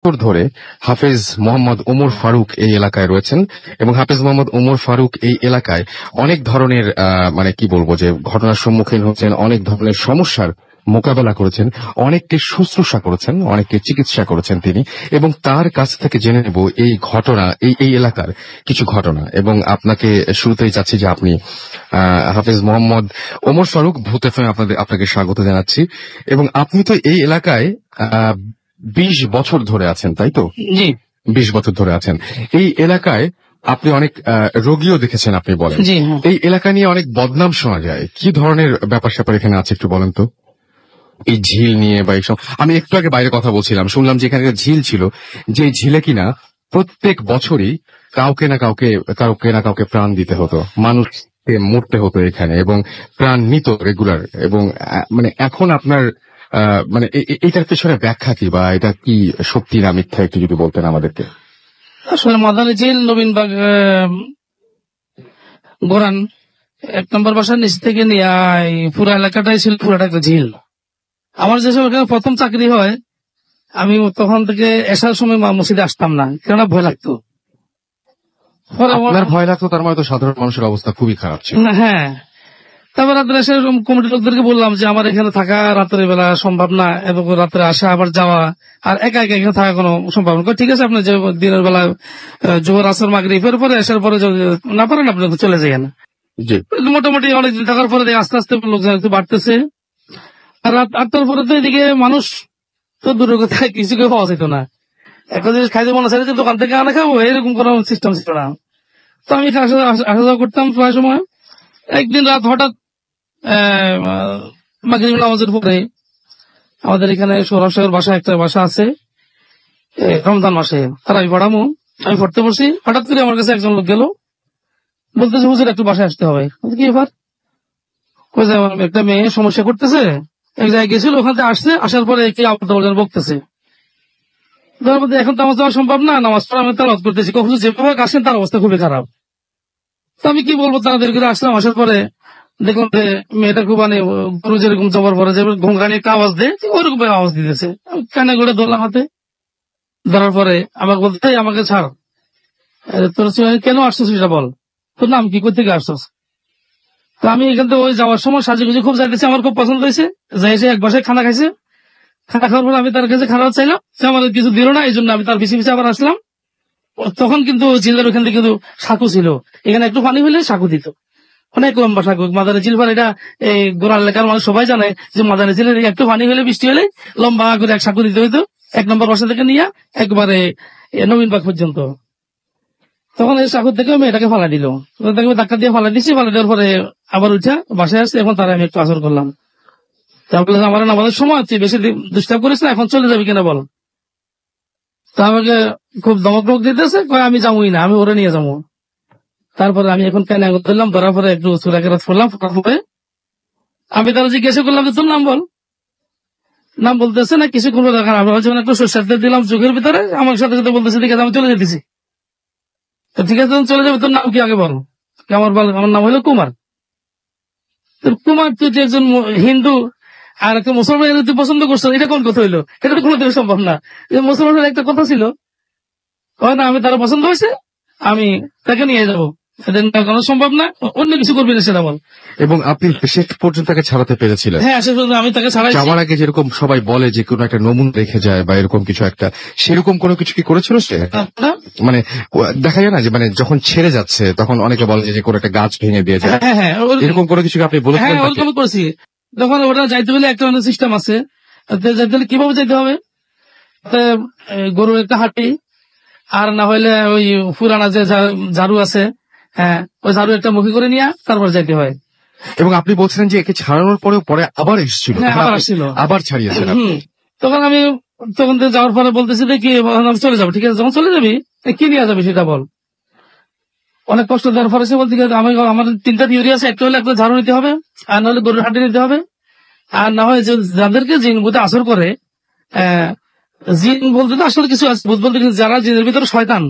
বছর ধরে হাফেজ মোহাম্মদ ওমর ফারুক এই এলাকায় রয়েছেন এবং হাফেজ মোহাম্মদ ওমর ফারুক এই এলাকায় অনেক ধরনের মানে কি বলবো যে ঘটনার সম্মুখীন হচ্ছেন, অনেক ধরনের সমস্যার মোকাবেলা করেছেন, অনেককে শুশ্রূষা করেছেন, অনেককে চিকিৎসা করেছেন তিনি। এবং তার কাছ থেকে জেনে নেব এই ঘটনা, এই এলাকার কিছু ঘটনা। এবং আপনাকে শুরুতেই চাচ্ছি যে আপনি হাফেজ মোহাম্মদ ওমর ফারুক, ভূত এফএম আপনাকে স্বাগত জানাচ্ছি। এবং আপনি তো এই এলাকায় 20 বছর ধরে আছেন, তাই তো? জি, 20 বছর ধরে আছেন এই এলাকায়। আপনি অনেক রোগীও দেখেছেন, আপনি বলেন। জি, হ্যাঁ। এই এলাকা নিয়ে অনেক বদনাম শোনা যায়, কি ধরনের ব্যাপার স্যাপার এখানে আছে একটু বলেন তো? এই ঝিল নিয়ে বা এইসব, আমি একটু আগে বাইরে কথা বলছিলাম, শুনলাম যে এখানে একটা ঝিল ছিল, যে ঝিলে কিনা প্রত্যেক বছরই কাউকে না কাউকে প্রাণ দিতে হতো, মানুষকে মরতে হতো এখানে, এবং প্রাণ নিত রেগুলার। এবং মানে এখন আপনার মানে এটার পেছনে ব্যাখ্যা কি, বা এটা কি সত্যি না মিথ্যা, একটু যদি বলতেন আমাদেরকে। আসলে মাদানী ঝিল নবীনবাগ গোরান 1 নম্বর বাসার নিচ থেকে নিয়ে পুরো এলাকাটাই ছিল পুরোটা একটা ঝিল। আমার যেসব এখানে প্রথম চাকরি হয়, আমি তখন থেকে এসার সময় মসজিদে আসতাম না, কেননা ভয় লাগতো। আপনার ভয় লাগতো, তার মানে তো সাধারণ মানুষের অবস্থা খুবই খারাপ ছিল। হ্যাঁ, তারপর রাত্রে এসে কমিটির লোকদেরকে বললাম যে আমার এখানে থাকা রাতের বেলা সম্ভব না, এবং রাত্রে আসা আবার যাওয়া, আর একা একা এখানে থাকা কোনো সম্ভব না। ঠিক আছে, আপনি যে দিনের বেলা জোহর আসর মাগরিবের পরে আসার পরে যদি না পারেন আপনি চলে যান। মোটামুটি অনেকদিন থাকার পরে আস্তে আস্তে লোকজন একটু বাড়তেছে, আর রাত 8টার পরে তো এদিকে মানুষ তো দূরের কথা কিছু কেউ পাওয়া যেত না। একটা জিনিস খাইতে মনে চাইছে দোকান থেকে আনা খাবো, এরকম কোনো সিস্টেম ছিল না। তো আমি আসা যাওয়া করতাম প্রায় সময়। একদিন রাত হঠাৎ মাগরিব নামাজের পরে আমাদের এখানে সৌরভ সাহেবের বাসা, একটা বাসা আছে রমজান মাসে, তার আমি পড়ামো, আমি পড়তে বসি। হঠাৎ করে আমার কাছে একজন লোক গেল, বলতেছে হুজুর একটু বাসায় আসতে হবে। কি ব্যাপার? একটা মেয়ে সমস্যা করতেছে, এক জায়গায় গেছিল, ওখান থেকে আসছে, আসার পরে কি আবার বকতেছে। এখন তো আমার যাওয়া সম্ভব না, নামাজ পড়া আমি তালাওয়াত করতেছি, কখন যেভাবে আসেন তার অবস্থা খুবই খারাপ। তো আমি কি বলবো, তাড়াতাড়ি করে আসলাম। আসার পরে দেখলাম যে মেয়েটা খুব মানে গরু যেরকম যাবার পরে যে ঘুমঘানি একটা আওয়াজ দেয়, ওরকম আওয়াজ দিতেছে। কানে করে ধরলাম হাতে, ধরার পরে আমাকে বলতে আমাকে ছাড়, তোর কেন আসছিস সেটা বল, তোর নাম কি, কোথেকে আসছিস? তো আমি এখান থেকে ওই যাওয়ার সময় সাজুগুজি খুব যাইতেছি, আমার খুব পছন্দ হয়েছে। যাই এসে এক বাসায় খানা খাইছে, খানা খাওয়ার পরে আমি তার কাছে খারাপ চাইলাম, সে আমার কিছু দিল না, এই জন্য আমি তার পিছিয়ে পিছিয়ে আবার আসলাম। তখন কিন্তু ঝিলের ওখান থেকে কিন্তু সাঁকু ছিল, এখানে একটু পানি হলে সাঁকু দিত, অনেক লম্বা সাঁকু। মাদানী ঝিল এটা এই গোড়ার এলাকার মানুষ সবাই জানে যে মাদানী ঝিলের একটু পানি হলে, বৃষ্টি হলে লম্বা করে এক সাঁকু দিতে হইতো, 1 নম্বর বাসা থেকে নিয়ে একবারে নবীনবাগ পর্যন্ত। তখন এই সাঁকু থেকে আমি এটাকে ফালা দিল, ধাক্কা দিয়ে ফালা দিচ্ছি। ফালা দেওয়ার পরে আবার উঠা বাসায় আসছে। এখন তারা আমি একটু আসর করলাম, তারপরে আমার আমাদের সময় তুই বেশি ডিস্টার্ব করিস না, এখন চলে যাবি কিনা বল। তা আমাকে খুব দমক দিতেছে, আমি যাবোই না, আমি ওরে নিয়ে যাবো। তারপরে আমি এখন কেন ধরলাম, ধরার পরে একটু চুরাকেরাত করলাম, ফোটার পরে আমি তারা জিজ্ঞাসা করলাম যে তোর নাম বল। নাম বলতেছে না, কিছু কোনো দেখার আমরা যখন একটু সরষের তেল দিলাম চোখের ভিতরে, আমার সাথে সাথে বলতেছে ঠিক আছে আমি চলে যেতেছি। তো ঠিক আছে চলে যাবে, তোর নাম কি আগে বল। আমার নাম হলো কুমার। কুমার, তুই একজন হিন্দু আর একটা মুসলমান তুই পছন্দ করছো, এটা কোন কথা হইলো? এটা তো কোনোদিন সম্ভব না। মুসলমানের একটা কথা ছিল, না আমি তারা পছন্দ হয়েছে, আমি তাকে নিয়ে যাবো, সেটা কোনো সম্ভব না, অন্য কিছু করবি না সেটা বল। এবং আপনি শেষ পর্যন্ত তাকে ছাড়াতে পেরেছিলেন? হ্যাঁ, শেষ পর্যন্ত আমি তাকে ছাড়াই। যাওয়ার আগে যেরকম সবাই বলে যে কোনো একটা নমুনা রেখে যায় বা এরকম কিছু একটা, সেরকম কোনো কিছু কি করেছিল সে? মানে দেখা যায় না যে মানে যখন ছেড়ে যাচ্ছে তখন অনেকে বলে যে কোনো একটা গাছ ভেঙে দিয়ে যায়, এরকম কোনো কিছু আপনি বলেছিলেন? হ্যাঁ, ওরকম করেছি। তখন ওটা যাইতে হলে একটা সিস্টেম আছে, যাইতে হলে কিভাবে যেতে হবে, গরুর একটা হাঁটি, আর না হইলে ওই পুরানা যে ঝাড়ু আছে, হ্যাঁ ওই ঝাড়ু একটা মুখে করে নিয়ে তারপর যাইতে হয়। এবং আপনি বলছিলেন যে একে ছাড়ানোর পরেও পরে আবার এসেছিল, আবার ছাড়িয়েছেন। তখন আমি যাওয়ার পরে বলতেছি কি চলে যাবো। ঠিক আছে, যখন চলে যাবি কি নিয়ে যাবি সেটা বল। অনেক কষ্ট দেওয়ার পরে সে বলতে আমার 3টা থিওরি আছে, একটা হলে একটা ঝাড়ু নিতে হবে, আর না হলে গরুর হাঁটি নিতে হবে, আর না হয় যাদেরকে জিন বুঝে আসর করে, জিন বলতে তো আসলে কিছু আছে, ভূত বলতে যারা জিনের ভিতরে শয়তান,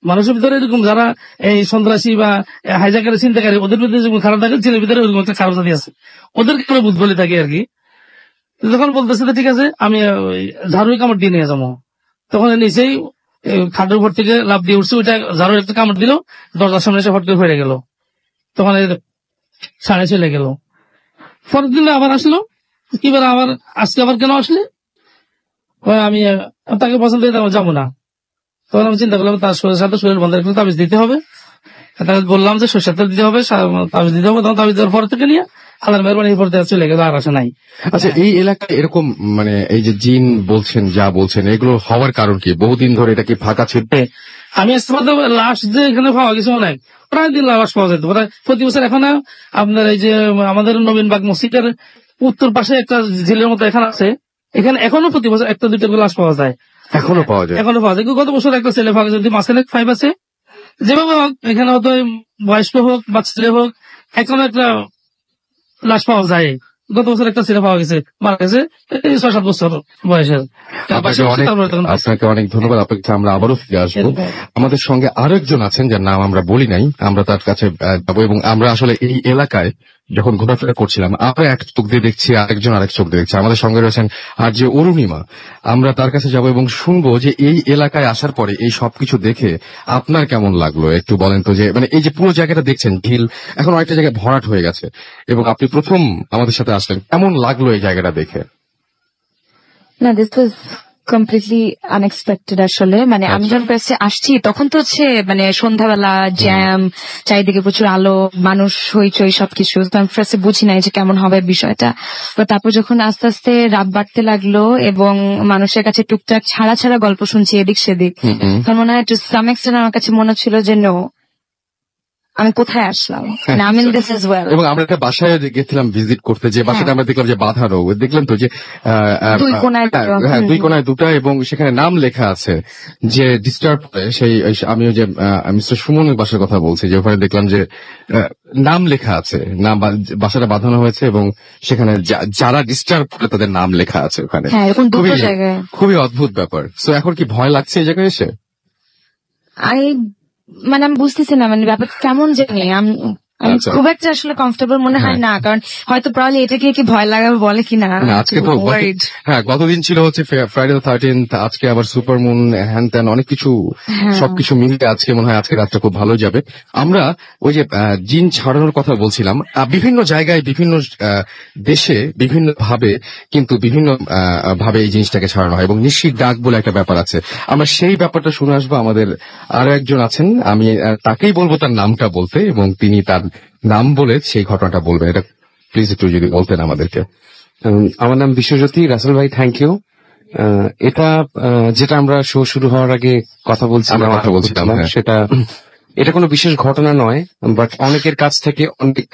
মানুষের ভিতরে এরকম যারা এই সন্ত্রাসী বা হাইজাকারী চিন্তাকারী, ওদের ভিতরে যেরকম খারাপ থাকে, জিনের ভিতরে ওরকম একটা খারাপ জাতি আছে, ওদেরকে আমরা ভূত বলে থাকি আর কি। যখন বলতেছে ঠিক আছে আমি ঝাড়ুই কামড় দিয়ে নিয়ে যাবো, তখন নিচেই খাটের উপর থেকে লাফ দিয়ে উঠছে, ওইটা ঝাড়ুর একটা কামড় দিল, দরজার সামনে এসে ফট করে ফেলে গেল। তখন ছাড়ে চলে গেল। পরের দিন আবার আসলো, কি বলে আবার আজকে আবার কেন আসলে? আমি তাকে পছন্দ করে যাবো না। তখন আমি চিন্তা করলাম তার সাথে শরীর বন্ধের একটু তাবিজ দিতে হবে। তাকে বললাম যে সরষের তেল দিতে হবে, তাবিজ দিতে হবে। তখন তাবিজ দেওয়ার পর থেকে নিয়ে আল্লাহর মেহরবানি পর চলে গেল, আর আসে নাই। আচ্ছা, এই এলাকায় এরকম মানে এই যে জিন বলছেন যা বলছেন এগুলো হওয়ার কারণ কি? বহুদিন ধরে এটা কি ফাঁকা ছিল? আমি লাশ যে এখানে পাওয়া গেছে অনেক, প্রায় দিন লাশ পাওয়া যেত প্রতি বছর। এখন আপনার এই যে আমাদের নবীনবাগ মসজিদের উত্তর পাশে একটা ঝিলের মতো এখানে আছে, এখানে এখনো প্রতি বছর একটা দুইটা করে লাশ পাওয়া যায়। এখনো পাওয়া যায়? এখনো পাওয়া যায়। গত বছর একটা ছেলে পাওয়া যায়, মাঝখানে 5 আছে। যেভাবে হোক এখানে হয়তো বয়স্ক হোক বা ছেলে হোক, এখনো একটা লাশ পাওয়া যায়। গত বছর একটা ছেলে পাওয়া গেছে, মারা গেছে 6-7 বছর বয়সের। আপনাকে অনেক ধন্যবাদ। আপনাকে আমরা আবারও ফিরে আসবো। আমাদের সঙ্গে আরেকজন আছেন যার নাম আমরা বলি নাই, আমরা তার কাছে যাবো। এবং আমরা আসলে এই এলাকায় যখন ঘোরাফেরা করছিলাম, আমরা এক চোখ দিয়ে দেখছি, আরেকজন আরেক চোখ দিয়ে দেখছি। আমাদের সঙ্গে রয়েছেন আর যে অরুণিমা, আমরা তার কাছে যাবো এবং শুনবো যে এই এলাকায় আসার পরে এই সবকিছু দেখে আপনার কেমন লাগলো একটু বলেন তো। যে মানে এই যে পুরো জায়গাটা দেখছেন, ঢিল এখন অনেকটা জায়গায় ভরাট হয়ে গেছে এবং আপনি প্রথম আমাদের সাথে আসলেন, কেমন লাগলো এই জায়গাটা দেখে? না, দিস ওয়াজ কমপ্লিটলি আনএক্সপেক্টেড আসলে। মানে আমি যখন প্রেসে আসছি তখন তো হচ্ছে মানে সন্ধ্যাবেলা জ্যাম, চারিদিকে প্রচুর আলো, মানুষ হইচই সবকিছু। তো আমি প্রেসে বুঝি নাই যে কেমন হবে বিষয়টা। তো তারপর যখন আস্তে আস্তে রাত বাড়তে লাগলো এবং মানুষের কাছে টুকটাক ছাড়া ছাড়া গল্প শুনছি এদিক সেদিক, তখন মনে হয় টু সাম এক্সটেন্ট আমার কাছে মনে হচ্ছিল যে নো, আমি কোথায় আসলাম, I mean this is well. এবং আমরা একটা বাসায় গেছিলাম ভিজিট করতে, যে বাসাটা আমরা দেখলাম যে বাঁধানো, দেখলাম তো যে দুই কোনায় দুটা, এবং সেখানে নাম লেখা আছে যে ডিস্টার্ব করে। সেই আমিও যে মিস্টার সুমনের বাসার কথা বলছি, যে ওখানে দেখলাম যে নাম লেখা আছে, নাম বাসাটা বাঁধানো হয়েছে এবং সেখানে যারা ডিস্টার্ব করে তাদের নাম লেখা আছে ওখানে। খুবই অদ্ভুত ব্যাপার। তো এখন কি ভয় লাগছে এই জায়গায় এসে? মানে আমি বুঝতেছি না, মানে ব্যাপারটা কেমন জানি। আমি খুব একটা আসলে কমফোর্টেবল মনে হয় না, কারণ হয়তো প্রবাবলি এটাকে কি ভয় লাগাবে বলে কিনা। আজকে তো গতদিন ছিল হচ্ছে ফ্রাইডে দ্য 13th, আজকে আবার সুপার মুন, হ্যান ত্যান অনেক কিছু, সবকিছু মিলিয়ে আজকে মনে হয় আজকে রাতটা খুব ভালো যাবে। আমরা ওই যে জিন ছাড়ানোর কথা বলছিলাম, বিভিন্ন জায়গায় বিভিন্ন দেশে বিভিন্ন ভাবে কিন্তু বিভিন্ন ভাবে এই জিনিসটাকে ছাড়ানো হয় এবং নিশ্চিত ডাক বলে একটা ব্যাপার আছে। আমরা সেই ব্যাপারটা শুনে আসবো। আমাদের আরো একজন আছেন, আমি তাকেই বলবো তার নামটা বলতে, এবং তিনি তার নাম বলে সেই ঘটনাটা বলবেন। এটা প্লিজ একটু যদি বলতেন আমাদেরকে। আমার নাম বিশ্বজ্যোতি। রাসেল ভাই, থ্যাংক ইউ। এটা যেটা আমরা শো শুরু হওয়ার আগে কথা বলছিলাম, সেটা এটা কোনো বিশেষ ঘটনা নয়, বাট অনেকের কাছ থেকে, অনেক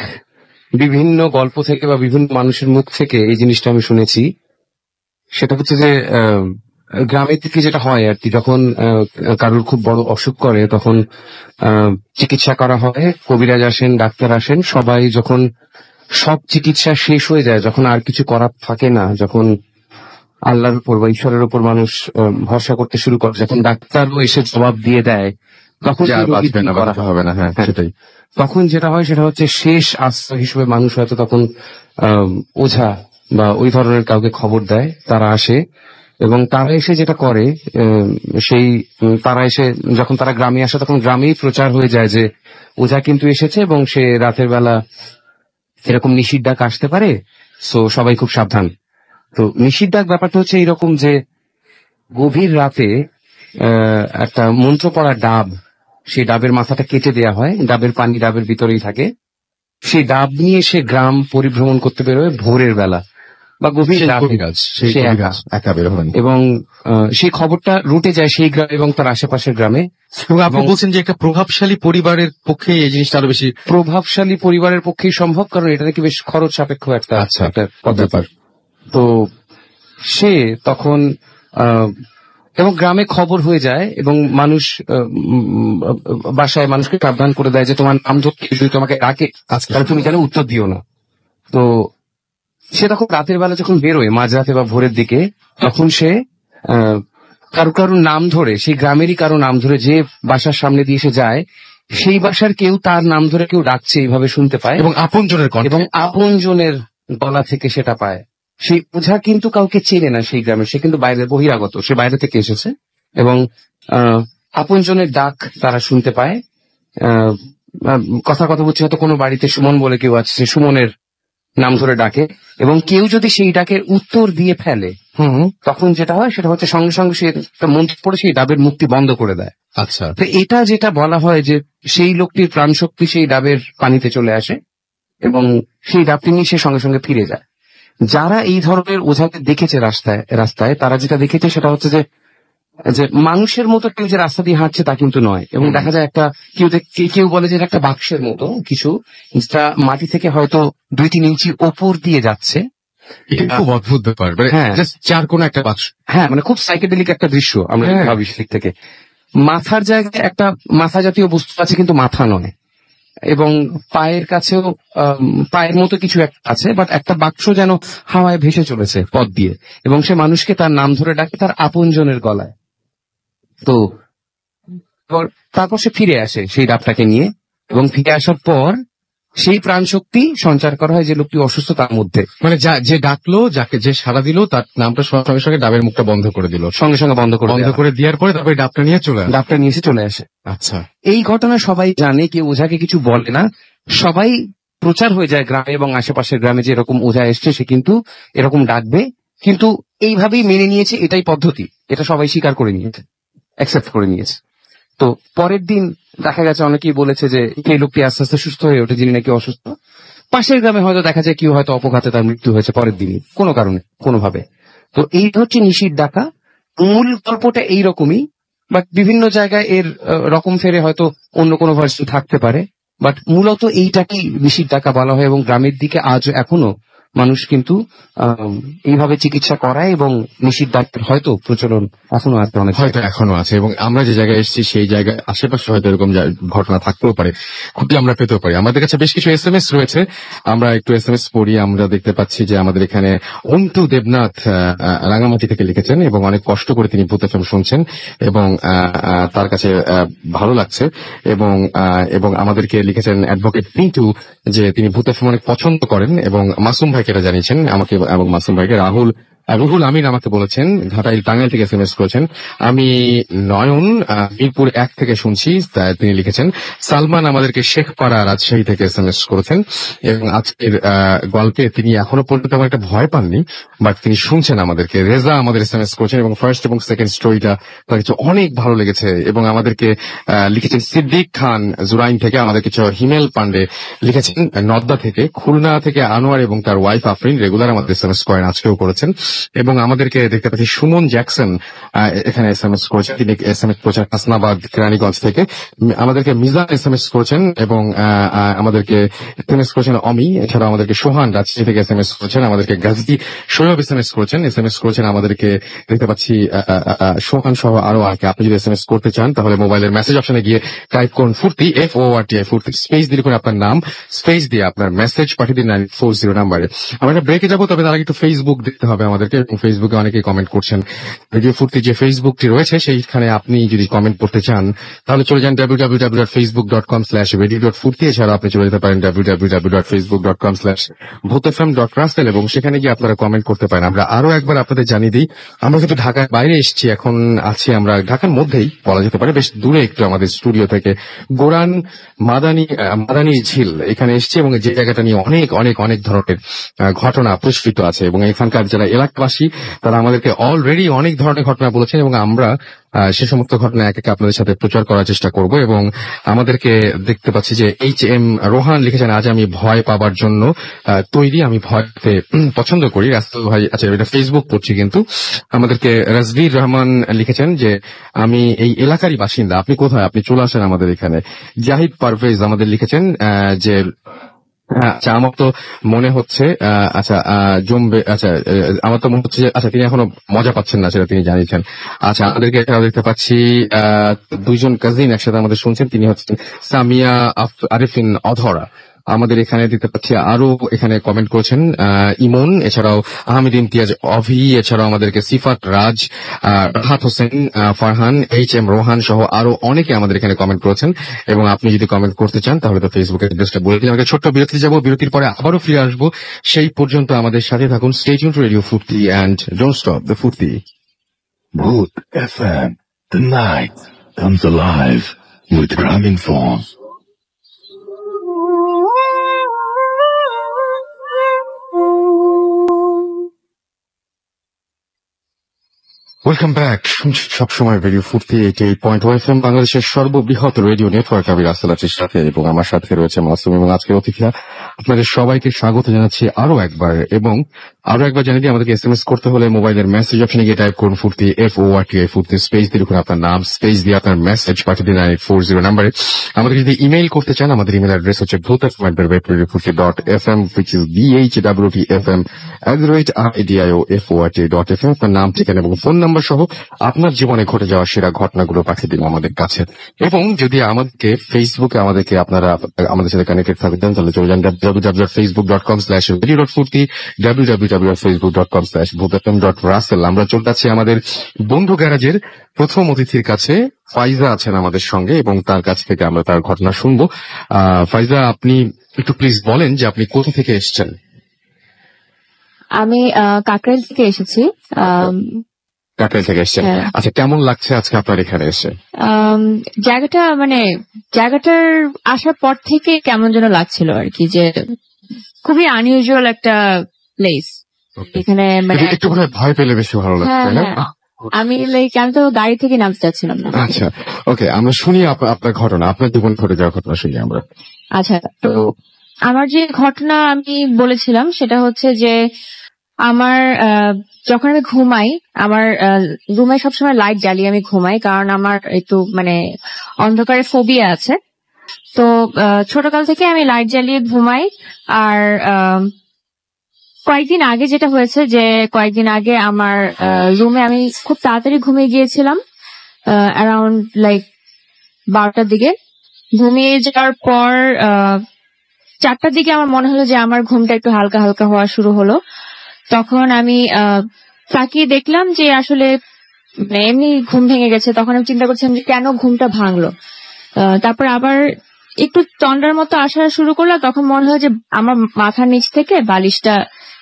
বিভিন্ন গল্প থেকে বা বিভিন্ন মানুষের মুখ থেকে এই জিনিসটা আমি শুনেছি। সেটা হচ্ছে যে গ্রামের দিকে যেটা হয় আর কি, যখন কারোর খুব বড় অসুখ করে তখন চিকিৎসা করা হয়, কবিরাজ আসেন, ডাক্তার আসেন, সবাই যখন সব চিকিৎসা শেষ হয়ে যায়, যখন আর কিছু করার থাকে না, যখন আল্লাহর উপর বা ঈশ্বরের উপর মানুষ ভরসা করতে শুরু করে, যখন ডাক্তারও এসে জবাব দিয়ে দেয়, তখন হবে না। হ্যাঁ, সেটাই। তখন যেটা হয় সেটা হচ্ছে শেষ আশ্রয় হিসেবে মানুষ হয়তো তখন ওঝা বা ওই ধরনের কাউকে খবর দেয়, তারা আসে এবং তারা এসে যেটা করে, তারা এসে যখন তারা গ্রামে আসে তখন গ্রামেই প্রচার হয়ে যায় যে ওঝা কিন্তু এসেছে এবং সে রাতের বেলা এরকম নিশির ডাক আসতে পারে, সো সবাই খুব সাবধান। তো নিশির ডাক ব্যাপারটা হচ্ছে এইরকম যে গভীর রাতে একটা মন্ত্র পড়া ডাব, সেই ডাবের মাথাটা কেটে দেয়া হয়, ডাবের পানি ডাবের ভিতরেই থাকে, সেই ডাব নিয়ে সে গ্রাম পরিভ্রমণ করতে বেরোয় ভোরের বেলা বা গভীর একা বের হন, এবং সেই খবরটা রুটে যায় সেই গ্রাম এবং তার আশেপাশের গ্রামে। আপনি বলছেন যে একটা প্রভাবশালী পরিবারের পক্ষে এই জিনিসটা আরো বেশি প্রভাবশালী পরিবারের পক্ষেই সম্ভব, কারণ এটা নাকি বেশ খরচ সাপেক্ষ একটা ব্যাপার। তো সে তখন এবং গ্রামে খবর হয়ে যায় এবং মানুষ বাসায় মানুষকে সাবধান করে দেয় যে তোমার নাম ধরতে যদি তোমাকে ডাকে তাহলে তুমি যেন উত্তর দিও না। তো সে তখন রাতের বেলা যখন বেরোয়, মাঝরাতে বা ভোরের দিকে, তখন সে কারুর নাম ধরে, সেই গ্রামেরই কারো নাম ধরে যে বাসার সামনে দিয়ে সে যায়, সেই বাসার কেউ তার নাম ধরে কেউ ডাকছে এইভাবে শুনতে পায় এবং আপনজনের গলা থেকে সেটা পায়। সেই ওঝা কিন্তু কাউকে চেনে না সেই গ্রামে, সে কিন্তু বাইরে বহিরাগত, সে বাইরে থেকে এসেছে এবং আপনজনের ডাক তারা শুনতে পায়। আহ, কথা বলছি, হয়তো কোনো বাড়িতে সুমন বলে কেউ আছে, সে সুমনের নাম ধরে ডাকে, এবং কেউ যদি সেই ডাকের উত্তর দিয়ে ফেলে তখন যেটা হয় সেটা হচ্ছে সঙ্গে সঙ্গে সে একটা মন্ত্র পড়ে সেই ডাবের মুক্তি বন্ধ করে দেয়। আচ্ছা, তো এটা যেটা বলা হয় যে সেই লোকটির প্রাণ শক্তি সেই ডাবের পানিতে চলে আসে এবং সেই ডাবটি নিয়ে সে সঙ্গে সঙ্গে ফিরে যায়। যারা এই ধরনের ওঝাকে দেখেছে রাস্তায় তারা যেটা দেখেছে সেটা হচ্ছে যে যে মানুষের মতো কেউ যে রাস্তা দিয়ে হাঁটছে তা কিন্তু নয়, এবং দেখা যায় একটা কেউ বলে যে এটা একটা বাক্সের মতো কিছু, যেটা মাটি থেকে হয়তো 2-3 ইঞ্চি ওপর দিয়ে যাচ্ছে। এটা খুব অদ্ভুত ব্যাপার, হ্যাঁ, চার কোন একটা বাক্স। হ্যাঁ, মানে খুব সাইকেডেলিক একটা দৃশ্য আমরা ভাবি সেদিক থেকে। মাথার জায়গায় একটা মাথা জাতীয় বস্তু আছে কিন্তু মাথা নয়, এবং পায়ের কাছেও পায়ের মতো কিছু একটা আছে, বাট একটা বাক্স যেন হাওয়ায় ভেসে চলেছে পথ দিয়ে, এবং সে মানুষকে তার নাম ধরে ডাকে তার আপনজনের গলায়। তো তারপর সে ফিরে আসে সেই ডাবটাকে নিয়ে, এবং ফিরে আসার পর সেই প্রাণ শক্তি সঞ্চার করা হয় যে লোকটি অসুস্থ তার মধ্যে। মানে যে ডাকলো, যে সাড়া দিল, তার নামটা সঙ্গে সঙ্গে ডাবের মুখটা বন্ধ করে দিল, সঙ্গে সঙ্গে বন্ধ করে দেওয়ার পরে তারপরে ডাবটা নিয়ে চলে আসে। আচ্ছা, এই ঘটনা সবাই জানে, কেউ ওঝাকে কিছু বলে না, সবাই প্রচার হয়ে যায় গ্রামে এবং আশেপাশের গ্রামে যে এরকম ওঝা এসছে, সে কিন্তু এরকম ডাকবে, কিন্তু এইভাবেই মেনে নিয়েছে, এটাই পদ্ধতি, এটা সবাই স্বীকার করে নিয়েছে, অ্যাকসেপ্ট করে নিয়েছে। তো পরের দিন দেখা গেছে অনেকেই বলেছে যে এই লোকটি আস্তে আস্তে সুস্থ হয়ে ওঠে, যিনি নাকি অসুস্থ। পাশের গ্রামে হয়তো দেখা যায় কেউ হয়তো অপঘাতে তার মৃত্যু হয়েছে পরের দিনই, কোনো কারণে কোনোভাবে। তো এই হচ্ছে নিশির ডাকা। মূল গল্পটা এইরকমই, বাট বিভিন্ন জায়গায় এর রকম ফেরে হয়তো অন্য কোনো ভার্সন থাকতে পারে, বাট মূলত এইটাকেই নিশির ডাকা বলা হয়। এবং গ্রামের দিকে আজ এখনো মানুষ কিন্তু এইভাবে চিকিৎসা করায়, এবং নিশির ডাক্তার হয়তো প্রচলন এখনো আছে, হয়তো এখনো আছে। এবং আমরা যে জায়গায় এসেছি সেই জায়গায় আশেপাশে হয়তো এরকম ঘটনা থাকতেও পারে, খুবই আমরা পেতেও পারি। আমাদের কাছে বেশ কিছু SMS রয়েছে, আমরা একটু SMS পড়ি। আমরা দেখতে পাচ্ছি যে আমাদের এখানে অন্তু দেবনাথ রাঙামাটি থেকে লিখেছেন, এবং অনেক কষ্ট করে তিনি ভূত FM শুনছেন, এবং তার কাছে ভালো লাগছে। এবং আমাদেরকে লিখেছেন অ্যাডভোকেট পিন্টু, যে তিনি ভূত FM অনেক পছন্দ করেন, এবং মাসুম ভাইকে এটা জানিয়েছেন আমাকে এবং মাসুম ভাইকে। রুহুল আমিন আমাকে বলেছেন, ঘাটাইল টাঙ্গাইল থেকে SMS করেছেন। আমি নয়ন মিরপুর 1 থেকে শুনছি, তিনি লিখেছেন। সালমান আমাদেরকে শেখপাড়া রাজশাহী থেকে SMS করেছেন, এবং আজকের গল্পে তিনি এখনো পর্যন্ত আমার একটা ভয় পাননি, বাট তিনি শুনছেন আমাদেরকে। রেজা আমাদের SMS করেছেন, এবং ফার্স্ট এবং সেকেন্ড স্টোরিটা তার কিছু অনেক ভালো লেগেছে, এবং আমাদেরকে লিখেছেন সিদ্দিক খান জুরাইন থেকে। আমাদের কিছু হিমেল পান্ডে লিখেছেন নদ্দা থেকে। খুলনা থেকে আনোয়ার এবং তার ওয়াইফ আফরিন রেগুলার আমাদের SMS করেন, আজকেও করেছেন। এবং আমাদেরকে দেখতে পাচ্ছি সুমন জ্যাকসন এখানে SMS করেছেন, তিনি SMS করেছেন হাসনাবাদ কেরানীগঞ্জ থেকে। আমাদেরকে মিজান SMS করেছেন, এবং আমাদেরকে SMS করেছেন অমি। এছাড়া আমাদেরকে সোহান রাজশাহী থেকে SMS করেছেন। আমাদেরকে গাজী সৈয়ব SMS করেছেন। SMS করেছেন আমাদেরকে দেখতে পাচ্ছি সোহান সহ আরো আগে। আপনি যদি SMS করতে চান তাহলে মোবাইলের মেসেজ অপশনে গিয়ে টাইপ করুন ফুর্তি, FORTI ফুর্তি, স্পেস দিয়ে করে আপনার নাম, স্পেস দিয়ে আপনার মেসেজ পাঠিয়ে দিন 940 নাম্বারে। আমরা একটা ব্রেকে যাবো, তবে তার আগে একটু ফেসবুক দেখতে হবে আমাদেরকে, এবং ফেসবুকে অনেকেই কমেন্ট করছেন। রেডিও ফুর্তি যে ফেসবুকটি রয়েছে সেইখানে আপনি যদি কমেন্ট করতে চান তাহলে চলে যান www.facebook.com/radio.furti। এছাড়া আপনি চলে যেতে পারেন www.facebook.com/bhutfm.russell, এবং সেখানে গিয়ে আপনারা কমেন্ট করতে পারেন। আমরা আরো একবার আপনাদের জানিয়ে দিই, আমরা কিন্তু ঢাকার বাইরে এসেছি, এখন আছি আমরা ঢাকার মধ্যেই বলা যেতে পারে, বেশ দূরে একটু আমাদের স্টুডিও থেকে। গোরান মাদানি ঝিল এখানে এসেছি, এবং যে জায়গাটা নিয়ে অনেক অনেক অনেক ধরনের ঘটনা প্রস্ফুটিত আছে, এবং এখানকার যারা এলাকাবাসী তারা আমাদেরকে অলরেডি অনেক ধরনের ঘটনা বলেছেন, এবং আমরা সে সমস্ত ঘটনা এক একে আপনাদের সাথে প্রচার করার চেষ্টা করব। এবং আমাদেরকে দেখতে পাচ্ছি যে HM রোহান লিখেছেন, আজ আমি ভয় পাবার জন্য তৈরি, আমি ভয় পেতে পছন্দ করি। রাস্তুল ভাই, আচ্ছা এটা ফেসবুক পড়ছি কিন্তু। আমাদেরকে রাজবীর রহমান লিখেছেন যে আমি এই এলাকারই বাসিন্দা, আপনি কোথায়, আপনি চলে আসেন আমাদের এখানে। জাহিদ পারভেজ আমাদের লিখেছেন যে আচ্ছা আমার তো মনে হচ্ছে জমবে, আচ্ছা আমার তো মনে হচ্ছে যে আচ্ছা তিনি এখনো মজা পাচ্ছেন না, সেটা তিনি জানিয়েছেন। আচ্ছা আমাদেরকে এটাও দেখতে পাচ্ছি দুইজন কাজিন একসাথে আমাদের শুনছেন, তিনি হচ্ছেন সামিয়া আরিফিন অধরা। আমাদের এখানে দেখতে পাচ্ছি আরো এখানে কমেন্ট করেছেন ইমন, এছাড়াও আহমেদ ইমতিয়াজ অভি, এছাড়াও আমাদেরকে সিফাত রাজ, রাহাত হোসেন, ফারহান, HM রোহান সহ আরো অনেকে আমাদের এখানে কমেন্ট করেছেন। এবং আপনি যদি কমেন্ট করতে চান তাহলে তো ফেসবুকের অ্যাড্রেসটা বলে দিন। আমাকে ছোট্ট বিরতি যাবো, বিরতির পরে আবারও ফিরে আসবো। সেই পর্যন্ত আমাদের সাথে থাকুন। স্টে টিউনড টু রেডিও ফুর্তি অ্যান্ড ডোন্ট স্টপ দ্য ফুর্তি। ভূত FM। The night comes alive with Grameenphone. Welcome back. সবসময় রেডিও ফুর্তি 88.1 FM বাংলাদেশের সর্ববৃহৎ রেডিও নেটওয়ার্ক। আমি রাসেল আছির সাথে এবং আমার সাথে রয়েছে মাসুম এবং আজকের অতিথিরা। আপনাদের সবাইকে স্বাগত জানাচ্ছি আরো একবার জানিয়ে দিই আমাদেরকে SMS করতে হলে মোবাইলের মেসেজ অপশনে গিয়ে টাইপ করুন ফুর্তি FORTI ফুর্তি স্পেস দিয়ে লিখুন আপনার নাম, স্পেস দিয়ে আপনার মেসেজ পাঠিয়ে দিন 9840 নাম্বারে। আমাদের যদি ইমেইল করতে চান আমাদের ইমেল অ্যাড্রেস হচ্ছে bhutfm@radiofurti.fm which is BHWTFM@RADIOFORTI.FM। আপনার নাম, ঠিকানা এবং ফোন নাম্বার সহ আপনার জীবনে ঘটে যাওয়া সেরা ঘটনাগুলো পাঠিয়ে দিন আমাদের কাছে। এবং যদি আমাদেরকে ফেসবুকে আপনারা আমাদের সাথে কানেক্টেড থাকতেন তাহলে চলে যান www.facebook.com/radio.furti www.facebook.com/bhutfm.russell। আমরা চলে যাচ্ছি আমাদের বন্ধু গ্যারাজের প্রথম অতিথির কাছে। ফাইজা আছেন আমাদের সঙ্গে এবং তার কাছ থেকে আমরা তার ঘটনা শুনবো। ফাইজা, আপনি একটু প্লিজ বলেন যে আপনি কোথা থেকে এসেছেন? আমি কাকরাইল থেকে এসেছি। কাকরাইল থেকে এসেছেন? আচ্ছা, কেমন লাগছে আজকে আপনার এখানে এসে? জায়গাটার আসার পর থেকে কেমন যেন লাগছিল আর কি, যে খুবই আনইউজুয়াল একটা প্লেস। এখানে মানে একটু ভয় পেলে বেশি ভালো লাগছে না? আমি তো গাড়ি থেকে নামতে চাচ্ছিলাম না। আচ্ছা, ওকে, আমরা শুনি আপনার ঘটনা, আপনার জীবন ঘটে যাওয়ার ঘটনা শুনি আমরা। আচ্ছা, তো আমার যে ঘটনা আমি বলেছিলাম সেটা হচ্ছে যে আমার যখন আমি ঘুমাই, আমার রুমে সবসময় লাইট জ্বালিয়ে আমি ঘুমাই, কারণ আমার একটু মানে অন্ধকারের ফোবিয়া আছে। তো ছোটকাল থেকে আমি লাইট জ্বালিয়ে ঘুমাই। আর কয়েকদিন আগে যেটা হয়েছে যে কয়েকদিন আগে আমার রুমে আমি খুব তাড়াতাড়ি ঘুমিয়ে গিয়েছিলাম, অ্যারাউন্ড 12টার দিকে। ঘুমিয়ে যাওয়ার পর 4টার দিকে আমার মনে হলো যে আমার ঘুমটা একটু হালকা হালকা হওয়া শুরু হলো। তখন আমি তাকিয়ে দেখলাম যে আসলে এমনি ঘুম ভেঙে গেছে। তখন আমি চিন্তা করছিলাম যে কেন ঘুমটা ভাঙলো। তারপর আবার একটু তন্ডার মতো আসা শুরু করলো। তখন মনে হলো যে আমার মাথার নিচ থেকে বালিশটা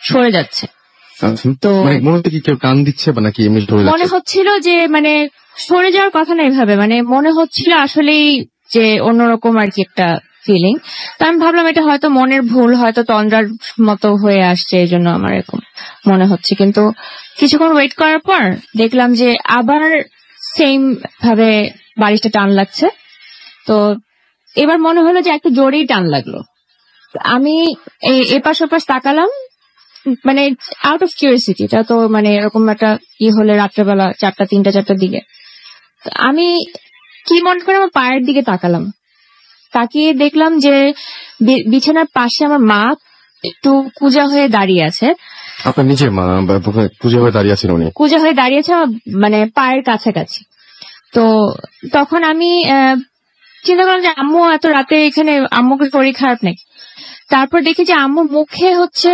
সরে যাচ্ছে। তো মনে হচ্ছে কি কেউ টান দিচ্ছে বা নাকি এমনি সরে যাচ্ছে? মনে হচ্ছিল যে মানে সরে যাওয়ার কথা না, এইভাবে মানে মনে হচ্ছিল আসলেই যে অন্যরকম আর কি একটা ফিলিং। তো আমি ভাবলাম এটা হয়তো মনের ভুল, হয়তো তন্দ্রার মতো হয়ে আসছে, এই জন্য আমার এরকম মনে হচ্ছে। কিন্তু কিছুক্ষণ ওয়েট করার পর দেখলাম যে আবার সেম ভাবে বালিশটা টান লাগছে। তো এবার মনে হলো যে একটু জোরেই টান লাগলো। আমি এপাশ ওপাশ তাকালাম, মানে আউট অফ কিউরিয়াসিটি। এটা তো মানে এরকম একটা হলে রাত্রেবেলা 4টার দিকে আমি কি মনে করে আমার পায়ের দিকে তাকালাম। তাকিয়ে দেখলাম যে বিছানার পাশে আমার মা একটু কুজা হয়ে দাঁড়িয়ে আছে। আপনার নিজের মা কুজা হয়ে দাঁড়িয়ে আছেন? উনি কুজা হয়ে দাঁড়িয়েছে মানে পায়ের কাছাকাছি। তো তখন আমি চিন্তা করলাম যে আম্মু এত রাতে এখানে, আম্মুকে শরীর খারাপ নাকি। তারপর দেখি যে আম্মুর মুখে হচ্ছে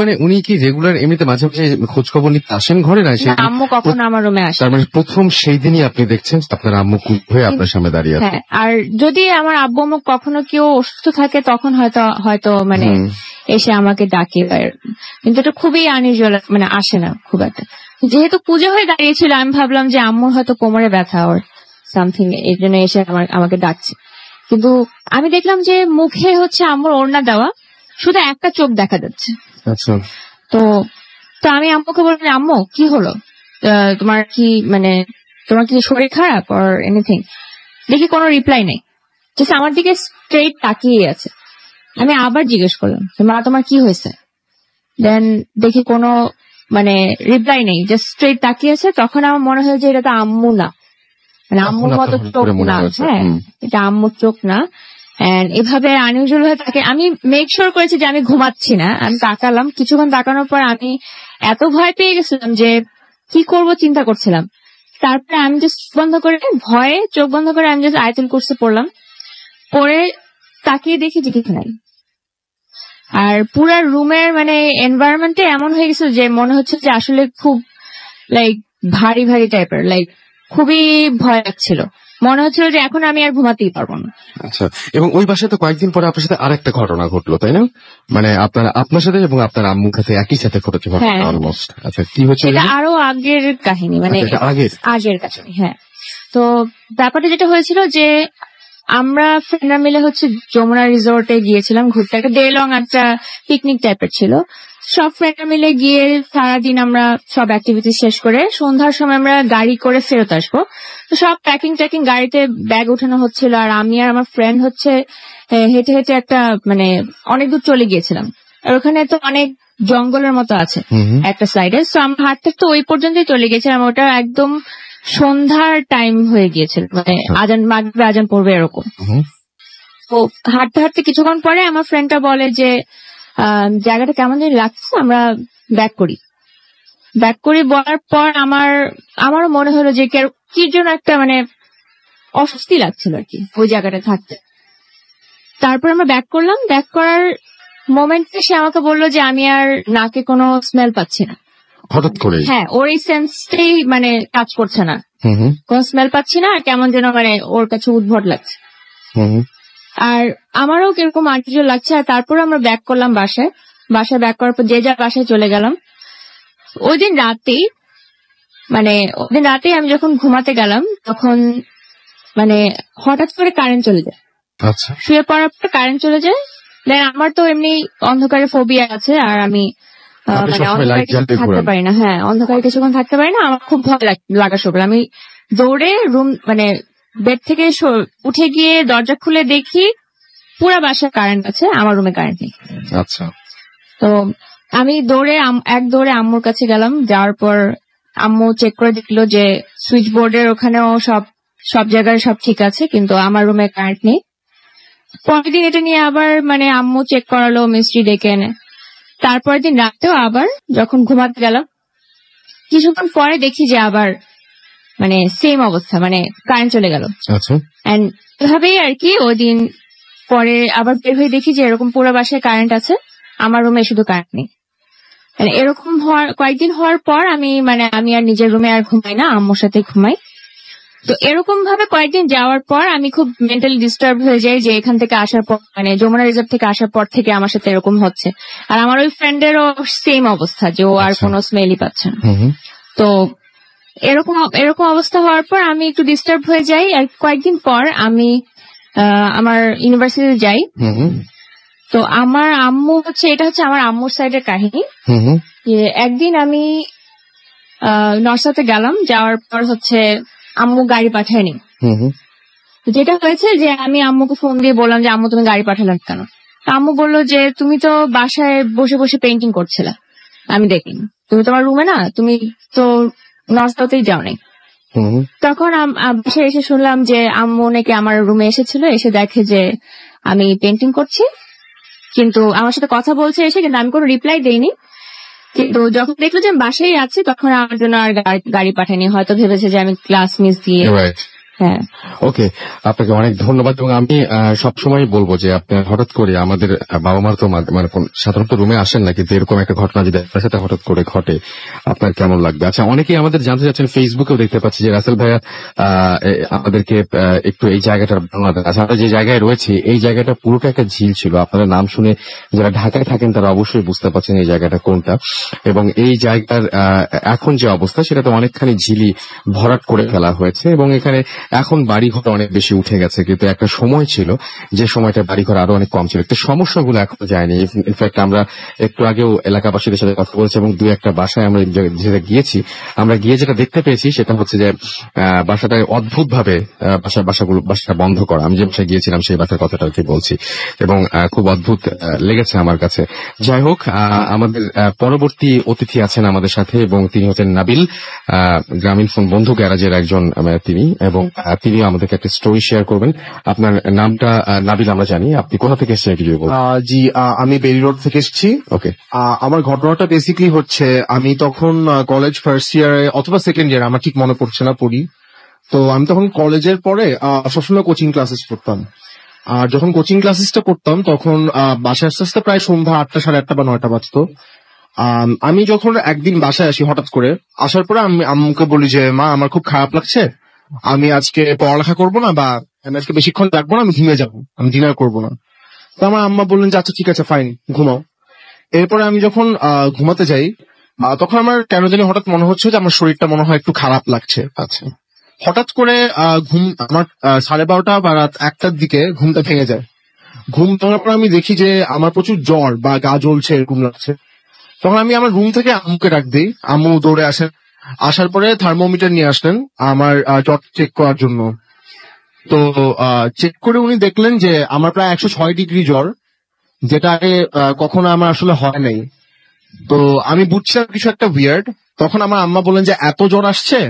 মানে উনি কি রেগুলার এমনিতে মাঝে মাঝে খোঁজ খবর নিতে আসেন ঘরে? না, আম্মু কখনো আমার রুমে আসে। তার মানে প্রথম সেই দিনই আপনি দেখছেন আপনার আম্মু হয়ে আপনার সামনে দাঁড়িয়ে আছে? হ্যাঁ, আর যদি আমার আব্বু আম্মু কখনো কেউ অসুস্থ থাকে তখন হয়তো মানে এসে আমাকে ডাকে। কিন্তু এটা খুবই আনইউজুয়াল, মানে আসে না খুব একটা। যেহেতু পুজো হয়ে দাঁড়িয়েছিল আমি ভাবলাম যে আম্মুর হয়তো কোমরে ব্যথা ওর সামথিং, এই জন্য এসে আমাকে ডাকছে। কিন্তু আমি দেখলাম যে মুখে হচ্ছে আম্মুর ওড়না দেওয়া, শুধু একটা চোখ দেখা যাচ্ছে। আচ্ছা, তো আমি আম্মুকে বললাম, আম্মু কি হলো, তোমার কি শরীর খারাপ অর এনিথিং? দেখি কোনো রিপ্লাই নেই, জাস্ট আমার দিকে স্ট্রেট তাকিয়ে আছে। আমি আবার জিজ্ঞেস করলাম, মা তোমার কি হয়েছে? দেন দেখি কোনো মানে রিপ্লাই নেই, জাস্ট স্ট্রেট তাকিয়ে আছে। তখন আমার মনে হয় যে এটা তো আম্মু না, মানে আম্মুর মতো চোখ না। হ্যাঁ, এটা আম্মুর চোখ না। এভাবে আনইউজুয়াল হয়ে থাকে। আমি মেক শিওর করেছি যে আমি ঘুমাচ্ছি না। আমি তাকালাম, কিছুক্ষণ তাকানোর পর আমি এত ভয় পেয়ে গেছিলাম যে কি করব চিন্তা করছিলাম। তারপরে আমি জাস্ট ভয়ে চোখ বন্ধ করে আমি জাস্ট আয়াতুল কুরসি পড়লাম। পরে তাকিয়ে দেখি যে কিছু নাই। আর পুরো রুমের মানে এনভায়রনমেন্টে এমন হয়ে গেছে যে মনে হচ্ছে যে আসলে খুব ভারী ভারী টাইপের, খুবই ভয় লাগছিল। মনে হচ্ছিল যে এখন আমি আর ঘুমাতেই পারবো না। আচ্ছা, এবং ওই বাসায় তো কয়েকদিন পরে আপনার সাথে আরেকটা ঘটনা ঘটলো, তাই না? মানে আপনার সাথে এবং আপনার আম্মুর সাথে একই সাথে ঘটেছে অলমোস্ট। আচ্ছা, কি হচ্ছে? এটা আরো আগের কাহিনী, মানে আগের কাহিনী। হ্যাঁ, তো ব্যাপারটা যেটা হয়েছিল যে আমরা ফ্রেন্ডরা মিলে হচ্ছে যমুনা রিসোর্টে গিয়েছিলাম ঘুরতে, একটা ডে লং একটা পিকনিক টাইপের ছিল। সব ফ্রেন্ডরা মিলে গিয়ে সারাদিন আমরা সব অ্যাক্টিভিটি শেষ করে সন্ধ্যার সময় আমরা গাড়ি করে ফেরত আসবো। তো সব প্যাকিং ট্যাকিং গাড়িতে ব্যাগ উঠানো হচ্ছিল, আর আমি আর আমার ফ্রেন্ড হচ্ছে হেঁটে হেঁটে একটা মানে অনেক দূর চলে গিয়েছিলাম। আর ওখানে তো অনেক জঙ্গলের মতো আছে একটা সাইডে, সো আমরা হাঁটতে তো ওই পর্যন্তই চলে গেছিলাম। ওটা একদম সন্ধ্যার টাইম হয়ে গিয়েছিল, মানে আজান মাগরিবে আজান পড়বে এরকম। তো হাঁটতে হাঁটতে কিছুক্ষণ পরে আমার ফ্রেন্ডটা বলে যে জায়গাটা কেমন জানি লাগছে, আমরা ব্যাক করি বলার পর আমারও মনে হলো যে কি জন্য একটা মানে অস্বস্তি লাগছিল আর কি ওই জায়গাটা থাকতে। তারপর আমরা ব্যাক করলাম, ব্যাক করার মোমেন্টে সে আমাকে বললো যে আমি আর নাকে কোনো স্মেল পাচ্ছি না। হঠাৎ করে? হ্যাঁ, ওর এই সেন্সটাই মানে কাজ করছে না, কোন স্মেল পাচ্ছি না, আর কেমন যেন মানে ওর কাছে উদ্ভট লাগছে। আর আমারও কিরকম আর্টিফিশিয়াল লাগছে। আর তারপর আমরা ব্যাক করলাম বাসায় ব্যাক করার পর যে যার বাসায় চলে গেলাম। ওই দিন রাতেই আমি যখন ঘুমাতে গেলাম তখন মানে হঠাৎ করে কারেন্ট চলে যায়। আচ্ছা। শুয়ে পড়ার পর কারেন্ট চলে যায়। দেন আমার তো এমনি অন্ধকারে ফোবিয়া আছে, আর আমি মানে অন্ধকারে থাকতে পারি না। হ্যাঁ, অন্ধকারে কিছুক্ষণ থাকতে পারি না, আমার খুব ভয় লাগা শুরু করলো। আমি দৌড়ে রুম মানে বেড থেকে উঠে গিয়ে দরজা খুলে দেখি পুরা বাসায় কারেন্ট আছে, আমার রুমে কারেন্ট নেই। আচ্ছা। তো আমি দৌড়ে আম্মুর কাছে গেলাম। যাওয়ার পর আম্মু চেক করে দেখলো যে সুইচ বোর্ডের ওখানেও সব জায়গায় সব ঠিক আছে, কিন্তু আমার রুমে কারেন্ট নেই। পরের দিন এটা নিয়ে আবার মানে আম্মু চেক করালো, মিস্ত্রি ডেকে এনে। তারপরের দিন রাতেও আবার যখন ঘুমাতে গেলাম কিছুক্ষণ পরে দেখি যে আবার মানে সেম অবস্থা, মানে কারেন্ট চলে গেল। আচ্ছা। এন্ড এভাবেই আর কি ওই দিন পরে আবার বের হয়ে দেখি যে এরকম পুরো বাসায় কারেন্ট আছে, আমার রুমে শুধু কারেন্ট নেই। মানে এরকম কয়েকদিন হওয়ার পর আমি আর নিজের রুমে আর ঘুমাই না, আম্মুর সাথে ঘুমাই। তো এরকম ভাবে কয়েকদিন যাওয়ার পর আমি খুব মেন্টালি ডিস্টার্ব হয়ে যাই যে এখান থেকে আসার পর মানে যমুনা রিজার্ভ থেকে আসার পর থেকে আমার সাথে এরকম হচ্ছে। আর আমার ওই ফ্রেন্ডেরও সেম অবস্থা যে ও আর কোনো স্মেলই পাচ্ছে না। তো এরকম অবস্থা হওয়ার পর আমি একটু ডিস্টার্ব হয়ে যাই। আর কয়েকদিন পর আমি আমার ইউনিভার্সিটিতে যাই। তো আমার আম্মু এটা হচ্ছে আমার আম্মুর সাইডের কাহিনী। যে একদিন আমি নর্সাতে গেলাম, যাওয়ার পর হচ্ছে আম্মু গাড়ি পাঠায়নি। যেটা হয়েছে যে আমি আম্মুকে ফোন দিয়ে বললাম যে আম্মু তুমি গাড়ি পাঠালেন কেন? আম্মু বললো যে তুমি তো বাসায় বসে বসে পেন্টিং করছিলে, আমি দেখিনি। তুমি তোমার রুমে না, তুমি তো নর্সাতেই যাও নাই। তখন বাসায় এসে শুনলাম যে আম্মু নাকি আমার রুমে এসেছিল, এসে দেখে যে আমি পেন্টিং করছি, কিন্তু আমার সাথে কথা বলছে এসে, কিন্তু আমি কোনো রিপ্লাই দেইনি। কিন্তু যখন দেখলো যে আমি বাসায় আছি তখন আমার জন্য আর গাড়ি পাঠায়নি, হয়তো ভেবেছে যে আমি ক্লাস মিস দিয়ে। হ্যাঁ, ওকে, আপনাকে অনেক ধন্যবাদ। এবং আমি সবসময় বলবো যে আপনার হঠাৎ করে আমাদের বাবা মার তো মানে সাধারণত রুমে আসেন না, কিন্তু এরকম একটা ঘটনা যদি আপনার সাথে হঠাৎ করে ঘটে আপনার কেমন লাগবে? আচ্ছা, অনেকেই আমাদের জানতে চাচ্ছেন, ফেসবুকেও দেখতে পাচ্ছি যে রাসেল ভাইয়া আমাদেরকে একটু এই জায়গাটার বর্ণনা দেন। আচ্ছা, আমরা যে জায়গায় রয়েছি এই জায়গাটা পুরোটা একটা ঝিল ছিল। আপনাদের নাম শুনে যারা ঢাকায় থাকেন তারা অবশ্যই বুঝতে পারছেন এই জায়গাটা কোনটা। এবং এই জায়গার এখন যে অবস্থা সেটা তো অনেকখানি ঝিলি ভরাট করে ফেলা হয়েছে, এবং এখানে এখন বাড়িঘর অনেক বেশি উঠে গেছে। কিন্তু একটা সময় ছিল যে সময়টা বাড়িঘর আরো অনেক কম ছিল, কিন্তু সমস্যাগুলো এখনো যায়নি। ইনফ্যাক্ট আমরা একটু আগেও এলাকাবাসীদের সাথে কথা বলেছি এবং 2-1টা বাসায় আমরা যেটা গিয়েছি, আমরা গিয়ে যেটা দেখতে পেয়েছি সেটা হচ্ছে যে বাসাটা অদ্ভুত ভাবে বাসাটা বন্ধ করা। আমি যে বাসায় গিয়েছিলাম সেই বাসার কথাটা কি বলছি, এবং খুব অদ্ভুত লেগেছে আমার কাছে। যাই হোক, আমাদের পরবর্তী অতিথি আছেন আমাদের সাথে, এবং তিনি হচ্ছেন নাবিল, গ্রামীণ ফোন বন্ধু গ্যারাজের একজন তিনি, এবং তিনি আমাদেরকে একটা স্টোরি শেয়ার করবেন। আপনার নামটা নাবিল আমরা জানি, আপনি কোথা থেকে এসেছেন কিছু বলুন। জি, আমি বেরি রোড থেকে এসেছি। ওকে। আমার ঘটনাটা বেসিক্যালি হচ্ছে আমি তখন কলেজ ফার্স্ট ইয়ারে অথবা সেকেন্ড ইয়ার, আমার ঠিক মনে পড়ছে না, পড়ি। তো আমি তখন কলেজের পরে সবসময় কোচিং ক্লাসেস করতাম। আর যখন কোচিং ক্লাসেসটা করতাম তখন বাসায় আস্তে আস্তে প্রায় সন্ধ্যা 8টা, 8:30 বা 9টা বাজতো। আমি যখন একদিন বাসায় আসি হঠাৎ করে, আসার পরে আমি আম্মুকে বলি যে মা, আমার খুব খারাপ লাগছে, আমি আজকে পড়ালেখা করবো না, বা আমি আজকে বেশিক্ষণ থাকবো না, আমি ঘুমিয়ে যাবো, আমি ডিনার করবো না। তো আমার আম্মা বললেন যে আচ্ছা ঠিক আছে, ফাইন, ঘুমাও। এরপরে আমি যখন ঘুমাতে যাই তখন আমার কেন জানি হঠাৎ মনে হচ্ছে যে আমার শরীরটা মনে হয় একটু খারাপ লাগছে। আচ্ছা, হঠাৎ করে ঘুম আমার 12:30 বা রাত 1টার দিকে ঘুমটা ভেঙে যায়। ঘুম ভাঙার পর আমি দেখি যে আমার প্রচুর জ্বর বা গা জ্বলছে এরকম লাগছে। তখন আমি আমার রুম থেকে আম্মুকে ডাক দিই, আম্মু দৌড়ে আসেন। আসার পরে থার্মোমিটার নিয়ে আসলেন আমার জ্বর চেক করার জন্য। তো চেক করে উনি দেখলেন যে আমার প্রায় 106 ডিগ্রি জ্বর, যেটা আগে কখনো আমার আসলে হয় নাই। তো আমি বুঝছিলাম কিছু একটা উইয়ার্ড। তখন আমার আম্মা বললেন যে এত জ্বর আসছে,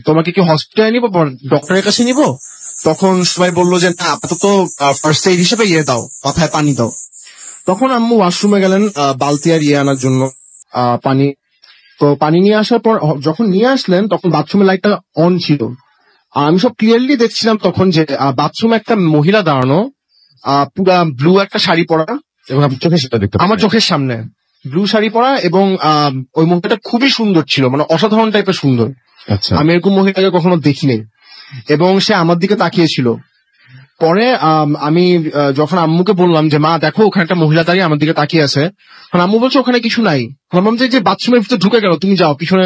তোমাকে কি হসপিটালে নিবো, ডক্টরের কাছে নিবো? তখন সবাই বললো যে না, আপাতত ফার্স্ট এইড হিসেবে দাও, মাথায় পানি দাও। তখন আম্মু ওয়াশরুমে গেলেন বালতি আর আনার জন্য পানি। তো পানি নিয়ে আসার পর যখন নিয়ে আসলেন তখন বাথরুমের লাইটটা অন ছিল। আর আমি সব ক্লিয়ারলি দেখছিলাম তখন যে বাথরুমে একটা মহিলা দাঁড়ানো, পুরা ব্লু একটা শাড়ি পরা, এবং আপনি চোখে সেটা দেখতে আমার চোখের সামনে ব্লু শাড়ি পরা, এবং ওই মহিলাটা খুবই সুন্দর ছিল, মানে অসাধারণ টাইপের সুন্দর। আচ্ছা, আমি এরকম মহিলাকে কখনো দেখিনি, এবং সে আমার দিকে তাকিয়েছিল। পরে আমি যখন আম্মুকে বললাম যে মা দেখো ওখানে একটা মহিলা দাঁড়িয়ে আমার দিকে তাকিয়ে আছে, তখন আম্মু বলছে ওখানে কিছু নাই। ভাবলাম যে বাথরুমের ভিতরে ঢুকে গেল, তুমি যাও পিছনে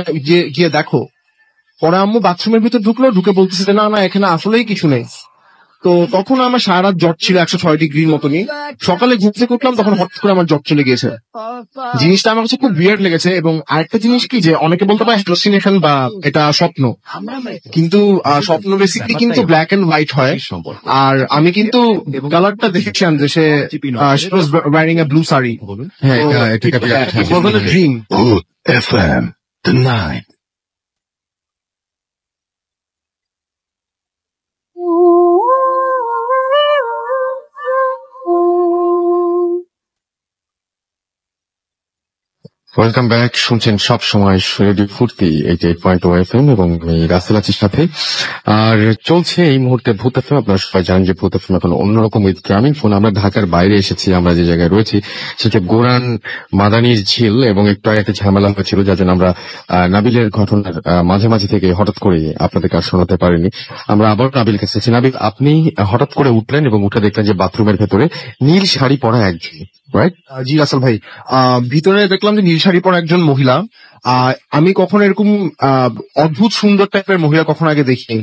গিয়ে দেখো। পরে আম্মু বাথরুমের ভিতরে ঢুকলো, ঢুকে বলতেছে যে না না, এখানে আসলেই কিছু নেই। তো তখন আমার সারা রাত জ্বর ছিল 106 ডিগ্রির মতনই। সকালে ঘুম থেকে উঠলাম, তখন হঠাৎ করে আমার জ্বর চলে গিয়েছে। জিনিসটা আমার কাছে খুব বিয়ার্ড লেগেছে। এবং আরেকটা জিনিস কি, যে অনেকে বলতে পারে হ্যালোসিনেশন বা এটা স্বপ্ন, কিন্তু স্বপ্ন বেসিক্যালি কিন্তু ব্ল্যাক এন্ড হোয়াইট হয়। আর আমি কিন্তু কালারটা দেখেছিলাম যে সে was wearing a blue sari. হ্যাঁ, এটা it was a dream. Hood FM tonight. Welcome back. শুনছেন সব সময় রেডিও ফুর্তি 88.2 FM এবং আমি রাসেল আছির সাথে। আর চলছে এই মুহূর্তে ভূত এফএম। আপনারা সবাই জানেন যে ভূত এফএম এখন অন্যরকম উইথ গ্রামীণ ফোন। আমরা ঢাকার বাইরে এসেছি, আমরা যে জায়গায় রয়েছি সেটা গোরান মাদানির ঝিল, এবং একটু আগে একটা ঝামেলা হয়েছিল যার জন্য আমরা নাবিলের ঘটনার মাঝে মাঝে থেকে হঠাৎ করে আপনাদের কাছে শোনাতে পারিনি। আমরা আবার নাবিল কাছে এসেছি। নাবিল, আপনি হঠাৎ করে উঠলেন এবং উঠে দেখলেন যে বাথরুমের ভেতরে নীল শাড়ি পরা একজন, রাইট? জি রাসেল ভাই, ভিতরে দেখলাম যে নীল শাড়ি পরা একজন মহিলা। আমি কখনো এরকম অদ্ভুত সুন্দর টাইপের মহিলা কখনো আগে দেখিনি,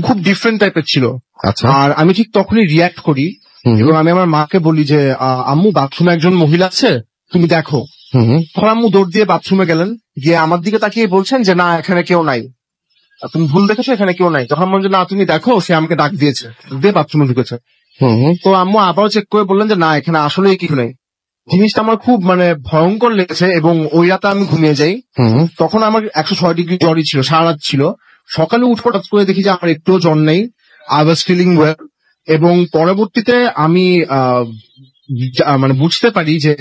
খুব ডিফারেন্ট টাইপের ছিল। আচ্ছা। আর আমি ঠিক তখনই রিয়াক্ট করি এবং আমি আমার মাকে বলি যে আম্মু বাথরুমে একজন মহিলা আছে, তুমি দেখো। তখন আম্মু দৌড় দিয়ে বাথরুমে গেলেন, গিয়ে আমার দিকে তাকিয়ে বলছেন যে না, এখানে কেউ নাই, তুমি ভুল দেখেছো, এখানে কেউ নাই। তখন বলছে না তুমি দেখো, সে আমাকে ডাক দিয়েছে, দিয়ে বাথরুমে ঢুকেছে। তো আম্মু আবারও চেক করে বললেন যে না, এখানে আসলে কিছু নেই। জিনিসটা আমার খুব ভয়ঙ্কর লেগেছে, এবং ওই রাতে আমি ঘুমিয়ে যাই। তখন আমার 106 ডিগ্রি জ্বরই ছিল, সারা রাত ছিল। সকালে উঠে হঠাৎ করে দেখি যে আমার একটুও জ্বর নেই, আই ওয়াজ ফিলিং ওয়েল। এবং পরবর্তীতে আমি বুঝতে পারি যে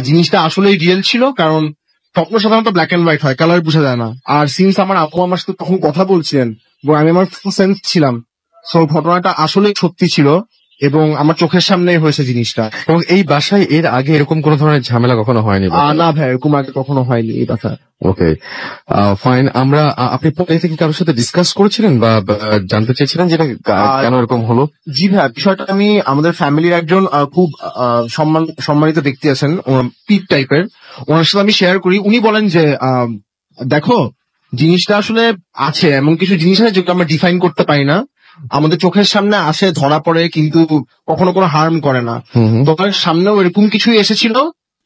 জিনিসটা আসলেই রিয়েল ছিল, কারণ স্বপ্ন সাধারণত ব্ল্যাক এন্ড হোয়াইট হয়, কালার বোঝা যায় না। আর সিন্স আমার আপু আমার সাথে তখন কথা বলছিলেন এবং আমি আমার ফুল সেন্স ছিলাম, সো ঘটনাটা আসলেই সত্যি ছিল এবং আমার চোখের সামনেই হয়েছে জিনিসটা। এবং এই বাসায় এর আগে এরকম কোন ধরনের ঝামেলা কখনো হয়নি? না ভাই, এরকম আগে কখনো হয়নি এই বাসায়। ওকে, ফাইন। আপনি পরে থেকে কারোর সাথে ডিসকাস করেছিলেন বা জানতে চেয়েছিলেন যেটা কেন এরকম হলো? জি ভাই, বিষয়টা আমি আমাদের ফ্যামিলির একজন খুব সম্মানিত ব্যক্তি আছেন, পিট টাইপের, ওনার সাথে আমি শেয়ার করি। উনি বলেন যে দেখো, জিনিসটা আসলে আছে, এমন কিছু জিনিস আছে যেগুলো আমরা ডিফাইন করতে পারি না, আমাদের চোখের সামনে আসে, ধরা পড়ে, কিন্তু কখনো কোনো হার্ম করে না। তোমার সামনেও এরকম কিছুই এসেছিল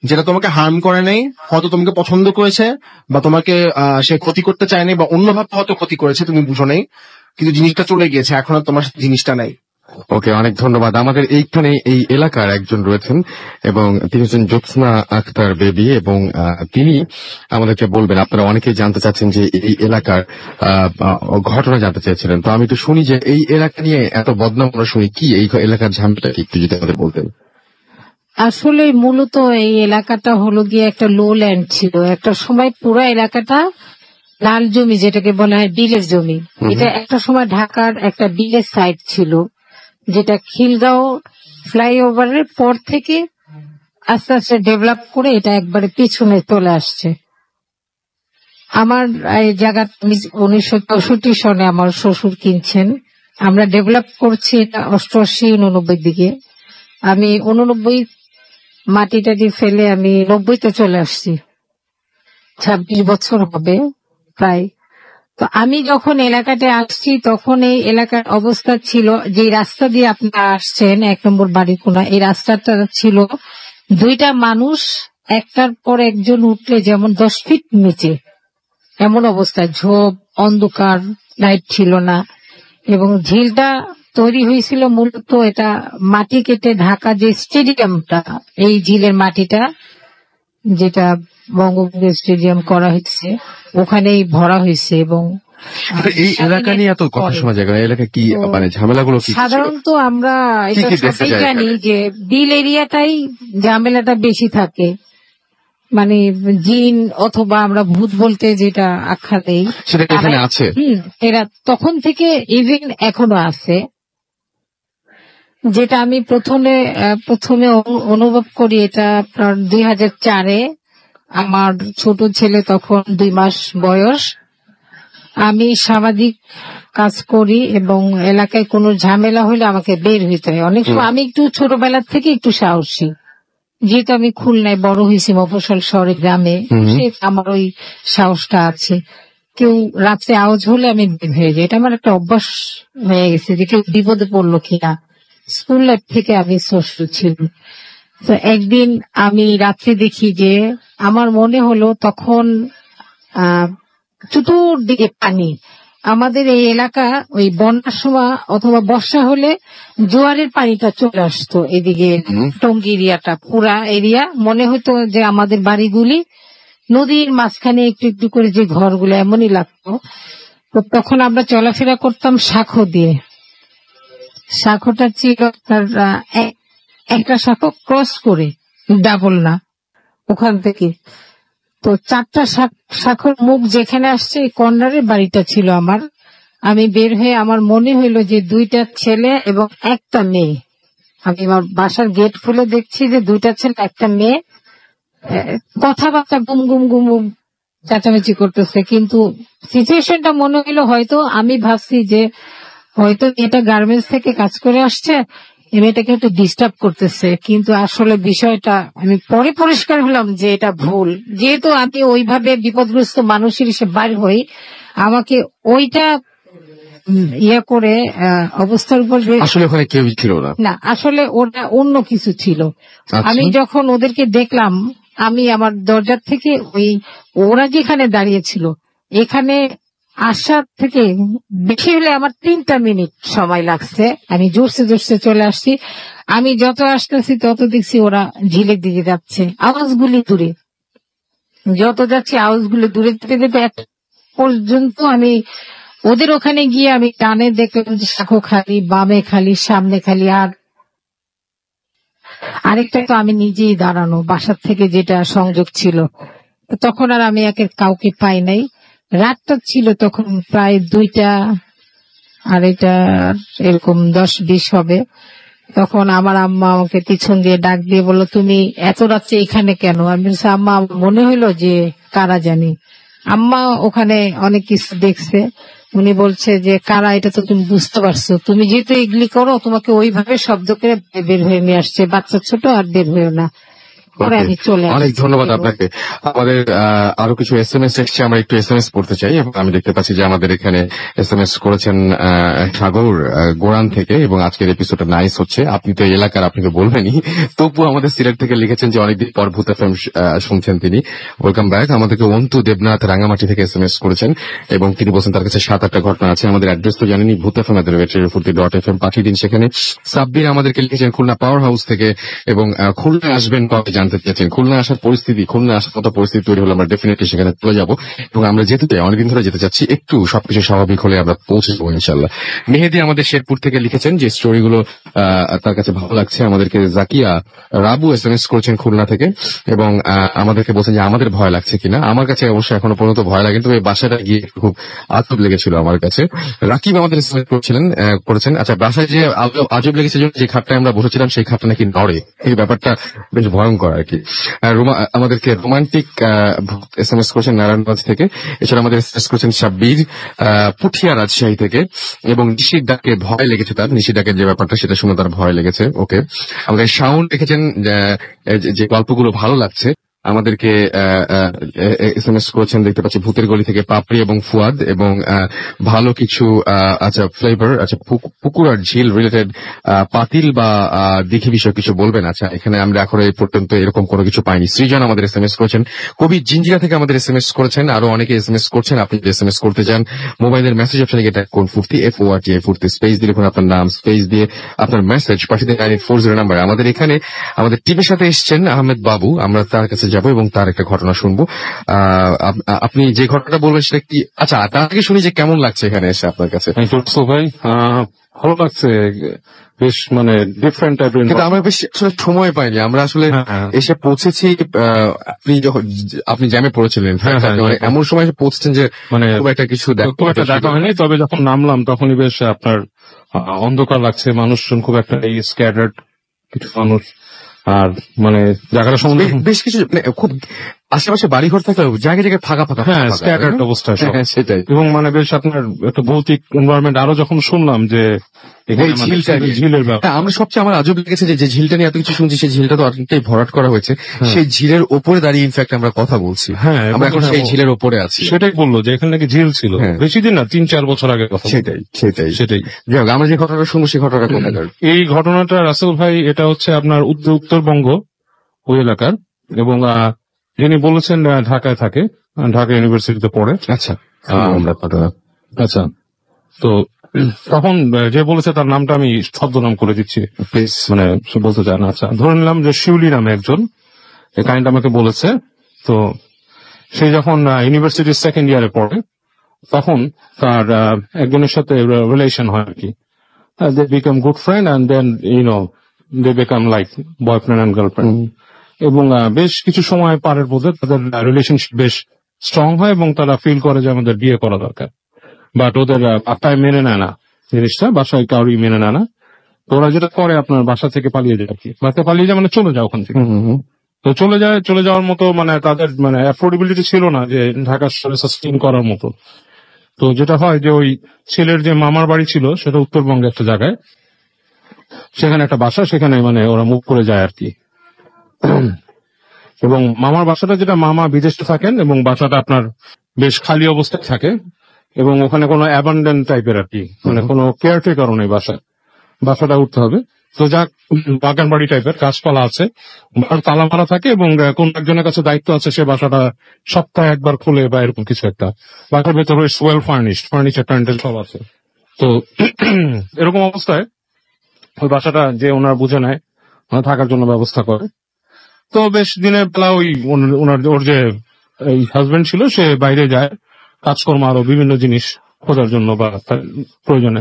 যেটা তোমাকে হার্ম করে নাই, হয়তো তোমাকে পছন্দ করেছে বা তোমাকে সে ক্ষতি করতে চায়নি, বা অন্যভাবে হয়তো ক্ষতি করেছে, তুমি বুঝো নাই, কিন্তু জিনিসটা চলে গিয়েছে, এখন আর তোমার জিনিসটা নাই। ওকে, অনেক ধন্যবাদ। আমাদের এইখানে এই এলাকার একজন রয়েছেন এবং তিনি হচ্ছেন জ্যোৎস্না আক্তার বেবি, এবং তিনি আমাদেরকে বলবেন। আপনারা অনেকেই জানতে চাচ্ছেন যে এই এলাকার ঘটনা জানতে চেয়েছিলেন, তো আমি একটু শুনি যে এই এলাকা নিয়ে এত বদনাম আমরা শুনি, কি এই এলাকার ঝামেলাটা একটু যদি আমাদের বলতেন। আসলে মূলত এই এলাকাটা হলো গিয়ে একটা লো ল্যান্ড ছিল, একটা সময় পুরো এলাকাটা লাল জমি, যেটাকে বলা হয় বিলের জমি। এটা একটা সময় ঢাকার একটা বিলের সাইড ছিল, যেটা খিলগাঁও ফ্লাইওভারের পর থেকে আস্তে আস্তে ডেভেলপ করে এটা একবারে পিছনে চলে আসছে। আমার এই জায়গা 1964 সনে আমার শ্বশুর কিনছেন, আমরা ডেভেলপ করছি এটা 88-89 দিকে। আমি 89 মাটি টাটি ফেলে আমি 90-তে চলে আসছি, 26 বছর হবে প্রায়। তো আমি যখন এলাকাতে আসছি তখন এই এলাকার অবস্থা ছিল, যে রাস্তা দিয়ে আপনারা আসছেন 1 নম্বর বাড়িকোনা, এই রাস্তাটা ছিল দুইটা মানুষ একটার পর একজন উঠলে যেমন 10 ফিট নিচে, এমন অবস্থা, ঝোপ, অন্ধকার, লাইট ছিল না। এবং ঝিলটা তৈরি হয়েছিল মূলত এটা মাটি কেটে ঢাকা, যে স্টেডিয়ামটা, এই ঝিলের মাটিটা যেটা বঙ্গবন্ধু স্টেডিয়াম করা হয়েছে ওখানেই ভরা হয়েছে। এবং এই এলাকা নিয়ে এত কথা শোনা যায়, এই এলাকায় কি মানে ঝামেলাগুলো কি? সাধারণত আমরা কি এটা কি দেখতে সবাই চাই? জানি যে বিল এরিয়াটাই ঝামেলাটা বেশি থাকে, মানে জিন অথবা আমরা ভূত বলতে যেটা আখ্যা দেই, সেটা কি এখানে আছে? এরা তখন থেকে ইভেন এখনো আছে। যেটা আমি প্রথমে অনুভব করি, এটা আপনার 2004-এ আমার ছোট ছেলে তখন 2 মাস বয়স। আমি সামাজিক কাজ করি এবং এলাকায় কোনো ঝামেলা হলে আমাকে বের হইতে হয়। অনেক সময় আমি একটু ছোটবেলার থেকে একটু সাহসী, যেহেতু আমি খুলনায় বড় হয়েছি, মফস্বল শহরে গ্রামে, আমার ওই সাহসটা আছে। কেউ রাত্রে আওয়াজ হলে আমি বের হয়ে যাই, এটা আমার একটা অভ্যাস হয়ে গেছে যে কেউ বিপদে পড়লো কিনা। স্কুল লাইফ থেকে আমি ষষ্ঠ ছিল। তো একদিন আমি রাত্রে দেখি যে আমার মনে হলো তখন চতুর্দিকে পানি। আমাদের এই এলাকা ওই বন্যার সময় অথবা বর্ষা হলে জোয়ারের পানিটা চলে আসতো এদিকে, টঙ্গী এরিয়াটা পুরা এরিয়া মনে হতো যে আমাদের বাড়িগুলি নদীর মাঝখানে একটু একটু করে যে ঘরগুলো, এমনই লাগতো। তো তখন আমরা চলাফেরা করতাম শাখো দিয়ে। শাখোটা ছিল একটা শাখো ক্রস করে, ডাবল না, ওখান থেকে। তো 4টা শাখোর মুখ যেখানে আসছে এই কর্নারের বাড়িটা ছিল আমার। আমি বের হয়ে আমার মনে হইলো যে 2টা ছেলে এবং একটা মেয়ে। আমি আমার বাসার গেট খুলে দেখছি যে 2টা ছেলে একটা মেয়ে কথাবার্তা গুম গুম গুম গুম চেঁচামেচি করতেছে। কিন্তু সিচুয়েশনটা মনে হইলো, হয়তো আমি ভাবছি যে হয়তো এটা গার্মেন্টস থেকে কাজ করে আসছে, মেয়েটাকে একটু ডিস্টার্ব করতেছে। কিন্তু আসলে বিষয়টা আমি পরে পরিষ্কার হলাম যে এটা ভুল। যেহেতু আমি ওইভাবে বিপদগ্রস্ত মানুষের হিসেবে বাইর হই, আমাকে ওইটা করে অবস্থার উপর আসলে ওখানে কেউ ছিল না, আসলে ওটা অন্য কিছু ছিল। আমি যখন ওদেরকে দেখলাম, আমি আমার দরজার থেকে ওরা যেখানে দাঁড়িয়েছিল এখানে আসার থেকে বেশি হলে আমার 3টা মিনিট সময় লাগছে। আমি জোরসে জোরসে চলে আসছি। আমি যত আসতেছি তত দেখছি ওরা ঝিলের দিকে যাচ্ছে, আওয়াজগুলি দূরে, যত যাচ্ছে আওয়াজগুলো দূরে যেতে একটা পর্যন্ত আমি ওদের ওখানে গিয়ে আমি টানে দেখলাম যে শাখো খালি, বামে খালি, সামনে খালি। আর আরেকটা তো আমি নিজেই দাঁড়ানো, বাসার থেকে যেটা সংযোগ ছিল। তখন আর আমি কাউকে পাই নাই। রাতটা ছিল তখন প্রায় 2টা, আর এটা এরকম 10-20 হবে। তখন আমার আম্মা আমাকে পিছন দিয়ে ডাক দিয়ে বললো, তুমি এত রাত্রে এখানে কেন? আমি বলছি, আম্মা মনে হইলো যে কারা জানি। আম্মা ওখানে অনেক কিছু দেখছে, উনি বলছে যে কারা, এটা তো তুমি বুঝতে পারছো, তুমি যেহেতু এগুলি করো তোমাকে ওইভাবে শব্দ করে বের হয়ে নিয়ে আসছে, বাচ্চা ছোট, আর বের হয়েও না। আমি চলে অনেক ধন্যবাদ আপনাকে। আমাদের আরো কিছু SMS এসছে, আমরা একটু SMS পড়তে চাই। এবং আমি দেখতে পাচ্ছি যে আমাদের এখানে SMS করেছেন সাগর গোরান থেকে, এবং আজকের এপিসোডটা নাইস হচ্ছে। আপনি তো এলাকার, আপনি তো বলবেনই, তবু আমাদের সিলেট থেকে লিখেছেন যে অনেকদিন পর ভূত FM শুনছেন তিনি। Welcome back. আমাদেরকে অন্তু দেবনাথ রাঙ্গামাটি থেকে SMS করেছেন, এবং তিনি বলছেন তার কাছে 7-8টা ঘটনা আছে। আমাদের অ্যাড্রেস তো জানেনি, ভূত FM @refurti.fm পাঠিয়ে দিন সেখানে। সাব্বির আমাদেরকে লিখেছেন খুলনা পাওয়ার হাউস থেকে, এবং খুলনা আসবেন কবে জানতে চেয়েছেন। খুলনা আসার পরিস্থিতি, খুলনা আসার মতো পরিস্থিতি তৈরি হলে আমরা ডেফিনেটলি সেখানে চলে যাবো, এবং আমরা যেতে চাই, অনেকদিন ধরে যেতে চাচ্ছি। একটু সবকিছু স্বাভাবিক হলে আমরা পৌঁছে যাবো ইনশাল্লাহ। মেহেদি আমাদের শেরপুর থেকে লিখেছেন যে স্টোরিগুলো তার কাছে ভালো লাগছে। আমাদেরকে জাকিয়া রাবু SMS করেছেন খুলনা থেকে, এবং আমাদেরকে বলছেন যে আমাদের ভয় লাগছে কিনা। আমার কাছে অবশ্যই এখনো পর্যন্ত ভয় লাগে, তবে বাসাটা গিয়ে খুব আজব লেগেছিল আমার কাছে। রাকিব আমাদের SMS করেছেন, আচ্ছা বাসায় যে আজব লেগেছে যে খাটটায় আমরা বসেছিলাম সেই খাটটা নাকি নড়ে, এই ব্যাপারটা বেশ ভয়ঙ্কর আর কি। আমাদেরকে রোমান্টিক SMS করেছেন নারায়ণগঞ্জ থেকে। এছাড়া আমাদের SMS করেছেন সাব্বির পুঠিয়া রাজশাহী থেকে, এবং নিশির ডাকে ভয় লেগেছে তার, নিশির ডাকের যে ব্যাপারটা সেটা শুনে তার ভয় লেগেছে। ওকে, আমাদের শাওন লিখেছেন যে গল্পগুলো ভালো লাগছে, আমাদেরকে SMS করেছেন, দেখতে পাচ্ছি ভূতের গলি থেকে পাপড়ি এবং ফুয়াদ, এবং ভালো কিছু আচ্ছা ফ্লেভার, আচ্ছা পুকুর আর ঝিল রিলেটেড পাতিল বা দেখি বিষয় কিছু বলবেন। আচ্ছা, এখানে আমরা এখন এই পর্যন্ত এরকম কোনো কিছু পাইনি। সৃজন আমাদের SMS করেছেন, কবি জিঞ্জিরা থেকে আমাদের SMS করেছেন, আরো অনেকে SMS করছেন। আপনি যদি SMS করতে চান মোবাইলের মেসেজ অপশনে গিয়ে কোন ফুর্তি FORT ফুর্তি স্পেস দিয়ে লিখুন আপনার নাম, স্পেস দিয়ে আপনার মেসেজ, পাশে 9840 নাম্বার। আমাদের এখানে আমাদের টিমের সাথে এসছেন আহমেদ বাবু, আমরা তার কাছে যাব এবং তার একটা ঘটনা শুনবো। আপনি যে ঘটনাটা বলবেন সেটা কি? আচ্ছা, তার আগে শুনি যে কেমন লাগছে এখানে এসে আপনার কাছে। ভাই ভালো লাগছে, বেশ মানে ডিফারেন্ট টাইপের, কিন্তু আমরা বেশ আসলে সময় পাইনি, আমরা আসলে এসে পৌঁছেছি আপনি জ্যামে পড়েছিলেন, এমন সময় এসে পৌঁছছেন যে মানে খুব একটা কিছু খুব একটা দেখা হয়নি। তবে যখন নামলাম তখনই বেশ আপনার অন্ধকার লাগছে, মানুষজন খুব একটা স্ক্যাটার্ড কিছু মানুষ, আর মানে জায়গাটা সম্বন্ধে বেশ কিছু খুব আশেপাশে বাড়িঘর থাকলে জায়গায় জায়গায় ফাঁকা ফাঁকা, হ্যাঁ স্ক্যাটার্ড অবস্থা সেটাই। এবং মানে বেশ আপনার একটা ভৌতিক এনভায়রনমেন্ট। আরো যখন শুনলাম যে ঝিলের ব্যাপার, আমরা সবচেয়ে আমার আজব লেগেছে যে ঝিলটা নিয়ে এত কিছু শুনছি, সেই ঝিলটা তো অনেকটাই ভরাট করা হয়েছে, সেই ঝিলের ওপরে দাঁড়িয়ে ইনফ্যাক্ট আমরা কথা বলছি। হ্যাঁ, আমরা এখন সেই ঝিলের ওপরে আছি। সেটাই বললো যে এখানে নাকি ঝিল ছিল, বেশি দিন না, 3-4 বছর আগে কথা। সেটাই যাই হোক, আমরা যে ঘটনাটা শুনবো সেই ঘটনাটা কোথাকার? এই ঘটনাটা রাসেল ভাই, এটা হচ্ছে আপনার উত্তরবঙ্গ ওই এলাকার, এবং যিনি বলেছেন ঢাকায় থাকে, ঢাকা ইউনিভার্সিটিতে পড়ে। আচ্ছা, আচ্ছা, তো তখন যে বলেছে তার নামটা আমি ছদ্মনাম করে দিচ্ছি, মানে সে বলতে চায় না। আচ্ছা, ধরে নিলাম যে শিউলি নামে একজন এই কাহিনীটা আমাকে বলেছে। তো সে যখন ইউনিভার্সিটির সেকেন্ড ইয়ারে পড়ে তখন তার একজনের সাথে রিলেশন হয় আর কি। They become good friend and then they become like boyfriend and girlfriend. এবং বেশ কিছু সময় পারের মধ্যে তাদের রিলেশনশিপ বেশ স্ট্রং হয় এবং তারা ফিল করে যে আমাদের বিয়ে করা দরকার। বাট ওদের বাসায় মেনে নেয় না জিনিসটা, বাসায় কাউরি মেনে নেয় না। তো ওরা যেটা করে আপনার বাসা থেকে পালিয়ে যায় আর কি। বাসা পালিয়ে যায় মানে চলে যায় ওখান থেকে। তো চলে যাওয়ার মতো মানে তাদের মানে অ্যাফোর্ডেবিলিটি ছিল না যে ঢাকা শহরে সাস্টেইন করার মতো। তো যেটা হয় যে ওই ছেলের যে মামার বাড়ি ছিল সেটা উত্তরবঙ্গে একটা জায়গায়, সেখানে একটা বাসা, সেখানে মানে ওরা মুভ করে যায় আর কি। এবং মামার বাসাটা, যেটা মামা বিদেশে থাকেন এবং বাসাটা আপনার বেশ খালি অবস্থায় থাকে, এবং ওখানে কোনো অ্যাবান্ডেন্ট টাইপের আর কি, মানে কোনো কেয়ারটেকার নেই বাসাটা উঠতে হবে। তো যাক, বাগান বাড়ি টাইপের, গাছপালা আছে, তালা মারা থাকে, এবং কোন একজনের কাছে দায়িত্ব আছে সে বাসাটা সপ্তাহে একবার খুলে বা এরকম কিছু একটা। বাসার ভেতরে ওয়েল ফার্নিচার টার্নিচার সব আছে। তো এরকম অবস্থায় ওই বাসাটা যে ওনার বুঝে নেয়, ওনার থাকার জন্য ব্যবস্থা করে। তো বেশ দিনের বেলা ওর যে হাজবেন্ড ছিল সে বাইরে যায় কাজকর্ম, আরো বিভিন্ন জিনিস খোঁজার জন্য বা প্রয়োজনে।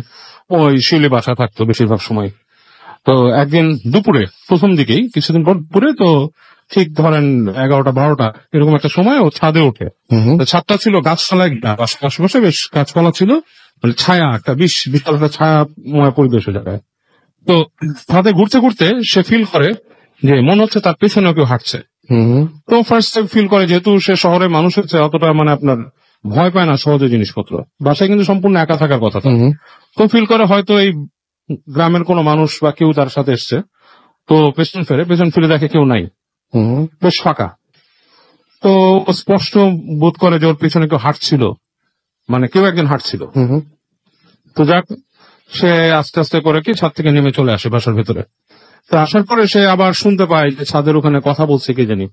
ওই শিউলি বাসা থাকতো বেশিরভাগ সময়। তো একদিন দুপুরে, প্রথম দিকেই কিছুদিন পর দুপুরে, তো ঠিক ধরেন 11টা-12টা এরকম একটা সময় ও ছাদে ওঠে। ছাদটা ছিল গাছপালায়, আশেপাশে বেশ গাছপালা ছিল, মানে ছায়া একটা বিশাল একটা ছায়াময় পরিবেশ হয়ে যায়। তো ছাদে ঘুরতে ঘুরতে সে ফিল করে যে মনে হচ্ছে তার পেছনে কেউ হাঁটছে। তো ফার্স্ট ফিল করে, যেহেতু সে শহরে মানুষ হচ্ছে, অতটা মানে আপনার ভয় পায় না সহজে জিনিসপত্র, বাসায় কিন্তু সম্পূর্ণ একা থাকার কথা। তো ফিল করে হয়তো এই গ্রামের কোনো মানুষ বা কেউ তার সাথে এসছে। তো পেছন ফিরে দেখে কেউ নাই, বেশ ফাঁকা। তো স্পষ্ট বোধ করে যে ওর পেছনে কেউ হাঁটছিল, মানে কেউ একজন হাঁটছিল। তো যাক, সে আস্তে আস্তে করে কি ছাদ থেকে নেমে চলে আসে বাসার ভেতরে। তো আসার পরে সে আবার শুনতে পায় যে ছাদের ওখানে কথা বলছে কে জানি,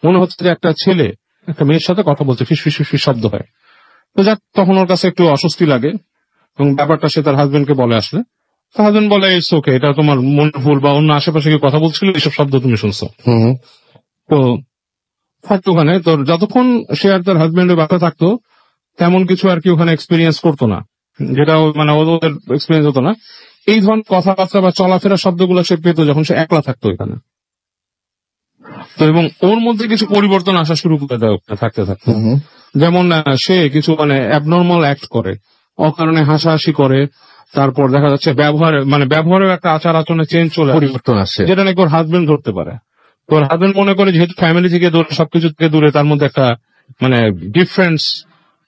মনে হচ্ছে যে একটা ছেলে একটা মেয়ের সাথে কথা বলছে, ফিস ফিস ফিস শব্দ হয়। তো যাক, তখন ওর কাছে একটু অস্বস্তি লাগে এবং ব্যাপারটা সে তার হাজবেন্ডকে বলে আসলে। তো হাজবেন্ড বলে, ইটস ওকে, এটা তোমার মনের ভুল, বা অন্য আশেপাশে কেউ কথা বলছিল, এইসব শব্দ তুমি শুনছো। তো থাকতো ওখানে। তো যতক্ষণ সে আর তার হাজবেন্ডের বাসা থাকতো তেমন কিছু আর কি ওখানে এক্সপিরিয়েন্স করতো না, যেটা মানে ওদের এক্সপিরিয়েন্স হতো না। এই ধরনের কথাবার্তা বা চলাফেরা শব্দগুলো সে পেতো যখন সে একলা থাকতো এখানে। তো এবং ওর মধ্যে কিছু পরিবর্তন আসা শুরু করে দেয় থাকতে থাকতে। যেমন সে কিছু মানে অ্যাবনর্মাল অ্যাক্ট করে, অকারণে হাসাহাসি করে। তারপর দেখা যাচ্ছে ব্যবহারের একটা আচার আচরণে চেঞ্জ চলে পরিবর্তন আসে, যেটা নাকি ওর হাজবেন্ড ধরতে পারে। তো ওর হাজবেন্ড মনে করে যেহেতু ফ্যামিলি থেকে দূরে, সবকিছু থেকে দূরে, তার মধ্যে একটা মানে ডিফারেন্স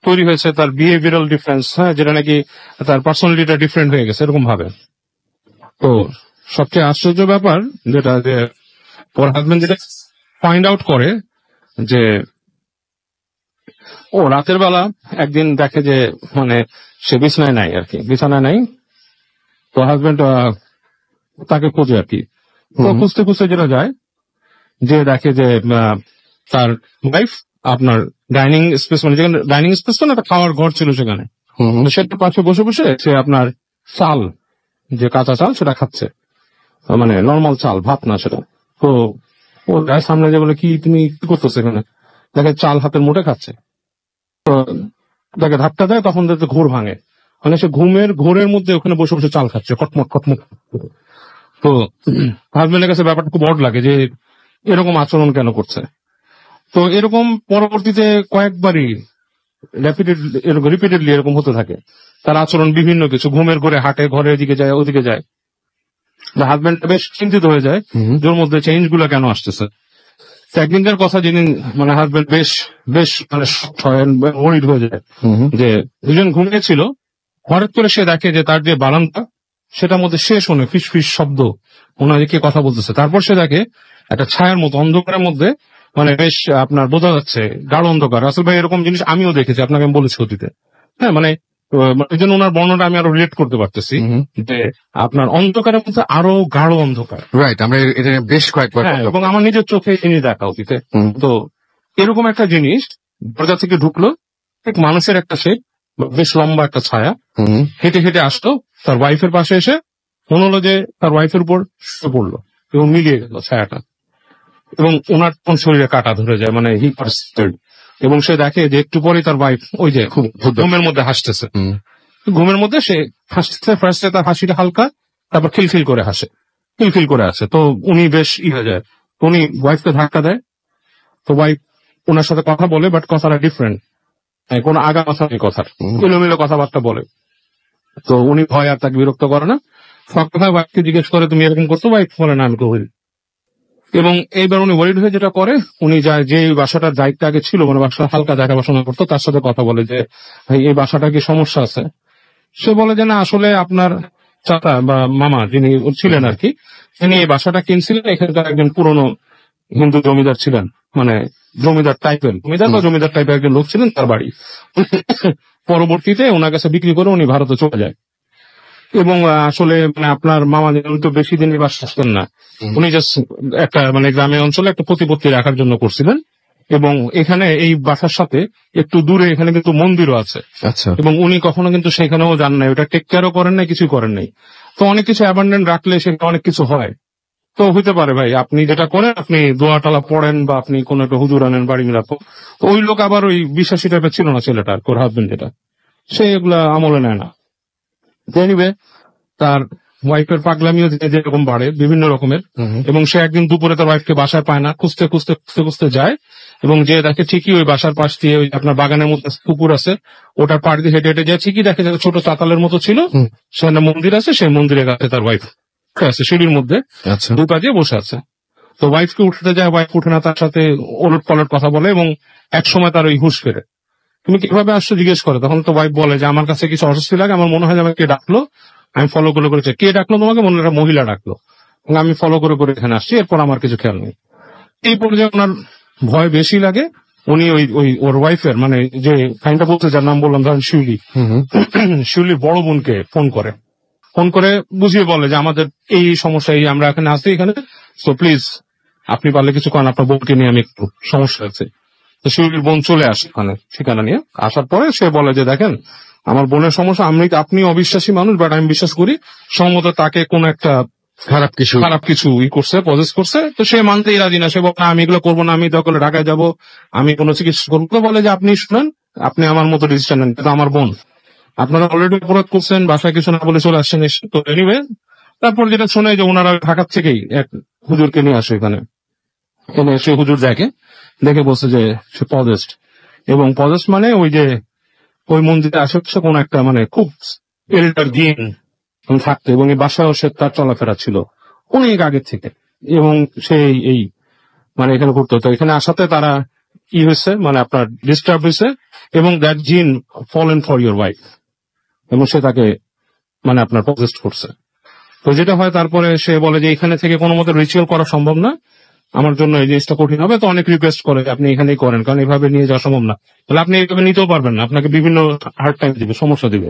তৈরি হয়েছে, তার বিহেভিয়ারাল ডিফারেন্স, হ্যাঁ, যেটা নাকি তার পার্সোনালিটিটা ডিফারেন্ট হয়ে গেছে, এরকম ভাবে। তো সবচেয়ে আশ্চর্য ব্যাপার যেটা, যে ওর হাজবেন্ড যেটা ফাইন্ড আউট করে যে ও রাতের বেলা একদিন দেখে যে মানে সে বিছানায় নাই আর কি, বিছানায় নাই। তো হাজবেন্ড তাকে খোঁজে আর কি। তো খুঁজতে খুঁজতে যেটা যায়, যে দেখে যে তার ওয়াইফ আপনার ডাইনিং স্পেস, মানে যেখানে ডাইনিং স্পেস তো না, একটা খাওয়ার ঘর ছিল সেখানে, সেটার পাশে বসে বসে সে আপনার চাল, যে কাঁচা চাল সেটা খাচ্ছে, মানে নর্মাল চাল, ভাত না সেটা। তো ও সামনে যে বলে, কি তুমি কি করতেছো এখানে? দেখে চাল হাতের মুঠে খাচ্ছে। তো তাকে ধাক্কা দেয়, তখন দেখতে ঘোর ভাঙে, মানে সে ঘোরের মধ্যে ওখানে বসে বসে চাল খাচ্ছে, কটমট কটমট। তো হাজবেন্ডের কাছে ব্যাপারটা খুব অড লাগে যে এরকম আচরণ কেন করছে। তো এরকম পরবর্তীতে কয়েকবারই রিপিটেডলি এরকম হতে থাকে। তার আচরণ বিভিন্ন কিছু, ঘুমের ঘরে হাঁটে, ঘরের দিকে যায়, ওদিকে যায়। হাজবেন্ড বেশ চিন্তিত হয়ে যায় ওর মধ্যে চেঞ্জ গুলা কেন আসতেছে। একদিনকার কথা, যেদিন মানে হাজবেন্ড বেশ বেশ মানে ওয়ারিড হয়ে যায় যে দুজন ঘুমিয়েছিল, হঠাৎ করে সে দেখে যে তার যে বারান্দা সেটার মধ্যে সে শোনে ফিস ফিস শব্দ, ওনাদেরকে কথা বলতেছে। তারপর সে দেখে একটা ছায়ার মতো অন্ধকারের মধ্যে, মানে বেশ আপনার বোঝা যাচ্ছে গাঢ় অন্ধকার। রাসেল ভাই এরকম জিনিস আমিও দেখেছি, আপনাকে আমি বলেছি অতীতে। হ্যাঁ, মানে এই জন্য ওনার বর্ণনা আমি আরো রিলেট করতে পারতেছি যে আপনার অন্ধকারের মধ্যে আরো গাঢ় অন্ধকার। রাইট, আমরা এটা বেশ কয়েকবার, এবং আমার নিজের চোখে জিনিস দেখা অতীতে। তো এরকম একটা জিনিস দরজা থেকে ঢুকলো, ঠিক মানুষের একটা শেপ, বেশ লম্বা একটা ছায়া হেঁটে হেঁটে আসতো তার ওয়াইফের পাশে এসে, মনে হলো যে তার ওয়াইফের উপর শুয়ে পড়লো এবং মিলিয়ে গেল ছায়াটা, এবং ওনার কোন শরীরে কাটা ধরে যায়, মানে হি পারসিস্টেড। এবং সে দেখে যে একটু পরে তার ওয়াইফ ওই যে খুব ঘুমের মধ্যে হাসতেছে, ঘুমের মধ্যে সে হাসতেছে, ফার্স্টে তার হাসিটা হালকা, তারপর খিলখিল করে হাসে, খিলখিল করে আসে। তো উনি বেশ হয়ে যায়, উনি ওয়াইফকে ধাক্কা দেয়। তো ওয়াইফ ওনার সাথে কথা বলে, বাট কথাটা ডিফারেন্ট, কোনো আগা কথা নেই, কথার এলোমেলো কথাবার্তা বলে। তো উনি ভয় আর তাকে বিরক্ত করে না, সকালে ওয়াইফকে জিজ্ঞেস করে তুমি এরকম করছো? ওয়াইফ বলে না, আমি করি। এবং এইবার উনি ওয়ারিড হয়ে যেটা করে, উনি যায় যে বাসাটার দায়িত্ব আগে ছিল, মানে বাসা হালকা দেখাশোনা করতো, তার সাথে কথা বলে যে ভাই এই বাসাটা কি সমস্যা আছে? সে বলে যে না, আসলে আপনার চাচা বা মামা যিনি ছিলেন আর কি, তিনি এই বাসাটা কিনছিলেন, এখানকার একজন পুরনো হিন্দু জমিদার ছিলেন, মানে জমিদার টাইপের জমিদার টাইপের একজন লোক ছিলেন, তার বাড়ি। পরবর্তীতে ওনার কাছে বিক্রি করে উনি ভারতে চলে যায়। এবং আসলে মানে আপনার মামা উনি তো বেশি দিন বাস আসতেন না, উনি জাস্ট একটা মানে গ্রামে অঞ্চলে একটা প্রতিপত্তি রাখার জন্য করছিলেন। এবং এখানে এই বাসার সাথে একটু দূরে এখানে কিন্তু মন্দিরও আছে। আচ্ছা। এবং উনি কখনো কিন্তু সেখানেও যান নাই, ওটা টেক কেয়ারও করেন নাই, কিছুই করেন নাই। তো অনেক কিছু অ্যাবান্ডেন্ট রাখলে সেখানে অনেক কিছু হয়। তো হইতে পারে ভাই আপনি যেটা করেন, আপনি দোয়া টালা পড়েন বা আপনি কোন একটা হুজুর আনেন বাড়ি রাখো। তো ওই লোক আবার ওই বিশ্বাসী টাইপের ছিল না ছেলেটার, ওর হাজবেন্ড যেটা, সে এগুলা আমলে নেয় না। এনিওয়ে, তার ওয়াইফের পাগলামিও যেরকম বাড়ে বিভিন্ন রকমের, এবং সে একদিন দুপুরে তার ওয়াইফকে বাসায় পায় না, খুঁজতে খুঁজতে খুঁজতে খুঁজতে যায়, এবং যে দেখে ঠিকই ওই বাসার পাশ দিয়ে ওই আপনার বাগানের মধ্যে পুকুর আছে, ওটার পাড় দিয়ে হেঁটে হেঁটে যায়, ঠিকই দেখে যে ছোট চাতালের মতো ছিল, সেখানে মন্দির আছে, সেই মন্দিরের কাছে তার ওয়াইফ আছে সিঁড়ির মধ্যে দুই পা দিয়ে বসে আছে। তো ওয়াইফকে উঠতে যায়, ওয়াইফ উঠে না, তার সাথে ওলট পালট কথা বলে, এবং এক সময় তার ওই হুঁশ ফেরে। তুমি কিভাবে আসছো জিজ্ঞেস করে, তখন তো ওয়াইফ বলে যে আমার কাছে কিছু অস্বস্তি লাগে, আমার মনে হয় যে আমাকে ডাকলো, আমি ফলো করে করেছি। কে ডাকলো তোমাকে? মনে হয় একটা মহিলা ডাকলো, এবং আমি ফলো করে করে এখানে আসছি, এরপর আমার কিছু খেয়াল নেই। এই পর্যায়ে ওনার ভয় বেশি লাগে। উনি ওই ওর ওয়াইফের মানে যে কাহিনীটা বলতে যার নাম বললাম ধরেন শিউলি, শিউলির বড় বোনকে ফোন করে বুঝিয়ে বলে যে আমাদের এই সমস্যা, এই আমরা এখানে আসি এখানে, সো প্লিজ আপনি পারলে কিছু করেন, আপনার বোনকে নিয়ে আমি একটু সমস্যা আছে। তো শিউলির বোন চলে আসে ওখানে ঠিকানা নিয়ে। আসার পরে সে বলে যে দেখেন আমার বোনের সমস্যা, আপনি অবিশ্বাসী মানুষ, বাট আমি বিশ্বাস করি সম্ভবত তাকে কোন একটা খারাপ কিছু করছে, পজেস করছে। তো সে মানতেই রাজি না, সে বলে আমি এগুলো করবো না, আমি দরকার ঢাকায় যাবো, আমি কোনো চিকিৎসা করবো। বলে যে আপনি শুনেন, আপনি আমার মতো ডিসিশন নেন, কিন্তু আমার বোন, আপনারা অলরেডি অপরাধ করছেন, বাসায় কিছু না বলে চলে আসছেন। তো এনিওয়ে, তারপর যেটা শোনে যে ওনারা ঢাকার থেকেই এক হুজুরকে নিয়ে আসে এখানে, সে হুজুর দেখে বলছে যে সে পজেস্ট, এবং পজেস্ট মানে ওই যে ওই মন্দিরে আশেপাশে কোন একটা মানে খুব এল্ডার জিন থাকতো, এবং এই বাসায়ও সে তার চলাফেরা ছিল অনেক আগের থেকে, এবং সে এই মানে এখানে ঘুরতো। তো এখানে আসাতে তারা কি হয়েছে মানে আপনার ডিস্টার্ব হয়েছে, এবং দ্যাট জিন ফলেন ফর ইউর ওয়াইফ, এবং সে তাকে মানে আপনার পজেস্ট করছে। তো যেটা হয় তারপরে সে বলে যে এখানে থেকে কোনো মতে রিচুয়াল করা সম্ভব না, আমার জন্য এই জিনিসটা কঠিন হবে, তো অনেক রিকোয়েস্ট করে আপনি এখানেই করেন, কারণ এভাবে নিয়ে যাওয়া সম্ভব না। তাহলে আপনি এইভাবে নিতেও পারবেন না, আপনাকে বিভিন্ন হার্ড টাইম দিবে, সমস্যা দিবে।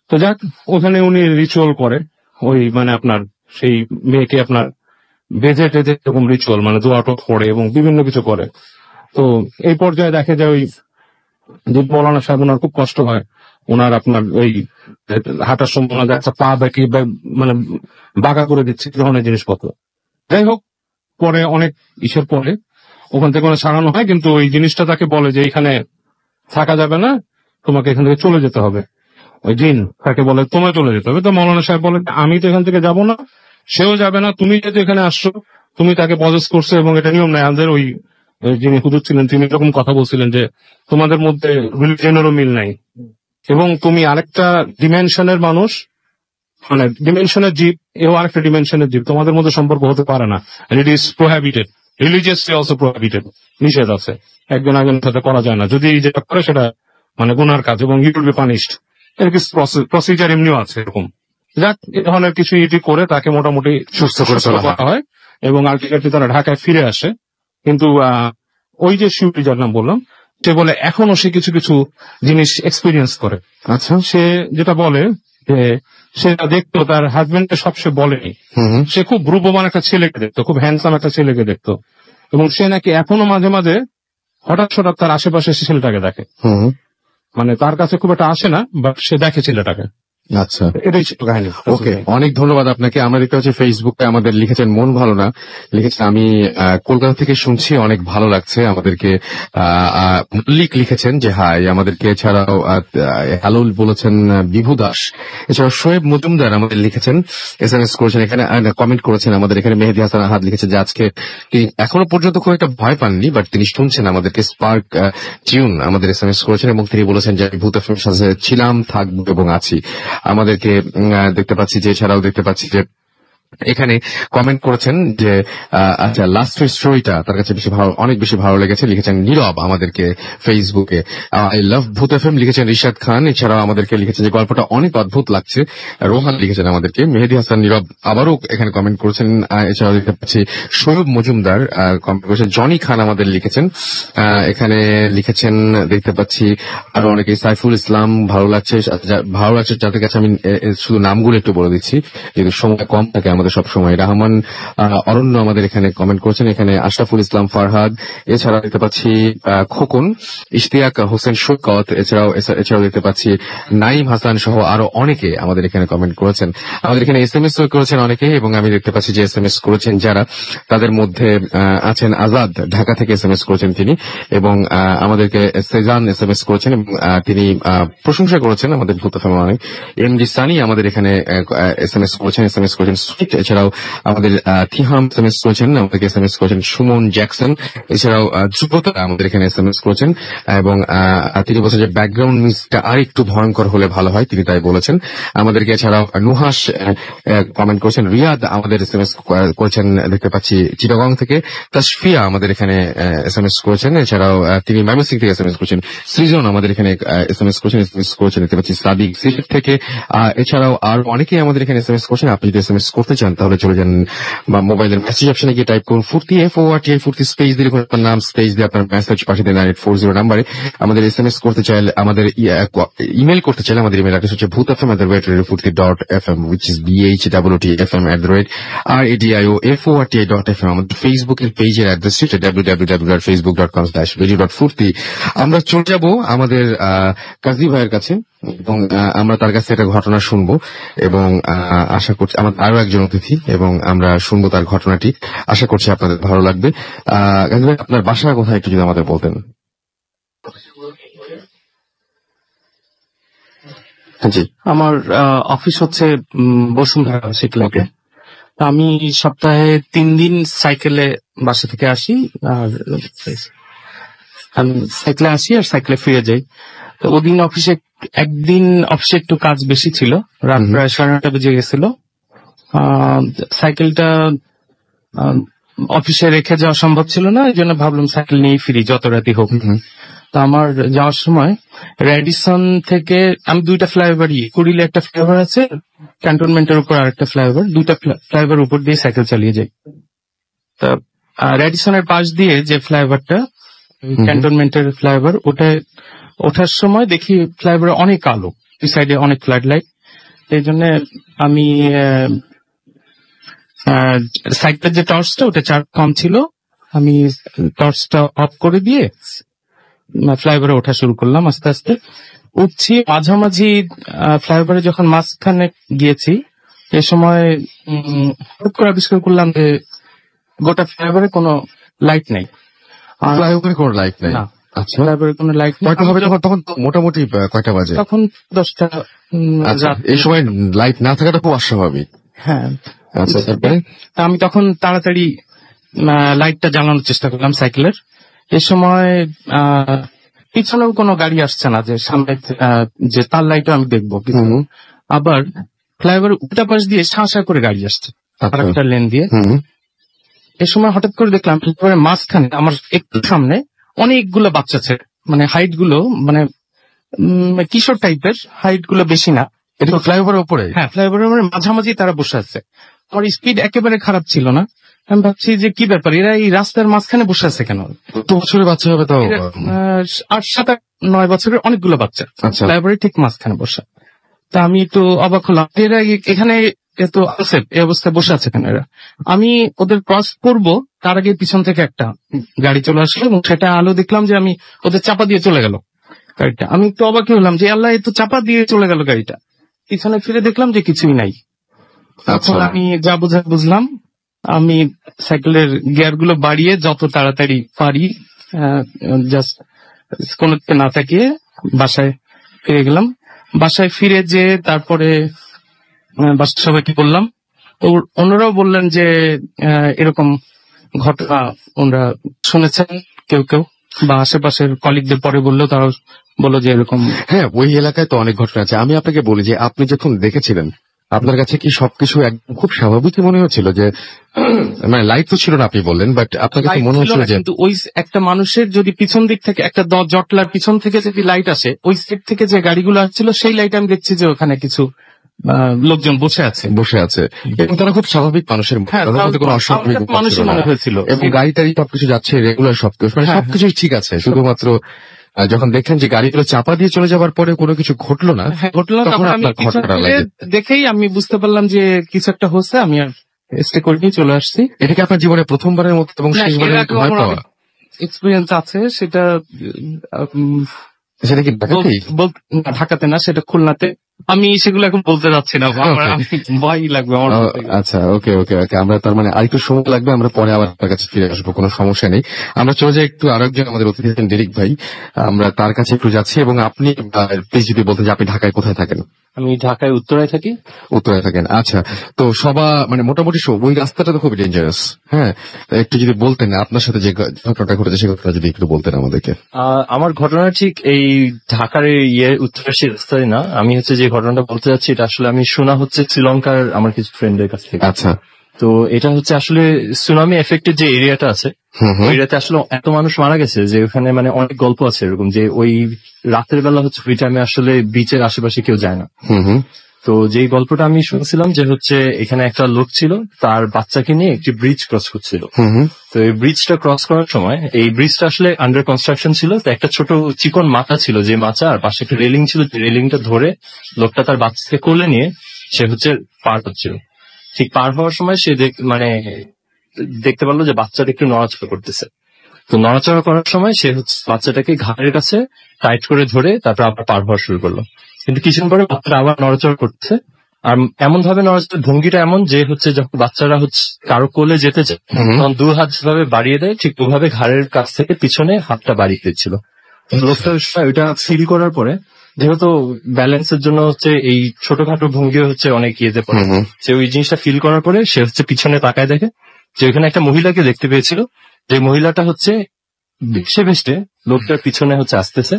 তো যাক, ওখানে উনি রিচুয়াল করে, ওই মানে আপনার সেই মেয়েকে আপনার বেজে টেজে এরকম রিচুয়াল মানে দোয়া টোয়া পড়ে এবং বিভিন্ন কিছু করে। তো এই পর্যায়ে দেখে যায় ওই যে মৌলানা সাহেব, ওনার খুব কষ্ট হয়, ওনার আপনার ওই হাঁটার সময় ওনার একটা পা বাকি মানে বাঁকা করে দিচ্ছে ধরনের জিনিসপত্র। যাই হোক, পরে অনেক ইসের পরে ওখান থেকে ছাড়ানো হয়, কিন্তু ওই জিনিসটা তাকে বলে যে এখানে থাকা যাবে না, তোমাকে এখান থেকে চলে যেতে হবে। ওই জিন তাকে বলে তোমায় চলে যেতে হবে। তো মৌলানা সাহেব বলে আমি তো এখান থেকে যাব না, সেও যাবে না, তুমি যেহেতু এখানে আসছো, তুমি তাকে পজেস করছো এবং এটা নিয়ম নাই। আমাদের ওই যিনি হুজুর ছিলেন তিনি এরকম কথা বলছিলেন যে তোমাদের মধ্যে রিলিজিয়নেরও মিল নাই, এবং তুমি আরেকটা ডিমেনশনের মানুষ, মানে ডিমেনশনের জীব, এও আরেকটা ডিমেনশনের জীব, তোমাদের মধ্যে সম্পর্ক হতে পারে না। It is prohibited, religiously also prohibited, নিষেধ আছে, একজন একজনের সাথে করা যায় না। যদি যেটা করে সেটা মানে গুনার কাজ এবং ইট উইল বি পানিশড। এর কিছু প্রসিজার এমনিও আছে এরকম। যাক, এ ধরনের কিছু ইটি করে তাকে মোটামুটি সুস্থ করে তোলা করা হয় এবং আলটিমেটলি তারা ঢাকায় ফিরে আসে। কিন্তু ওই যে শিউটি যার নাম বললাম, সে বলে এখনো সে কিছু কিছু জিনিস এক্সপিরিয়েন্স করে। আচ্ছা, সে যেটা বলে যে সে দেখতো তার হাজবেন্ডকে সব সে বলেনি, সে খুব রূপবান একটা ছেলেকে দেখতো, খুব হ্যান্ডসাম একটা ছেলেকে দেখতো, এবং সে নাকি এখনো মাঝে মাঝে হঠাৎ হঠাৎ তার আশেপাশে সে ছেলেটাকে দেখে। মানে তার কাছে খুব একটা আসে না, বাট সে দেখে ছেলেটাকে। আচ্ছা, এটাই ছোট কাহিনী। ওকে, অনেক ধন্যবাদ আপনাকে। আমরা দেখতে পাচ্ছি ফেসবুকে আমাদের লিখেছেন মন ভালো না, লিখেছেন আমি কলকাতা থেকে শুনছি, অনেক ভালো লাগছে। আমাদেরকে লিখেছেন যে হাই, আমাদেরকে এছাড়াও হ্যালো বলেছেন বিভু দাস, এছাড়াও শোয়েব মজুমদার আমাদের লিখেছেন, SMS করেছেন, এখানে কমেন্ট করেছেন। আমাদের এখানে মেহেদি হাসান আহাদ লিখেছে যে আজকে তিনি এখনো পর্যন্ত খুব একটা ভয় পাননি, বাট তিনি শুনছেন আমাদেরকে। স্পার্ক টিউন আমাদের SMS করেছেন এবং তিনি বলেছেন যে আমি ভূত FM সাথে ছিলাম, থাকবো এবং আছি। আমাদেরকে দেখতে পাচ্ছি যে, এছাড়াও দেখতে পাচ্ছি যে এখানে কমেন্ট করেছেন যে আচ্ছা, লাস্ট স্টোরিটা তার কাছে অনেক বেশি ভালো লেগেছে, লিখেছেন নীরব আমাদেরকে ফেসবুকে। আই লাভ ভূত FM লিখেছেন রিশাদ খান। এছাড়াও আমাদেরকে লিখেছেন যে গল্পটা অনেক অদ্ভুত লাগছে, রোহান লিখেছেন আমাদেরকে। মেহেদি হাসান নীরব আবারও এখানে কমেন্ট করেছেন। এছাড়াও দেখতে পাচ্ছি শোয়েব মজুমদার কমেন্ট করেছেন। জনি খান আমাদের লিখেছেন, এখানে লিখেছেন দেখতে পাচ্ছি আরো অনেকে। সাইফুল ইসলাম ভালো লাগছে যাদের কাছে আমি শুধু নামগুলো একটু বলে দিচ্ছি, কিন্তু সময় কম থাকে আমাদের সব সময়। রহমান অরণ্য আমাদের এখানে কমেন্ট করেছেন। এখানে আশরাফুল ইসলাম ফারহাদ, এছাড়া দেখতে পাচ্ছি খোকন, ইশতিয়াক হোসেন সৈকত, এছাড়াও দেখতে পাচ্ছি নাইম হাসান সহ আরো অনেকে আমাদের এখানে কমেন্ট করেছেন। আমাদের এখানে SMS করেছেন অনেকে, এবং আমি দেখতে পাচ্ছি যে SMS করেছেন যারা, তাদের মধ্যে আছেন আজাদ, ঢাকা থেকে SMS করেছেন তিনি, এবং আমাদেরকে সেজান SMS করেছেন এবং তিনি প্রশংসা করেছেন আমাদের ভূত FM অনেক। MD সানি আমাদের এখানে SMS করেছেন সুইট। এছাড়াও আমাদের থিহাম SMS করেছেন, আমাদেরকে SMS করেছেন সুমন জ্যাকসন। এছাড়াও যুবতা আমাদের এখানে SMS করেছেন, এবং তিনি বলছেন যে ব্যাকগ্রাউন্ড মিউজিকটা আর একটু ভয়ঙ্কর হলে ভালো হয়, তিনি তাই বলেছেন আমাদেরকে। এছাড়াও নুহাস কমেন্ট করেছেন। রিয়াদ আমাদের SMS করেছেন দেখতে পাচ্ছি চিটাগং থেকে। তাসফিয়া আমাদের এখানে SMS করেছেন। এছাড়াও তিনি ময়মনসিংহ থেকে SMS করেছেন। সৃজন আমাদের এখানে SMS করেছেন দেখতে পাচ্ছি সাদিক সিলেট থেকে। এছাড়াও আর অনেকেই আমাদের এখানে SMS করেছেন। আপনি যদি SMS করতে চান তাহলে চলে যান বা মোবাইলের মেসেজ অপশনে গিয়ে টাইপ করুন ফুর্তি, FORTI ফুর্তি, স্পেস দিয়ে লিখুন আপনার নাম, স্পেস দিয়ে আপনার মেসেজ পাঠিয়ে দেন 9840 নাম্বারে। আমাদের SMS করতে চাইলে, আমাদের ইমেল করতে চাইলে আমাদের ইমেল অ্যাড্রেস হচ্ছে bhutfm@radioFurti.fm, which is BHWTFM@RADIOFORTI.FM। আমাদের ফেসবুকের পেজের অ্যাড্রেস হচ্ছে www.facebook.com/radio.furti। আমরা চলে যাব আমাদের কাজী ভাইয়ের কাছে এবং আমরা তার কাছে একটা ঘটনা শুনবো, এবং আশা করছি আমার আরো একজন অতিথি, এবং আমরা শুনবো তার ঘটনাটি। আশা করছি আপনাদের ভালো লাগবে। কাজী ভাই, আপনার বাসা কোথায় একটু যদি আমাদের বলতেন। জি, আমার অফিস হচ্ছে বসুন্ধরা সিটি। আমি সপ্তাহে 3 দিন সাইকেলে বাসা থেকে আসি, আর আমি সাইকেলে আসি আর সাইকেলে ফিরে যাই। তো ওদিন একদিন অফিসে একটু কাজ বেশি ছিল, রাত প্রায় 9:30 বেজে গেছিল। সাইকেলটা অফিসে রেখে যাওয়া সম্ভব ছিল না, এই জন্য ভাবলাম সাইকেল নিয়ে ফিরি যত রাতই হোক। তো আমার যাওয়ার সময় রেডিসন থেকে আমি 2টা ফ্লাইওভার, কুড়িলে একটা ফ্লাইওভার আছে, ক্যান্টনমেন্টের উপর আর একটা ফ্লাইওভার, 2টা ফ্লাইওভার উপর দিয়ে সাইকেল চালিয়ে যাই। তা রেডিসনের পাশ দিয়ে যে ফ্লাইওভারটা, ক্যান্টনমেন্টের ফ্লাইওভার, ওঠার সময় দেখি ফ্লাইওভারে অনেক আলো, দুই সাইডে অনেক ফ্লাড লাইট। এই জন্য আমি সাইডটার যে টর্চটা, ওটা চার্জ কম ছিল, আমি টর্চটা অফ করে দিয়ে ফ্লাইওভারে ওঠা শুরু করলাম। আস্তে আস্তে উঠছি, মাঝামাঝি ফ্লাইওভারে যখন মাঝখানে গিয়েছি, এ সময় হঠাৎ করে আবিষ্কার করলাম যে গোটা ফ্লাইওভারে কোনো লাইট নেই। ফ্লাইওভারে কোনো লাইট নেই? না, আচ্ছা, ফ্লাইওভারে কোনো লাইট নেই। কয়টা হবে তখন? মোটামুটি কয়টা বাজে তখন? 10টা। আচ্ছা, এই সময় লাইট না থাকাটা খুব অস্বাভাবিক। হ্যাঁ। আচ্ছা, তা আমি তখন তাড়াতাড়ি লাইটটা জ্বালানোর চেষ্টা করলাম সাইকেলের। এ সময় পিছনেও কোনো গাড়ি আসছে না, যে সামনে যে তার লাইটও আমি দেখবো। আবার ফ্লাইওভার উল্টা পাশ দিয়ে শাঁ করে গাড়ি আসছে আরেকটা লেন দিয়ে। এ সময় হঠাৎ করে দেখলাম ফ্লাইওভারের মাঝখানে আমার একটু সামনে অনেকগুলো বাচ্চা আছে, মানে হাইট গুলো মানে কিশোর টাইপের, হাইট গুলো বেশি না। এটা ফ্লাইওভারের উপরে? হ্যাঁ, ফ্লাইওভারের মাঝামাঝি তারা বসে আছে। আমার স্পিড একেবারে খারাপ ছিল না, আমি ভাবছি যে কি ব্যাপার, এরা এই রাস্তার মাঝখানে বসে আছে কেন? কত বছরের বাচ্চা হবে তাও? 8, 7, 9 বছরের অনেকগুলো বাচ্চা ফ্লাইওভারের ঠিক মাঝখানে বসে। তা আমি একটু অবাক হলাম, এরা এখানে এত আনসেফ এই অবস্থায় বসে আছে কেন এরা? আমি ওদের ক্রস করব, তার আগে পিছন থেকে একটা গাড়ি চলে আসলো এবং সেটা আলো দেখলাম যে আমি ওদের চাপা দিয়ে চলে গেল গাড়িটা। আমি একটু অবাক হলাম যে আল্লাহ, এত চাপা দিয়ে চলে গেল গাড়িটা। পিছনে ফিরে দেখলাম যে কিছুই নাই। তখন আমি যা বুঝলাম, আমি সাইকেলের গিয়ার গুলো বাড়িয়ে যত তাড়াতাড়ি পারি জাস্ট কোনো না তাকিয়ে বাসায় ফিরে গেলাম। বাসায় ফিরে যে তারপরে বাসার সবাইকে বললাম, তো ওনারাও বললেন যে এরকম ঘটনা ওনারা শুনেছেন কেউ কেউ, বা আশেপাশের কলিগদের পরে বললেও তারা বললো যে এরকম। হ্যাঁ, ওই এলাকায় তো অনেক ঘটনা আছে। আমি আপনাকে বলি যে আপনি যখন দেখেছিলেন, আপনার কাছে কি সবকিছু একদম খুব স্বাভাবিক মনে হচ্ছিল? যে মানে লাইট তো ছিল না আপনি বললেন, বাট আপনার কাছে মনে হচ্ছিল যে কিন্তু ওই একটা মানুষের যদি পিছন দিক থেকে একটা জটলার পিছন থেকে যদি লাইট আসে, ওই সাইড থেকে যে গাড়িগুলো আসছিল সেই লাইট আমি দেখছি যে ওখানে কিছু লোকজন বসে আছে এবং তারা খুব স্বাভাবিক মানুষের কোনো অস্বাভাবিক মানুষের মনে হয়েছিল, এবং গাড়ি টাড়ি সবকিছু যাচ্ছে রেগুলার, সবকিছু মানে সবকিছুই ঠিক আছে। শুধুমাত্র যখন দেখলেন যে গাড়িগুলো চাপা দিয়ে চলে যাওয়ার পরে কোনো কিছু ঘটলো না, তখন আমি দেখেই আমি বুঝতে পারলাম যে কিছু একটা হচ্ছে। আমি আর স্টে করিনি, চলে আসছি। এটা কি আপনার জীবনে প্রথমবারের মতো এবং শেষবারের মতো ভয় পাওয়া এক্সপিরিয়েন্স আছে? সেটা কি ঢাকাতে না, সেটা খুলনাতে। আমি সেগুলো এখন বলতে যাচ্ছি না, ভয় লাগবে আমার। আচ্ছা, ওকে ওকে ওকে, আমরা তার মানে আরেকটু সময় লাগবে, আমরা পরে আবার আপনার কাছে ফিরে আসবো, কোনো সমস্যা নেই। আমরা চলে যাই একটু আরেকজন আমাদের অতিথি আছেন ডেরিক ভাই, আমরা তার কাছে একটু যাচ্ছি। এবং আপনি প্লিজ যদি বলতেন যে আপনি ঢাকায় কোথায় থাকেন? আমি ঢাকায় উত্তরায় থাকি। উত্তরায় থাকেন, আচ্ছা। তো মানে মোটামুটি ওই রাস্তাটা তো খুবই ডেঞ্জারাস। হ্যাঁ, একটু যদি বলতেন আপনার সাথে যে ঘটনাটা ঘটেছে সে ঘটনা যদি একটু বলতেন আমাদেরকে। আমার ঘটনা ঠিক এই ঢাকার উত্তরের সেই রাস্তায় না। আমি হচ্ছে যে ঘটনাটা বলতে যাচ্ছি, এটা আসলে আমি শোনা হচ্ছে শ্রীলঙ্কার আমার কিছু ফ্রেন্ডের কাছ থেকে। আচ্ছা। তো এটা হচ্ছে আসলে সুনামি এফেক্টেড যে এরিয়াটা আছে, ওই এরিয়াতে আসলে এত মানুষ মারা গেছে যে ওখানে মানে অনেক গল্প আছে এরকম, যে ওই রাতের বেলা হচ্ছে ওই টাইমে আসলে বিচের আশেপাশে কেউ যায় না। তো যেই গল্পটা আমি শুনছিলাম যে হচ্ছে এখানে একটা লোক ছিল, তার বাচ্চাকে নিয়ে একটি ব্রিজ ক্রস করছিল। তো এই ব্রিজটা ক্রস করার সময়, এই ব্রিজটা আসলে আন্ডার কনস্ট্রাকশন ছিল, তো একটা ছোট চিকন মাচা ছিল, যে মাচা আর পাশে একটা রেলিং ছিল, যে রেলিংটা ধরে লোকটা তার বাচ্চাকে কোলে নিয়ে সে হচ্ছে পার হচ্ছিল। ঠিক পার হওয়ার সময় সে মানে দেখতে পারলো যে বাচ্চাটা একটু নড়াচড়া করতেছে। তো নড়াচড়া করার সময় সে হচ্ছে বাচ্চাটাকে ঘাড়ের কাছে টাইট করে ধরে তারপর আবার পার হওয়া শুরু করলো। কিন্তু কিছুদিন পরে বাচ্চাটা আবার নড়াচড়া করছে, আর এমন ভাবে নড়াচড়া, ভঙ্গিটা এমন যে হচ্ছে যখন বাচ্চারা হচ্ছে কারো কোলে যেতে চায় তখন 2 হাত যেভাবে বাড়িয়ে দেয়, ঠিক ওভাবে ঘাড়ের কাছ থেকে পিছনে হাতটা বাড়িয়ে দিচ্ছিল। লোকটা ওইটা ফিল করার পরে, যেহেতু ব্যালেন্সের জন্য হচ্ছে এই ছোটখাটো ভঙ্গি হচ্ছে অনেক ইয়েতে পড়ে, সে ওই জিনিসটা ফিল করার পরে সে হচ্ছে পিছনে তাকায় দেখে যে ওইখানে একটা মহিলাকে দেখতে পেয়েছিল, যে মহিলাটা হচ্ছে ভেসে ভেসে লোকটার পিছনে হচ্ছে আসতেছে,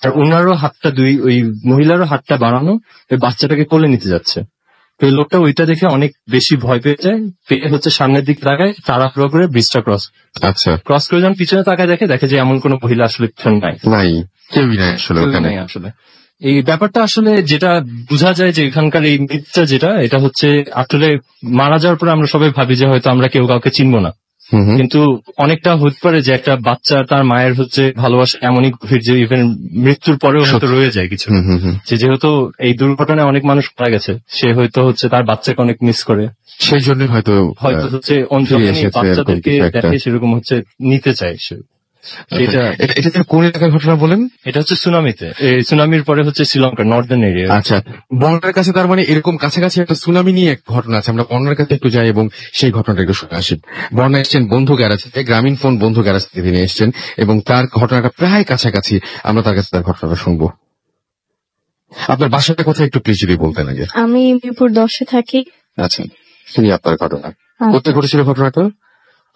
আর ওনারও হাতটা ওই মহিলারও হাতটা বাড়ানো, ওই বাচ্চাটাকে কোলে নিতে যাচ্ছে। তো এই লোকটা ওইটা দেখে অনেক বেশি ভয় পেয়ে যায়, পেয়ে হচ্ছে সামনের দিকে তাকায়, তাড়াহুড়ো করে ব্রিজটা ক্রস করে যখন পিছনে তাকায় দেখে যে এমন কোনো মহিলা আসলে পিছনে নাই, কেউই নাই আসলে ওখানে। আসলে এই ব্যাপারটা আসলে যেটা বোঝা যায় যে এখানকার এই মৃত্যুটা যেটা, এটা হচ্ছে আসলে মারা যাওয়ার পরে আমরা সবাই ভাবি যে হয়তো আমরা কেউ কাউকে চিনবো না, কিন্তু অনেকটা হতে পারে যে একটা বাচ্চা তার মায়ের হচ্ছে ভালোবাসা এমনই গভীর যে ইভেন মৃত্যুর পরেও হয়তো রয়ে যায় কিছু, যে যেহেতু এই দুর্ঘটনায় অনেক মানুষ মারা গেছে, সে হয়তো হচ্ছে তার বাচ্চাকে অনেক মিস করে, সেই জন্য হয়তো হচ্ছে বাচ্চাদেরকে দেখে সেরকম হচ্ছে নিতে চায় সে। এটা কোন এলাকার ঘটনা বলেন? এটা হচ্ছে সুনামিতে, সুনামির পরে হচ্ছে শ্রীলঙ্কা নর্দার্ন এরিয়া। আচ্ছা, বন্যার কাছে তার মানে এরকম কাছাকাছি একটা সুনামি নিয়ে এক ঘটনা আছে, আমরা বন্যার কাছে একটু যাই এবং সেই ঘটনাটা একটু শুনে আসি। বন্যা এসছেন বন্ধু গ্যারাজ থেকে, গ্রামীণ ফোন বন্ধু গ্যারাজ থেকে তিনি এসছেন এবং তার ঘটনাটা প্রায় কাছাকাছি, আমরা তার কাছে তার ঘটনাটা শুনবো। আপনার বাসাটা কোথায় একটু প্লিজ যদি বলতেন আগে। আমি মিরপুর 10-এ থাকি। আচ্ছা, শুনি আপনার ঘটনা। কোথায় ঘটেছিল ঘটনাটা?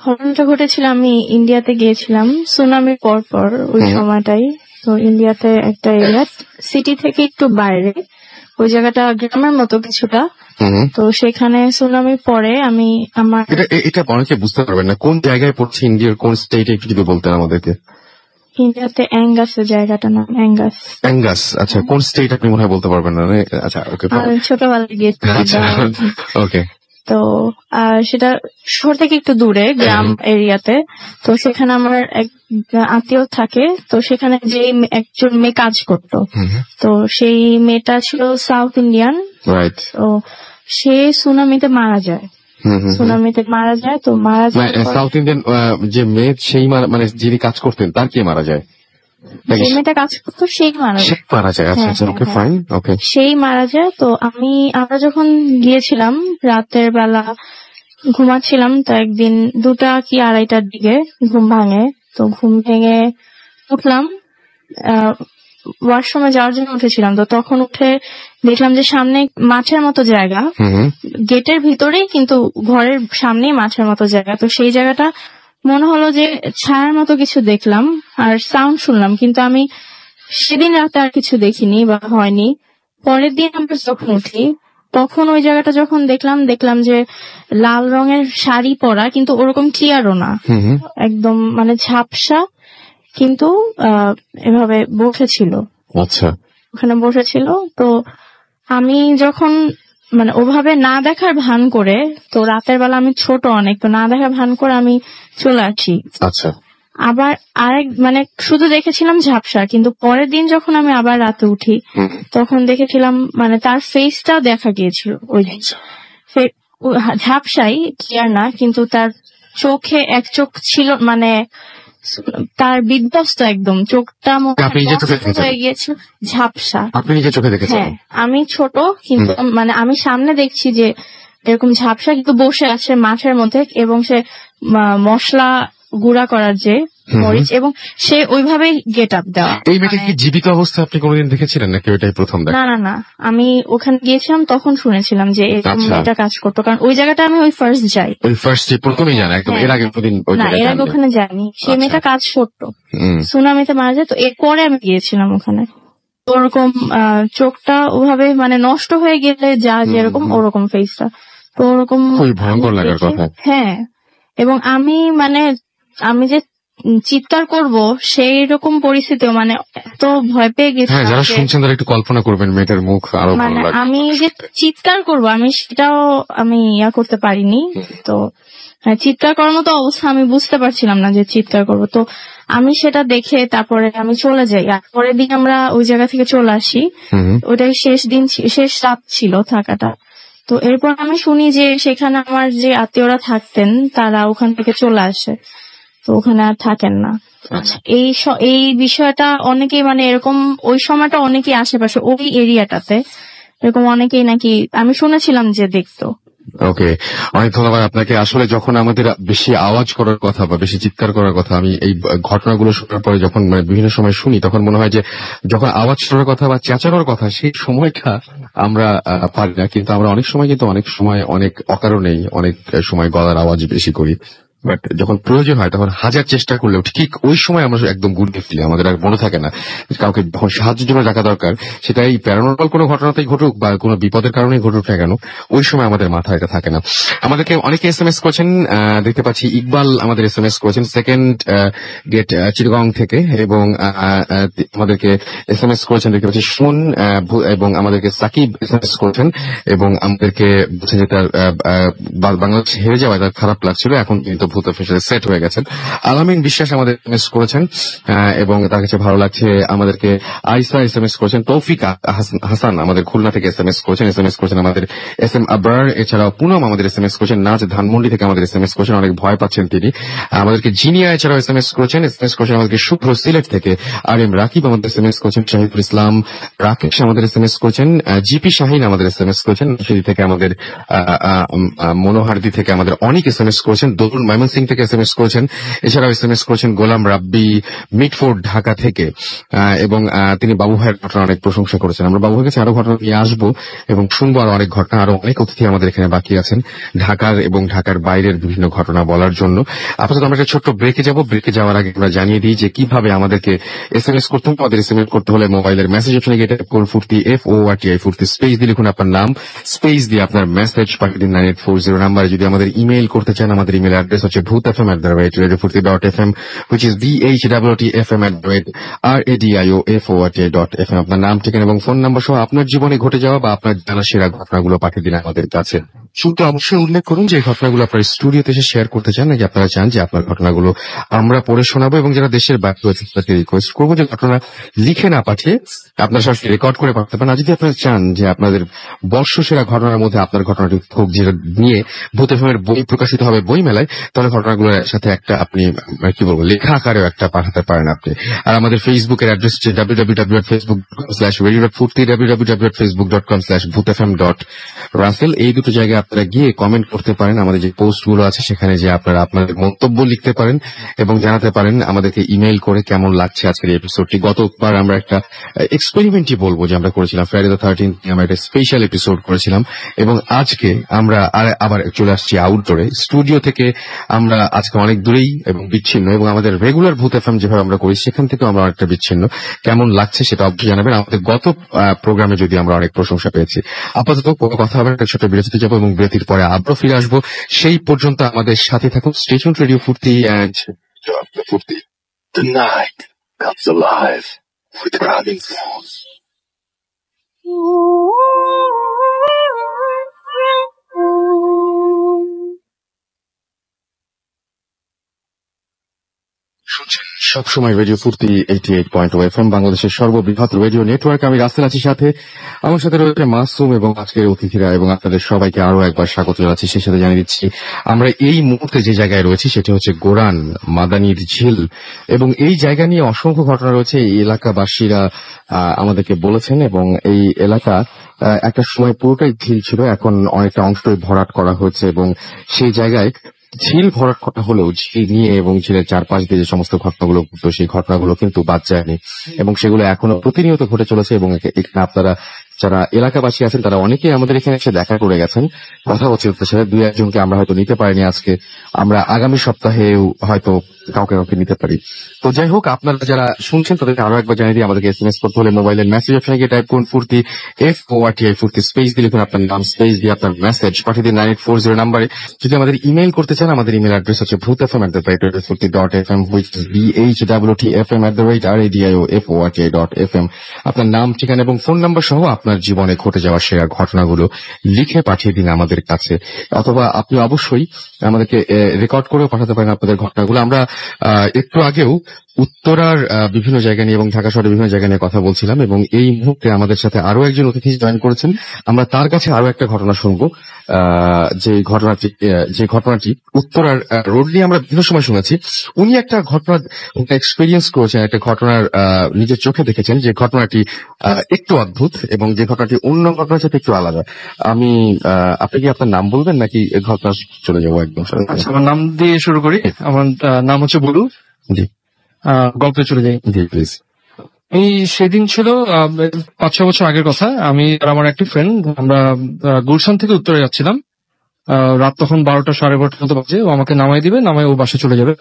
ঘটনাটা ঘটেছিল, আমি ইন্ডিয়াতে গিয়েছিলাম সুনামির পর ওই সময়টাই। তো ইন্ডিয়াতে একটা এরিয়া, সিটি থেকে একটু বাইরে, ওই জায়গাটা গ্রামের মতো কিছুটা। তো সেখানে সুনামির পরে আমি আমার এটা অনেকে বুঝতে পারবেন না কোন জায়গায় পড়ছে, ইন্ডিয়ার কোন স্টেটে একটু যদি বলতেন আমাদেরকে। ইন্ডিয়াতে অ্যাঙ্গাসের জায়গাটার নাম অ্যাঙ্গাস। আচ্ছা, কোন স্টেট আপনি মনে হয় বলতে পারবেন না? আচ্ছা, ওকে, ছোটবেলায় গিয়েছিলাম। ওকে। তো সেটা শহর থেকে একটু দূরে গ্রাম এরিয়াতে। তো সেখানে আমার এক আত্মীয় থাকে, তো সেখানে যে একজন মেয়ে কাজ করতো, তো সেই মেয়েটা ছিল সাউথ ইন্ডিয়ান। তো সে সুনামিতে মারা যায়। তো মারা যায় সাউথ ইন্ডিয়ান যে মেয়ে, সেই মানে যিনি কাজ করতেন তার কে মারা যায়? যে মেয়েটা কাজ করতো সেই মারা যায়। সেই মারা যায়। তো আমরা যখন গিয়েছিলাম রাতের বেলা ঘুমাচ্ছিলাম, তো একদিন 2টা কি 2:30টার দিকে ঘুম ভাঙে। তো ঘুম ভেঙে উঠলাম, ওয়াশরুমে যাওয়ার জন্য উঠেছিলাম। তো তখন উঠে দেখলাম যে সামনে মাঠের মতো জায়গা, গেটের ভিতরেই কিন্তু ঘরের সামনেই মাঠের মতো জায়গা। তো সেই জায়গাটা মনে হলো যে ছায়ার মতো কিছু দেখলাম আর সাউন্ড শুনলাম, কিন্তু আমি সেদিন রাতে আর কিছু দেখিনি বা হয়নি। পরের দিন আমরা যখন উঠি তখন ওই জায়গাটা যখন দেখলাম যে লাল রঙের শাড়ি পরা, কিন্তু ওরকম ক্লিয়ারও না, একদম মানে ঝাপসা, কিন্তু এভাবে বসেছিল। আচ্ছা, ওখানে বসেছিল। তো আমি যখন মানে ওভাবে না দেখার ভান করে, তো রাতের বেলা আমি ছোট অনেক, তো না দেখার ভান করে আমি চলে আসি। আচ্ছা, আবার মানে শুধু দেখেছিলাম ঝাপসা, কিন্তু পরের দিন যখন আমি আবার রাতে উঠি তখন দেখেছিলাম মানে তার ফেসটা দেখা গিয়েছিল। ওই ঝাপসাই, ক্লিয়ার না, কিন্তু তার চোখে এক চোখ ছিল, মানে তার বিধ্বস্ত একদম চোখটা হয়ে গিয়েছিল, ঝাপসা। আপনি নিজে চোখে দেখেছেন? হ্যাঁ, আমি ছোট, কিন্তু মানে আমি সামনে দেখছি যে এরকম ঝাপসা, কিন্তু বসে আছে মাঠের মধ্যে, এবং সে মশলা গুঁড়া করার যে মরিচ, এবং সে ওইভাবেই গেট আপ দেওয়া। এই মেয়েটা কি জীবিত অবস্থায় আপনি কোনোদিন দেখেছিলেন নাকি ওইটাই প্রথম দেখা? না, আমি ওখানে গিয়েছিলাম তখন শুনেছিলাম যে এটা কাজ করতো, কারণ ওই জায়গাটা আমি ওই ফার্স্ট যাই। প্রথমেই জানি একদম, এর আগে ওখানে যাইনি। সে মেয়েটা কাজ করতো, সুনামিতে মারা যায়। তো এরপরে আমি গিয়েছিলাম ওখানে। ওরকম চোখটা ওভাবে মানে নষ্ট হয়ে গেলে যা যেরকম ওরকম ফেসটা, তো ওরকম ভয়ঙ্কর লাগার কথা। হ্যাঁ, এবং আমি যে চিৎকার করব সেই রকম পরিস্থিতিও মানে এত ভয় পেয়ে গেছি। যারা শুনছেন তারা একটু কল্পনা করবেন মেয়েটার মুখ, আরো ভালো লাগবে। আমি যে চিৎকার করব আমি সেটাও আমি করতে পারিনি। তো চিৎকার করার মতো অবস্থা আমি বুঝতে পারছিলাম না যে চিৎকার করব। তো আমি সেটা দেখে তারপরে আমি চলে যাই। আর পরের দিন আমরা ওই জায়গা থেকে চলে আসি। ওইটাই শেষ রাত ছিল থাকাটা। তো এরপর আমি শুনি যে সেখানে আমার যে আত্মীয়রা থাকতেন তারা ওখান থেকে চলে আসে, তো ওখানে আর থাকেন না। এই বিষয়টা অনেকেই মানে এরকম ওই সময়টা অনেকেই আশেপাশে ওই এরিয়াটাতে এরকম অনেকেই নাকি আমি শুনেছিলাম যে দেখতো। ওকে, অনেক ধন্যবাদ আপনাকে। আসলে যখন আমাদের বেশি আওয়াজ করার কথা বা বেশি চিৎকার করার কথা, আমি এই ঘটনাগুলো শোনার পরে যখন মানে বিভিন্ন সময় শুনি, তখন মনে হয় যে যখন আওয়াজ করার কথা বা চেঁচানোর কথা সেই সময়টা আমরা পারি না, কিন্তু আমরা অনেক সময় অনেক অকারণেই অনেক সময় গলার আওয়াজ বেশি করি। বাট যখন প্রয়োজন হয় তখন হাজার চেষ্টা করলেও ঠিক ওই সময় আমরা একদম গুড়িয়ে ফেলি, আমাদের আর মনে থাকে না কাউকে যখন সাহায্যের জন্য ডাকা দরকার, সেটা এই প্যারানর্মাল কোনো ঘটনাতেই ঘটুক বা কোনো বিপদের কারণে ঘটুক না কেন, ওই সময় আমাদের মাথায় এটা থাকে না। আমাদেরকে অনেকে SMS করেছেন, দেখতে পাচ্ছি ইকবাল আমাদের SMS করেছেন সেকেন্ড গেট চিটাগং থেকে, এবং আমাদেরকে SMS করেছেন দেখতে পাচ্ছি সুমন, এবং আমাদেরকে সাকিব SMS করেছেন, এবং আমাদেরকে বলছেন যে তার বাংলাদেশ হেরে যাওয়ায় তার খারাপ লাগছিল, এখন কিন্তু ভূত অফিসে সেট হয়ে গেছেন। আলামিন বিশ্বাস আমাদের এসএমএস করেছেন এবং তার কাছে ভালো লাগছে। আমাদেরকে আইসা এসএমএস করেছেন। তৌফিকা হাসান আমাদের খুলনা থেকে এসএমএস করেছেন আমাদের এস এম আবরার। এছাড়াও পুনম আমাদের এসএমএস করেছেন। নাচ ধানমন্ডি থেকে আমাদের এসএমএস করেছেন, অনেক ভয় পাচ্ছেন তিনি। আমাদেরকে জিনিয়া এছাড়াও এসএমএস করেছেন আমাদেরকে শুভ্র সিলেট থেকে। আর এম রাকিব আমাদের এসএমএস করেছেন। শাহিদুল ইসলাম রাকেশ আমাদের এসএমএস করেছেন। জিপি শাহিন আমাদের এসএমএস করেছেন। নরসিংদী থেকে আমাদের মনোহারদি থেকে আমাদের অনেক এসএমএস করেছেন। দরুন ময়মনসিংহ থেকে এসএমএস করেছেন। এছাড়াও এসএমএস করেছেন গোলাম রাব্বি মিটফোর্ড ঢাকা থেকে, এবং তিনি বাবু ভাইয়ের ঘটনা অনেক প্রশংসা করেছেন। আমরা বাবু ভাইয়ের কাছে আরো ঘটনা নিয়ে আসবো এবং শুনবো আরো অনেক ঘটনা। আরো অনেক অতিথি আমাদের এখানে বাকি আছেন ঢাকার এবং ঢাকার বাইরের বিভিন্ন ঘটনা বলার জন্য। আপাতত আমরা একটা ছোট্ট ব্রেকে যাব। ব্রেকে যাওয়ার আগে আমরা জানিয়ে দিই যে কিভাবে আমাদেরকে এসএমএস করতে হবে। আমাদের এসএমএস করতে হলে মোবাইলের মেসেজ অপশনে গিয়ে টাইপ করুন ফুর্তি FORTI ফুর্তি, স্পেস দিয়ে লিখুন আপনার নাম, স্পেস দিয়ে আপনার মেসেজ পাঠিয়ে দিন 9840 নাম্বারে। যদি আমাদের ইমেইল করতে চান, আমাদের ইমেল অ্যাড্রেস হচ্ছে bhootfm@radiofurti.fm, which is BHWTFM@radioforti.fm। আপনার নাম, ঠিকানা এবং ফোন নাম্বার সহ আপনার জীবনে ঘটে যাওয়া বা আপনার জানা সেরা ঘটনাগুলো পাঠিয়ে দিন আমাদের কাছে। শুরুতে অবশ্যই উল্লেখ করুন যে এই ঘটনাগুলো আপনার স্টুডিওতে এসে শেয়ার করতে চান, নাকি আপনারা চান যে আপনার ঘটনাগুলো আমরা পড়ে শোনাবো। এবং যারা দেশের বাইরে রয়েছে তাদেরকে রিকোয়েস্ট করবো যে ঘটনা লিখে না পাঠিয়ে আপনারা সরাসরি রেকর্ড করে পাঠাতে পারেন। আর যদি আপনারা চান যে আপনাদের বর্ষসেরা ঘটনার মধ্যে আপনার ঘটনাটি হোক, যেটা নিয়ে ভূত এফএম এর বই প্রকাশিত হবে বই মেলায়, তাহলে ঘটনাগুলোর সাথে একটা আপনি কি বলবো লেখা আকারেও একটা পাঠাতে পারেন আপনি। আর আমাদের ফেসবুকের অ্যাড্রেস হচ্ছে www.facebook.com/radio.furti, www.facebook.com/bhootfm.russell। এই দুটো জায়গায় আপনারা গিয়ে কমেন্ট করতে পারেন। আমাদের যে পোস্ট গুলো আছে সেখানে যে আপনারা আপনাদের মন্তব্য লিখতে পারেন এবং জানাতে পারেন আমাদেরকে ইমেইল করে কেমন লাগছে আজকের এপিসোডটি। গতবার আমরা একটা এক্সপেরিমেন্টই বলবো যে আমরা করেছিলাম ফ্রাইডে দ্য 13th, আমরা একটা স্পেশাল এপিসোড করেছিলাম এবং আজকে আমরা আবার চলে আসছি আউটডোরে স্টুডিও থেকে। আমরা আজকে অনেক দূরেই এবং বিচ্ছিন্ন, এবং আমাদের রেগুলার ভূত এফএম যেভাবে আমরা করি সেখান থেকে আমরা অনেকটা বিচ্ছিন্ন। কেমন লাগছে সেটা অবশ্যই জানাবেন। আমাদের গত প্রোগ্রামে যদি আমরা অনেক প্রশংসা পেয়েছি। আপাতত কোনো কথা হবে একটা ছোট বিরতিতে যাবো এবং বিরতির পরে আবারও ফিরে আসবো। সেই পর্যন্ত আমাদের সাথে থাকুন। স্টে টিউনড রেডিও ফুর্তি এন্ড ফুর্তি। The night comes alive with ramming sounds. সবসময় রেডিও ফুর্তি 88.0 FM, বাংলাদেশের সর্ববৃহৎ রেডিও নেটওয়ার্ক। আমি রাসেল আছি সাথে, আমার সাথে রয়েছে মাসুম এবং আজকের অতিথিরা, এবং আপনাদের সবাইকে আরো একবার স্বাগত জানাচ্ছি। সেই সাথে জানিয়ে দিচ্ছি আমরা এই মুহূর্তে যে জায়গায় রয়েছি সেটি হচ্ছে গোরান মাদানির ঝিল, এবং এই জায়গা নিয়ে অসংখ্য ঘটনা রয়েছে। এই এলাকাবাসীরা আমাদেরকে বলেছেন, এবং এই এলাকা একটা সময় পুরোটাই ঝিল ছিল, এখন অনেকটা অংশই ভরাট করা হয়েছে, এবং সেই জায়গায় ঝিল ভরাট করা হলেও ঝিল নিয়ে এবং ঝিলের চারপাশ দিয়ে যে সমস্ত ঘটনাগুলো ঘটতো সেই ঘটনাগুলো কিন্তু বাদ যায়নি, এবং সেগুলো এখনো প্রতিনিয়ত ঘটে চলেছে। এবং এখানে আপনারা যারা এলাকাবাসী আছেন তারা অনেকেই আমাদের এখানে এসে দেখা করে গেছেন, কথা হচ্ছে তাদের সাথে। দুই একজনকে আমরা হয়তো নিতে পারিনি আজকে, আমরা আগামী সপ্তাহেও হয়তো কাউকে নিতে পারি। তো যাই হোক, আপনারা যারা শুনছেন তাদেরকে আরো একবার জানিয়ে দিই, আমাদেরকে এসএমএস করতে হলে মোবাইলের মেসেজ অপশনে গিয়ে টাইপ করুন ফুর্তি FORTI ফুর্তি, স্পেস দিয়ে লিখুন আপনার নাম, স্পেস দিয়ে আপনার মেসেজ পাঠিয়ে দিন 9840 নাম্বারে। যদি আমাদের ইমেইল করতে চান, আমাদের ইমেল অ্যাড্রেস হচ্ছে bhootfm@radiofurti.fm, which is BHWTFM@radioforti.fm। আপনার নাম, ঠিকানা এবং ফোন নাম্বার সহ আপনার জীবনে ঘটে যাওয়া সেরা ঘটনাগুলো লিখে পাঠিয়ে দিন আমাদের কাছে, অথবা আপনি অবশ্যই আমাদেরকে রেকর্ড করেও পাঠাতে পারেন আপনাদের ঘটনাগুলো। আমরা একটু আগেও উত্তরার বিভিন্ন জায়গা নিয়ে এবং ঢাকা শহরের বিভিন্ন জায়গা নিয়ে কথা বলছিলাম, এবং এই মুহূর্তে আমাদের সাথে আরো একজন অতিথি জয়েন করেছেন। আমরা তার কাছে আরো একটা ঘটনা শুনবো, যে ঘটনাটি উত্তরার রোড নিয়ে আমরা বিভিন্ন সময় শুনেছি। উনি একটা ঘটনা এক্সপিরিয়েন্স করেছেন, একটা ঘটনার নিজের চোখে দেখেছেন, যে ঘটনাটি একটু অদ্ভুত এবং যে ঘটনাটি অন্য ঘটনার সাথে একটু আলাদা। আপনি কি আপনার নাম বলবেন নাকি ঘটনা চলে যাবো একদম? আচ্ছা, আমার নাম দিয়ে শুরু করি। আমার নাম হচ্ছে বুলু। জি, গল্পে চলে যাই। জি প্লিজ। এই সেদিন ছিল 5-6 বছর আগের কথা। আমি আর আমার একটি ফ্রেন্ড আমরা গুলশান থেকে উত্তরে যাচ্ছিলাম। রাত তখন 12টা 12:30 মতো বাজে। ও আমাকে নামাই দিবে, নামাই ও বাসে চলে যাবে।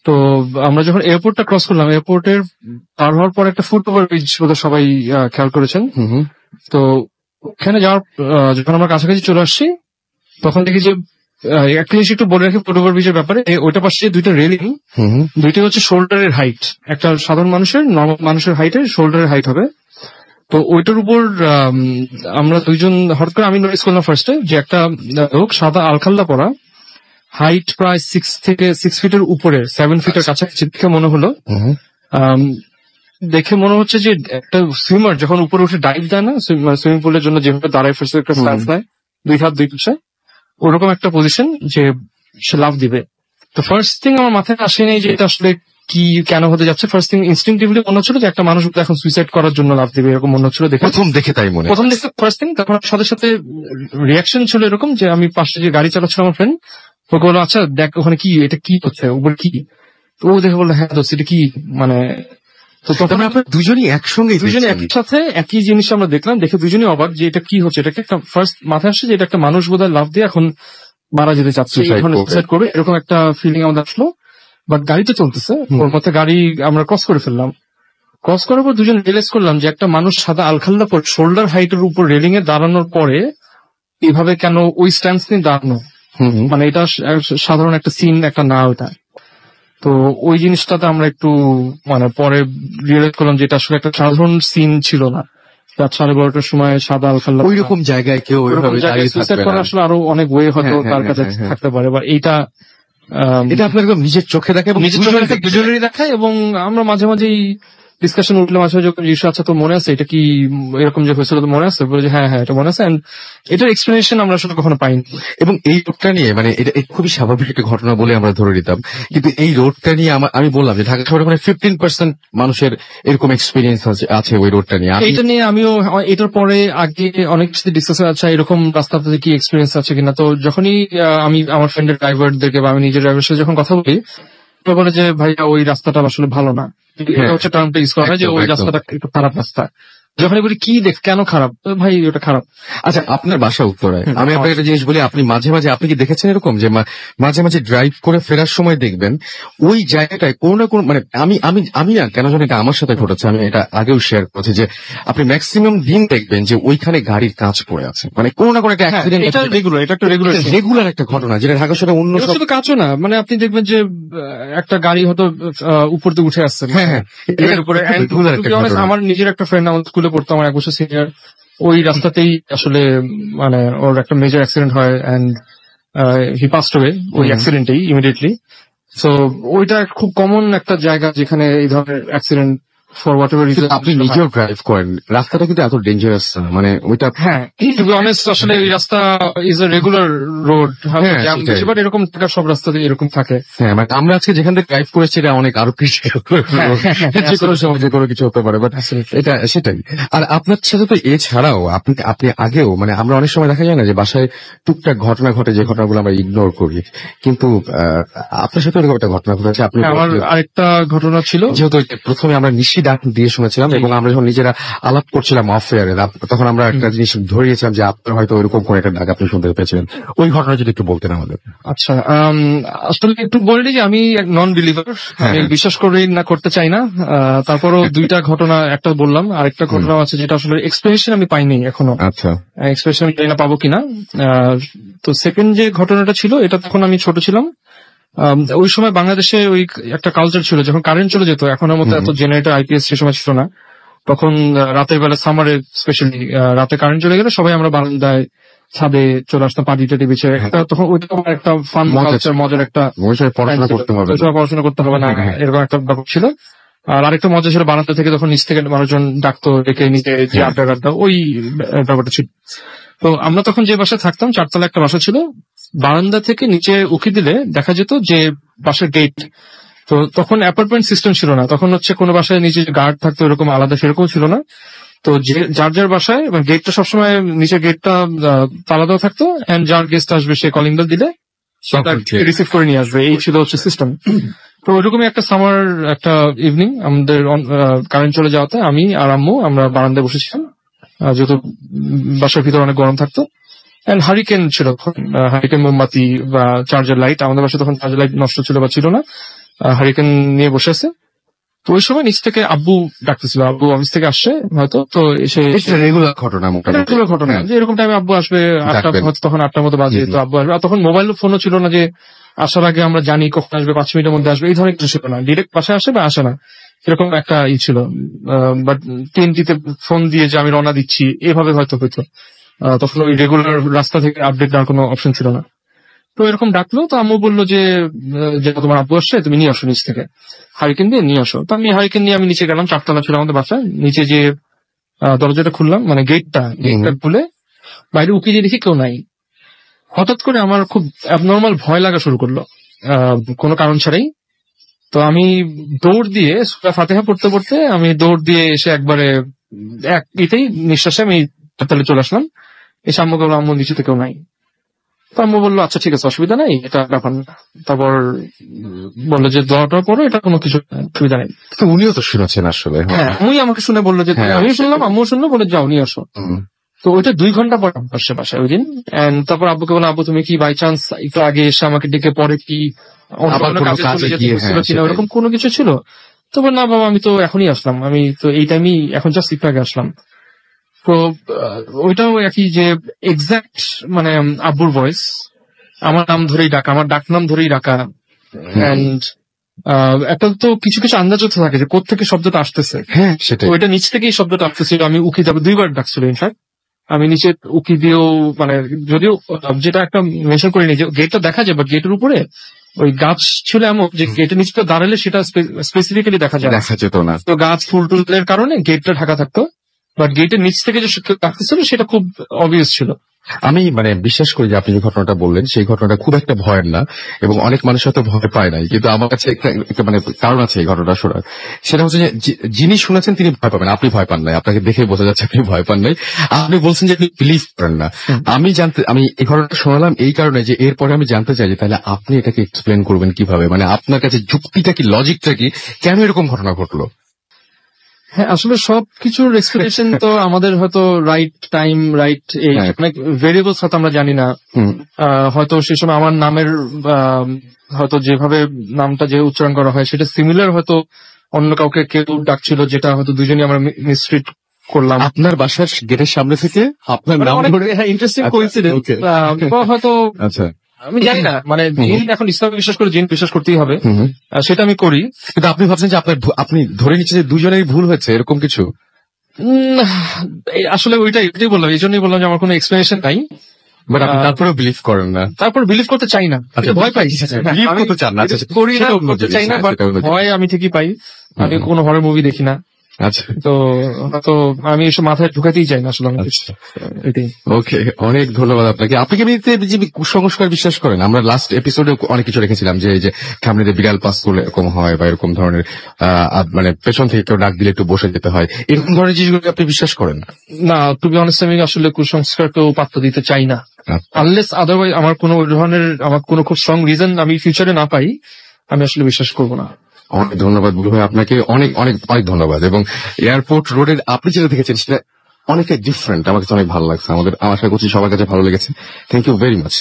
তো আমরা যখন এয়ারপোর্টটা ক্রস করলাম, এয়ারপোর্টের পার হওয়ার পর একটা ফুটওভার ব্রিজ বোধহয় সবাই খেয়াল করেছেন। তো ওখানে যাওয়ার যখন আমরা কাছাকাছি চলে আসছি তখন দেখি যে একটা জিনিস একটু বলে রাখি ফুটওভার ব্রিজের ব্যাপারে, ওইটা পাশে দুইটা রেলিং, দুইটা হচ্ছে শোল্ডারের হাইট, একটা সাধারণ মানুষের হাইটের শোল্ডারের হাইট হবে। তো ওইটার উপর আমরা দুইজন হঠাৎ করে আমি নোটিস করলাম ফার্স্টে যে একটা লোক সাদা আলখাল্লা পরা হাইট প্রায় 6 ফিটের উপরে, 7 ফিটের কাছাকাছি দেখে মনে হলো। দেখে মনে হচ্ছে যে একটা সুইমার যখন উপরে উঠে ডাইভ দেয় না সুইমিং পুলের জন্য, যেভাবে দাঁড়ায় ফেসে একটা স্ট্যান্স নেয়, 2 হাত 2 পাশে, ওরকম একটা পজিশন যে সে লাফ দিবে। তো ফার্স্ট থিং আমার মাথায় আসেনি যে এটা আসলে কি কেন হতে যাচ্ছে। ফার্স্ট থিং ইনস্টিংটিভলি মনে হচ্ছিল যে একটা মানুষ এখন সুইসাইড করার জন্য লাফ দিবে, এরকম মনে হচ্ছিল দেখে। প্রথম দেখে ফার্স্ট থিং, তখন সাথে সাথে রিয়াকশন ছিল এরকম যে আমি পাশে যে গাড়ি চালাচ্ছিল আমার ফ্রেন্ড, ওকে বললো আচ্ছা দেখ ওখানে কি, এটা কি হচ্ছে, উপর কি? তো ও দেখে বললো হ্যাঁ দোস্ত এটা কি, মানে তো তখন আপনার দুজনই একসাথে একই জিনিস আমরা দেখলাম, দেখে দুজনই অবাক যে এটা কি হচ্ছে। এটাকে একটা ফার্স্ট মাথায় আসছে যে এটা একটা মানুষ বোধহয় লাফ দিয়ে এখন মারা যেতে চাচ্ছে, সুইসাইড করবে, এরকম একটা ফিলিং আমাদের আসলো। বাট গাড়িটা চলতেছে, ওর মধ্যে গাড়ি আমরা ক্রস করে ফেললাম। ক্রস করার পর দুজন রিয়েলাইজ করলাম যে একটা মানুষ সাদা আলখাল্লা পর শোল্ডার হাইটের উপর রেলিং এ দাঁড়ানোর পরে এভাবে কেন ওই স্ট্যান্স নিয়ে দাঁড়ানো, মানে এটা সাধারণ একটা সিন একটা না ওটা। তো ওই জিনিসটাতে আমরা একটু মানে পরে রিয়েলাইজ করলাম যে এটা আসলে একটা সাধারণ সিন ছিল না। রাত 12:30টার সময় সাদা আলখাল্লা ওইরকম জায়গায় কেউ সুইসাইড করা আসলে আরো অনেক ওয়ে হয়তো তার কাছে থাকতে পারে, বা এটা আপনার একদম নিজের চোখে দেখে, দুজনেরই দেখায়। এবং আমরা মাঝে মাঝেই ডিসকাশন উঠলে মাঝে মাঝে যখন জিজ্ঞাসা আচ্ছা তো মনে আছে এটা কি এরকম যে হয়েছিল, তো মনে আছে? বলে যে হ্যাঁ এটা মনে আছে। এটার এক্সপ্লেনেশন আমরা আসলে কখনো পাইনি। এবং এই রোডটা নিয়ে মানে এটা খুবই স্বাভাবিক একটা ঘটনা বলে আমরা ধরে নিতাম, কিন্তু এই রোডটা নিয়ে আমি বললাম যে ঢাকা শহরে মানে 15% মানুষের এরকম এক্সপিরিয়েন্স আছে ওই রোডটা নিয়ে। এটা নিয়ে আমিও এটার পরে আগে অনেক সাথে ডিসকাশন আছে এরকম রাস্তাতে কি এক্সপিরিয়েন্স আছে কিনা। তো যখনই আমি আমার ফ্রেন্ডের ড্রাইভারদেরকে বা আমি নিজের ড্রাইভারের সাথে যখন কথা বলি, তো বলে যে ভাইয়া ওই রাস্তাটা আসলে ভালো না, এটা হচ্ছে টার্মটা ইউজ করা হয় যে ওই রাস্তাটা একটু খারাপ রাস্তা। যখনই বলি কি দেখ কেন খারাপ, ভাই ওটা খারাপ। আচ্ছা আপনার বাসা উত্তরায়, আমি আপনাকে একটা জিনিস বলি, আপনি মাঝে মাঝে আপনি কি দেখেছেন এরকম যে মাঝে মাঝে ড্রাইভ করে ফেরার সময় দেখবেন ওই জায়গাটায় কোনো না কোনো মানে আমি না কেন জানি এটা আমার সাথে ঘটেছে, আমি এটা আগেও শেয়ার করেছি যে আপনি ম্যাক্সিমাম দিন দেখবেন যে ওইখানে গাড়ির কাঁচ পড়ে আছে, মানে কোনো না কোনো একটা অ্যাক্সিডেন্ট, এটা একটা রেগুলার একটা ঘটনা যেটা ঢাকা শহরে অন্য শুধু কাঁচও না, মানে আপনি দেখবেন যে একটা গাড়ি হয়তো উপর দিয়ে উঠে আসছে। আমার নিজের একটা ফ্রেন্ড আমার স্কুলে পড়তো, আমার 1 বছর সিনিয়র, ওই রাস্তাতেই আসলে মানে ওর একটা মেজর অ্যাক্সিডেন্ট হয় এন্ড হি পাসড অ্যাওয়ে ওই অ্যাক্সিডেন্টেই ইমিডিয়েটলি। সো ওইটা খুব কমন একটা জায়গা যেখানে এই ধরনের accident for what ever reason. আপনি নিজেও ড্রাইভ করেন, রাস্তাটা কিন্তু এত ডেঞ্জারাস মানে ওইটা। হ্যাঁ টু বি অনেস্ট আসলে এই রাস্তা is a regular road, but এরকম সব রাস্তাতে এরকম থাকে। হ্যাঁ মানে আমরা আজকে যেখান থেকে ড্রাইভ করেছি এটা অনেক আরো কিছু যে কোনো সময় যে কোনো কিছু হতে পারে, বাট এটা সেটাই। আর আপনার সাথে তো এছাড়াও আপনি আগেও মানে আমরা অনেক সময় দেখা যায় না যে বাসায় টুকটাক ঘটনা ঘটে, যে ঘটনাগুলো আমরা ইগনোর করি, কিন্তু আপনার সাথে এরকম একটা ঘটনা ঘটেছে। আপনি আমার আরেকটা ঘটনা ছিল, যেহেতু প্রথমে আমরা নিশি ডাক দিয়ে শুনেছিলাম এবং আমরা যখন নিজেরা আলাপ করছিলাম অফ এয়ারে, তখন আমরা একটা জিনিস ধরিয়েছিলাম যে আপনার হয়তো ওইরকম কোন একটা ডাক আপনি শুনতে পেয়েছিলেন, ওই ঘটনা যদি একটু বলতেন আমাদের। আচ্ছা আসলে একটু বলে যে আমি নন বিলিভার, আমি বিশ্বাস করি না, করতে চাই না। তারপরও 2টা ঘটনা, একটা বললাম, আরেকটা ঘটনা আছে যেটা আসলে এক্সপ্লেনেশন আমি পাইনি এখনো। আচ্ছা এক্সপ্লেনেশন আমি জানি না পাবো কিনা। তো সেকেন্ড যে ঘটনাটা ছিল এটা তখন আমি ছোট ছিলাম। ওই সময় বাংলাদেশে ওই একটা কালচার ছিল যখন কারেন্ট চলে যেত, এখনের মতো এত জেনারেটর আইপিএস সে সময় ছিল না, তখন রাতের বেলা সামারে স্পেশালি রাতে কারেন্ট চলে গেলে সবাই আমরা বারান্দায় ছাদে চলে আসতাম পাটি টাটি বিছে। তখন ওইটা একটা ফান কালচার, মজার একটা পড়াশোনা করতে হবে না এরকম একটা ব্যাপার ছিল। আর আরেকটা মজা ছিল বারান্দা থেকে তখন নিচ থেকে মানুষজন ডাকতো, ডেকে নিতে যে আড্ডা কাটতো, ওই ব্যাপারটা ছিল। তো আমরা তখন যে বাসায় থাকতাম 4তলা একটা বাসা ছিল, বারান্দা থেকে নিচে উকি দিলে দেখা যেত যে বাসার গেট। তো তখন অ্যাপার্টমেন্ট সিস্টেম ছিল না, তখন হচ্ছে কোনো বাসায় নিচে গার্ড থাকতো এরকম আলাদা, সেরকম ছিল না। তো যার যার বাসায় গেটটা সবসময় নিচের গেটটা তালা দেওয়া থাকতো, এন্ড যার গেস্ট আসবে সে কলিং বেল দিলে রিসিভ করে নিয়ে আসবে, এই ছিল হচ্ছে সিস্টেম। তো ওইরকমই একটা সামার একটা ইভিনিং আমাদের কারেন্ট চলে যাওয়াতে আমি আর আম্মু আমরা বারান্দায় বসেছিলাম, যেহেতু বাসার ভিতরে অনেক গরম থাকতো। এন্ড হারিকেন ছিল, হারিকেন মোমবাতি বা চার্জার লাইট, আমাদের বাসায় তখন চার্জার লাইট নষ্ট ছিল বা ছিল না, হারিকেন নিয়ে বসে আছে। তো ওই সময় নিচ থেকে আব্বু ডাকতেছিল, আব্বু অফিস থেকে আসছে হয়তো, তো এসে রেগুলার ঘটনা যে এরকম টাইমে আব্বু আসবে, তখন 8টার মতো বাজে, তো আব্বু আসবে। তখন মোবাইল ফোনও ছিল না যে আসার আগে আমরা জানি কখন আসবে, 5 মিনিটের মধ্যে আসবে, এই ধরনের কিছু ছিল না, ডিরেক্ট বাসায় আসে বা আসে না, এরকম একটা ছিল। বাট TNT-তে ফোন দিয়ে যে আমি রওনা দিচ্ছি এভাবে হয়তো হইতো, তখন ওই রেগুলার রাস্তা থেকে আপডেট দেওয়ার কোনো অপশন ছিল না। তো এরকম ডাকলো, তো আম্মু বললো যে তোমার আব্বু আসছে, তুমি নিয়ে আসো নিচ থেকে, হারিকেন দিয়ে নিয়ে আসো। তো আমি হারিকেন নিয়ে আমি নিচে গেলাম, 4 তলা ছিল আমাদের বাসা। নিচে যে দরজাটা খুললাম, মানে গেটটা খুলে বাইরে উকি দিয়ে দেখি কেউ নাই। হঠাৎ করে আমার খুব অ্যাবনর্মাল ভয় লাগা শুরু করলো কোনো কারণ ছাড়াই। তো আমি দৌড় দিয়ে সূরা ফাতিহা পড়তে পড়তে আমি দৌড় দিয়ে এসে একবারে এতেই নিঃশ্বাসে আমি তাহলে চলে আসলাম। এসে আম্মু বললো আম্মু নিচে কেউ নাই। তো আম্মু বললো আচ্ছা ঠিক আছে, অসুবিধা নাই, এটা ব্যাপার না। তারপর বললো যে দোয়াটা করো, এটা কোনো কিছু অসুবিধা নেই। উনিও তো শুনেছেন আসলে। হ্যাঁ, উনি আমাকে শুনে বললো যে আমি শুনলাম, আম্মু শুনলো, বলে যাও নিয়ে আসো। তো ওইটা 2 ঘন্টা পর আসছে বাসায় ওই দিন। তারপর আব্বুকে বললাম আব্বু তুমি কি বাই চান্স একটু আগে এসে আমাকে ডেকে পরে কি ওরকম কোনো কিছু ছিল? তো বল না বাবা, আমি তো এখনই আসলাম, আমি তো এই টাইমই এখন জাস্ট একটু আগে আসলাম। তো ওইটাও একই যে এক্সাক্ট মানে আব্বুর ভয়েস, আমার নাম ধরেই ডাকা, আমার ডাক নাম ধরেই ডাকা। এন্ড একটা তো কিছু কিছু আন্দাজ থাকে যে কোত্থেকে শব্দটা আসতেছে। হ্যাঁ, সেটা ওইটা নিচ থেকেই শব্দটা আসতেছিল। আমি উকি যাবে 2 বার ডাকছিল ইনফ্যাক্ট। আমি নিচে উকি দিয়েও মানে যদিও যেটা একটা মেনশন করে নিই যে গেটটা দেখা যায়, বাট গেটের উপরে ওই গাছ ছিল এমন যে গেটের নিচে দাঁড়ালে সেটা স্পেসিফিক্যালি দেখা যেত না। তো গাছ ফুল টুলের কারণে গেটটা ঢাকা থাকতো, বাট গেটের নিচ থেকে যে ডাকতেছিল সেটা খুব অবভিয়াস ছিল। আমি মানে বিশ্বাস করি যে আপনি যে ঘটনাটা বললেন সেই ঘটনাটা খুব একটা ভয়ের না, এবং অনেক মানুষ হয়তো ভয় পায় নাই, কিন্তু আমার কাছে একটা মানে কারণ আছে এই ঘটনাটা শোনার। সেটা হচ্ছে যে যিনি শুনেছেন তিনি ভয় পাবেন, আপনি ভয় পান নাই, আপনাকে দেখে বোঝা যাচ্ছে আপনি ভয় পান নাই। আপনি বলছেন যে আপনি বিলিভ করেন না। আমি এই ঘটনাটা শোনালাম এই কারণে যে এরপরে আমি জানতে চাই যে তাহলে আপনি এটাকে এক্সপ্লেন করবেন কিভাবে, মানে আপনার কাছে যুক্তিটা কি, লজিকটা কি, কেন এরকম ঘটনা ঘটলো? হ্যাঁ, আসলে সবকিছুর এক্সপেকটেশন তো আমাদের হয়তো রাইট টাইম, রাইট অনেক ভেরিয়েবলস হয়তো আমরা জানি না। হয়তো সে সময় আমার নামের হয়তো যেভাবে নামটা যে উচ্চারণ করা হয় সেটা সিমিলার হয়তো অন্য কাউকে কেউ ডাকছিল, যেটা হয়তো দুজনই আমরা মিসট্রিট করলাম। আপনার বাসার গেটের সামনে থেকে আপনার নাম ধরে ইন্টারেস্টিং কোইন্সিডেন্স হয়তো। আচ্ছা, আমি জানি না, মানে জিন এখন ইসলাম বিশ্বাস করে, জিন বিশ্বাস করতেই হবে, সেটা আমি করি। কিন্তু আপনি ভাবছেন যে আপনি ধরে নিচ্ছেন যে দুজনেরই ভুল হয়েছে, এরকম কিছু? আসলে এটাই বললাম, এই জন্যই বললাম যে আমার কোনো এক্সপ্লেনেশন নাই, বাট আপনি তারপরেও বিলিভ করেন না। তারপর বিলিভ করতে চাই না, ভয় পাই, বিলিভ করতে চান না, করি না, করতে চাই না, বাট ভয় আমি ঠিকই পাই। আমি কোনো হরর মুভি দেখি না। আচ্ছা, তো আমি এসব মাথায় ঢুকাতেই চাই না আসলে। ওকে, অনেক ধন্যবাদ আপনাকে। আপনি কি কুসংস্কার বিশ্বাস করেন? আমরা লাস্ট এপিসোডে অনেক কিছু রেখেছিলাম যে সামনে বিড়াল পাস করলে এরকম হয়, বা এরকম ধরনের মানে পেছন থেকে কেউ ডাক দিলে একটু বসে যেতে হয়, এরকম ধরনের জিনিসগুলো আপনি বিশ্বাস করেন? না, টু বি অনেস্ট আমি আসলে কুসংস্কারকেও পাত্র দিতে চাই না, আনলেস আদারওয়াইজ আমার কোনো ধরনের খুব স্ট্রং রিজন আমি ফিউচারে না পাই, আমি আসলে বিশ্বাস করবো না। অনেক ধন্যবাদ বুলু ভাই, আপনাকে অনেক অনেক অনেক ধন্যবাদ। এবং এয়ারপোর্ট রোডের আপনি যেটা দেখেছেন সেটা অনেকটাই ডিফারেন্ট, আমার কাছে অনেক ভালো লাগছে, আশা করছি সবার কাছে ভালো লেগেছে। Thank you very much.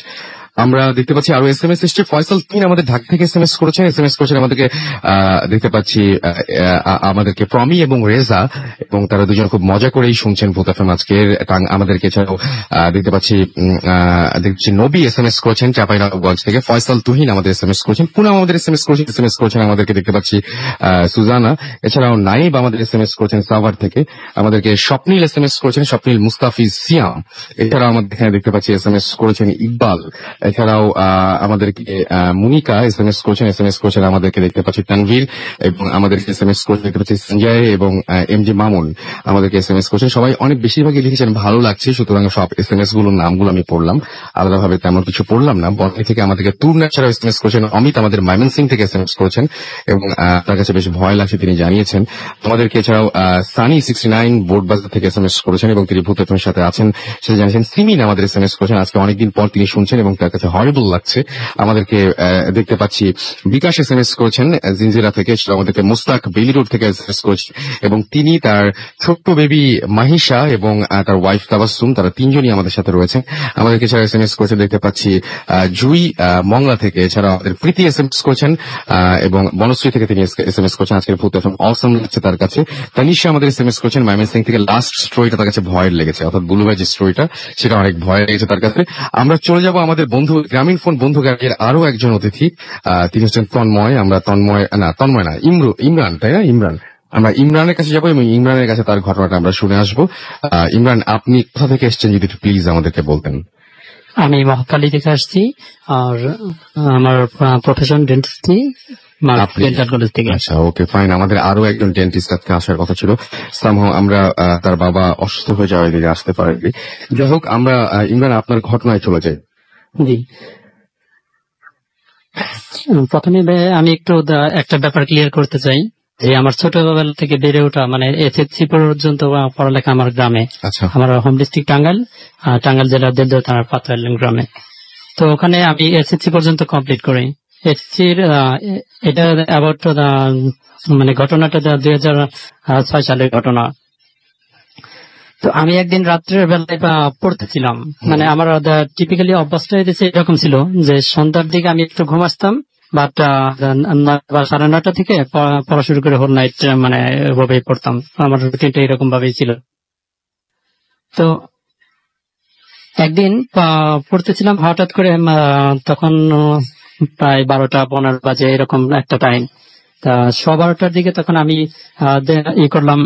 আমরা দেখতে পাচ্ছি আরো SMS এসছে। ফয়সাল 3 আমাদের ঢাকা থেকে SMS করেছেন আমাদেরকে। দেখতে পাচ্ছি আমাদেরকে প্রমি এবং রেজা, এবং তারা দুজন খুব মজা করেই শুনছেন ভূত এফএম আজকের। আমাদেরকে এছাড়াও দেখতে পাচ্ছি নবী SMS করেছেন চাঁপাইনবাবগঞ্জ থেকে। ফয়সাল তুহিন আমাদের SMS করেছেন। পুনাম আমাদের SMS করেছেন আমাদেরকে। দেখতে পাচ্ছি সুজানা, এছাড়াও নাইব আমাদের SMS করেছেন সাভার থেকে। আমাদেরকে স্বপ্নিল SMS করেছেন, স্বপ্নিল মুস্তাফিজ সিয়াম। এছাড়াও আমাদের এখানে দেখতে পাচ্ছি SMS করেছেন ইকবাল। এছাড়াও আমাদেরকে মুনিকা SMS করেছেন আমাদেরকে। দেখতে পাচ্ছি তানভীর, এবং আমাদেরকে SMS করেছেন দেখতে পাচ্ছি সঞ্জয় এবং MG মামুন আমাদেরকে SMS করেছেন। সবাই অনেক বেশিরভাগই লিখেছেন ভালো লাগছে, সুতরাং সব SMS গুলোর নামগুলো আমি পড়লাম, আলাদাভাবে তেমন কিছু পড়লাম না। বর্তমানে থেকে আমাদেরকে তুরনাথ ছাড়াও SMS করেছেন। অমিত আমাদের ময়মনসিং থেকে SMS করেছেন, এবং তার কাছে বেশ ভয় লাগছে তিনি জানিয়েছেন। আমাদেরকে এছাড়াও সানি 69 বোর্ডবাজার থেকে SMS করেছেন, এবং তিনি ভূত এফএমের সাথে আছেন সেটা জানিয়েছেন। সিমিন আমাদের SMS করেছেন, আজকে অনেকদিন পর তিনি শুনছেন এবং তার কাছে হরিবল লাগছে। আমাদেরকে দেখতে পাচ্ছি বিকাশ SMS করেছেন জিনজিরা থেকে, আমাদেরকে মুস্তাক বেলি রোড থেকে SMS করেছেন, এবং তিনি তার ছোট্ট বেবি মাহিশা এবং তার ওয়াইফ তাবাসসুম, তারা তিনজনই আমাদের সাথে রয়েছেন। আমাদেরকে এছাড়া SMS করেছেন দেখতে পাচ্ছি জুই মংলা থেকে। এছাড়া আমাদের প্রীতি SMS করেছেন, এবং বনশ্রী থেকে তিনি SMS করেছেন। আজকের ভূত এফএম অসম লাগছে তার কাছে। তানিশা আমাদের SMS করেছেন ময়মনসিং থেকে। লাস্ট স্টোরিটা তার কাছে ভয়ের লেগেছে, অর্থাৎ বুলু ভাই যে স্টোরিটা সেটা অনেক ভয় লেগেছে তার কাছে। আমরা চলে যাব আমাদের বন্ধু গ্রামীণ ফোন বন্ধু গাড়ির আরো একজন অতিথি, তিনি হচ্ছেন তন্ময়। আমরা তন্ময় না ইমরান, তাই না? আমরা ইমরানের কাছে যাবো এবং ইমরানের কাছে তার ঘটনাটা আমরা শুনে আসবো। ইমরান, আপনি কোথা থেকে এসেছেন যদি প্লিজ আমাদেরকে বলতেন। আমি মহাখালী থেকে আসছি, আর আমার প্রফেশন ডেন্টিস্ট্রি, ডেন্টাল কলেজ থেকে। আচ্ছা, ওকে, ফাইন। আমাদের আরো একজন ডেন্টিস্ট আজকে আসার কথা ছিল, সামহাও আমরা তার বাবা অসুস্থ হয়ে যাওয়ার দিকে আসতে পারেনি। যাই হোক, আমরা ইমরান আপনার ঘটনায় চলে যাই। জি, প্রথমে আমি একটু একটা ব্যাপার ক্লিয়ার করতে চাই যে আমার ছোটবেলা থেকে বেড়ে ওঠা, মানে এসএসসি পর্যন্ত পড়ালেখা আমার গ্রামে। আচ্ছা, আমার হোম ডিস্ট্রিক্ট টাঙ্গাইল জেলার দেলদুয়া থানার পাতরাইল গ্রামে। তো ওখানে আমি এসএসসি পর্যন্ত কমপ্লিট করি। এসএসসির এটা অ্যাবাউট মানে ঘটনাটা 2006 সালের ঘটনা। তো আমি একদিন রাত্রের বেলায় পড়তেছিলাম, মানে আমার টিপিক্যালি অভ্যাসটা এরকম ছিল যে সন্ধ্যার দিকে আমি একটু ঘুম আসতাম, বাট 9:30 থেকে পড়া শুরু করে হোল নাইট মানে এভাবেই পড়তাম। আমার রুটিনটা এরকম ভাবেই ছিল। তো একদিন পড়তেছিলাম, হঠাৎ করে তখন প্রায় 12টা-15 বাজে এরকম একটা টাইম। তা 12:15টার দিকে তখন আমি করলাম,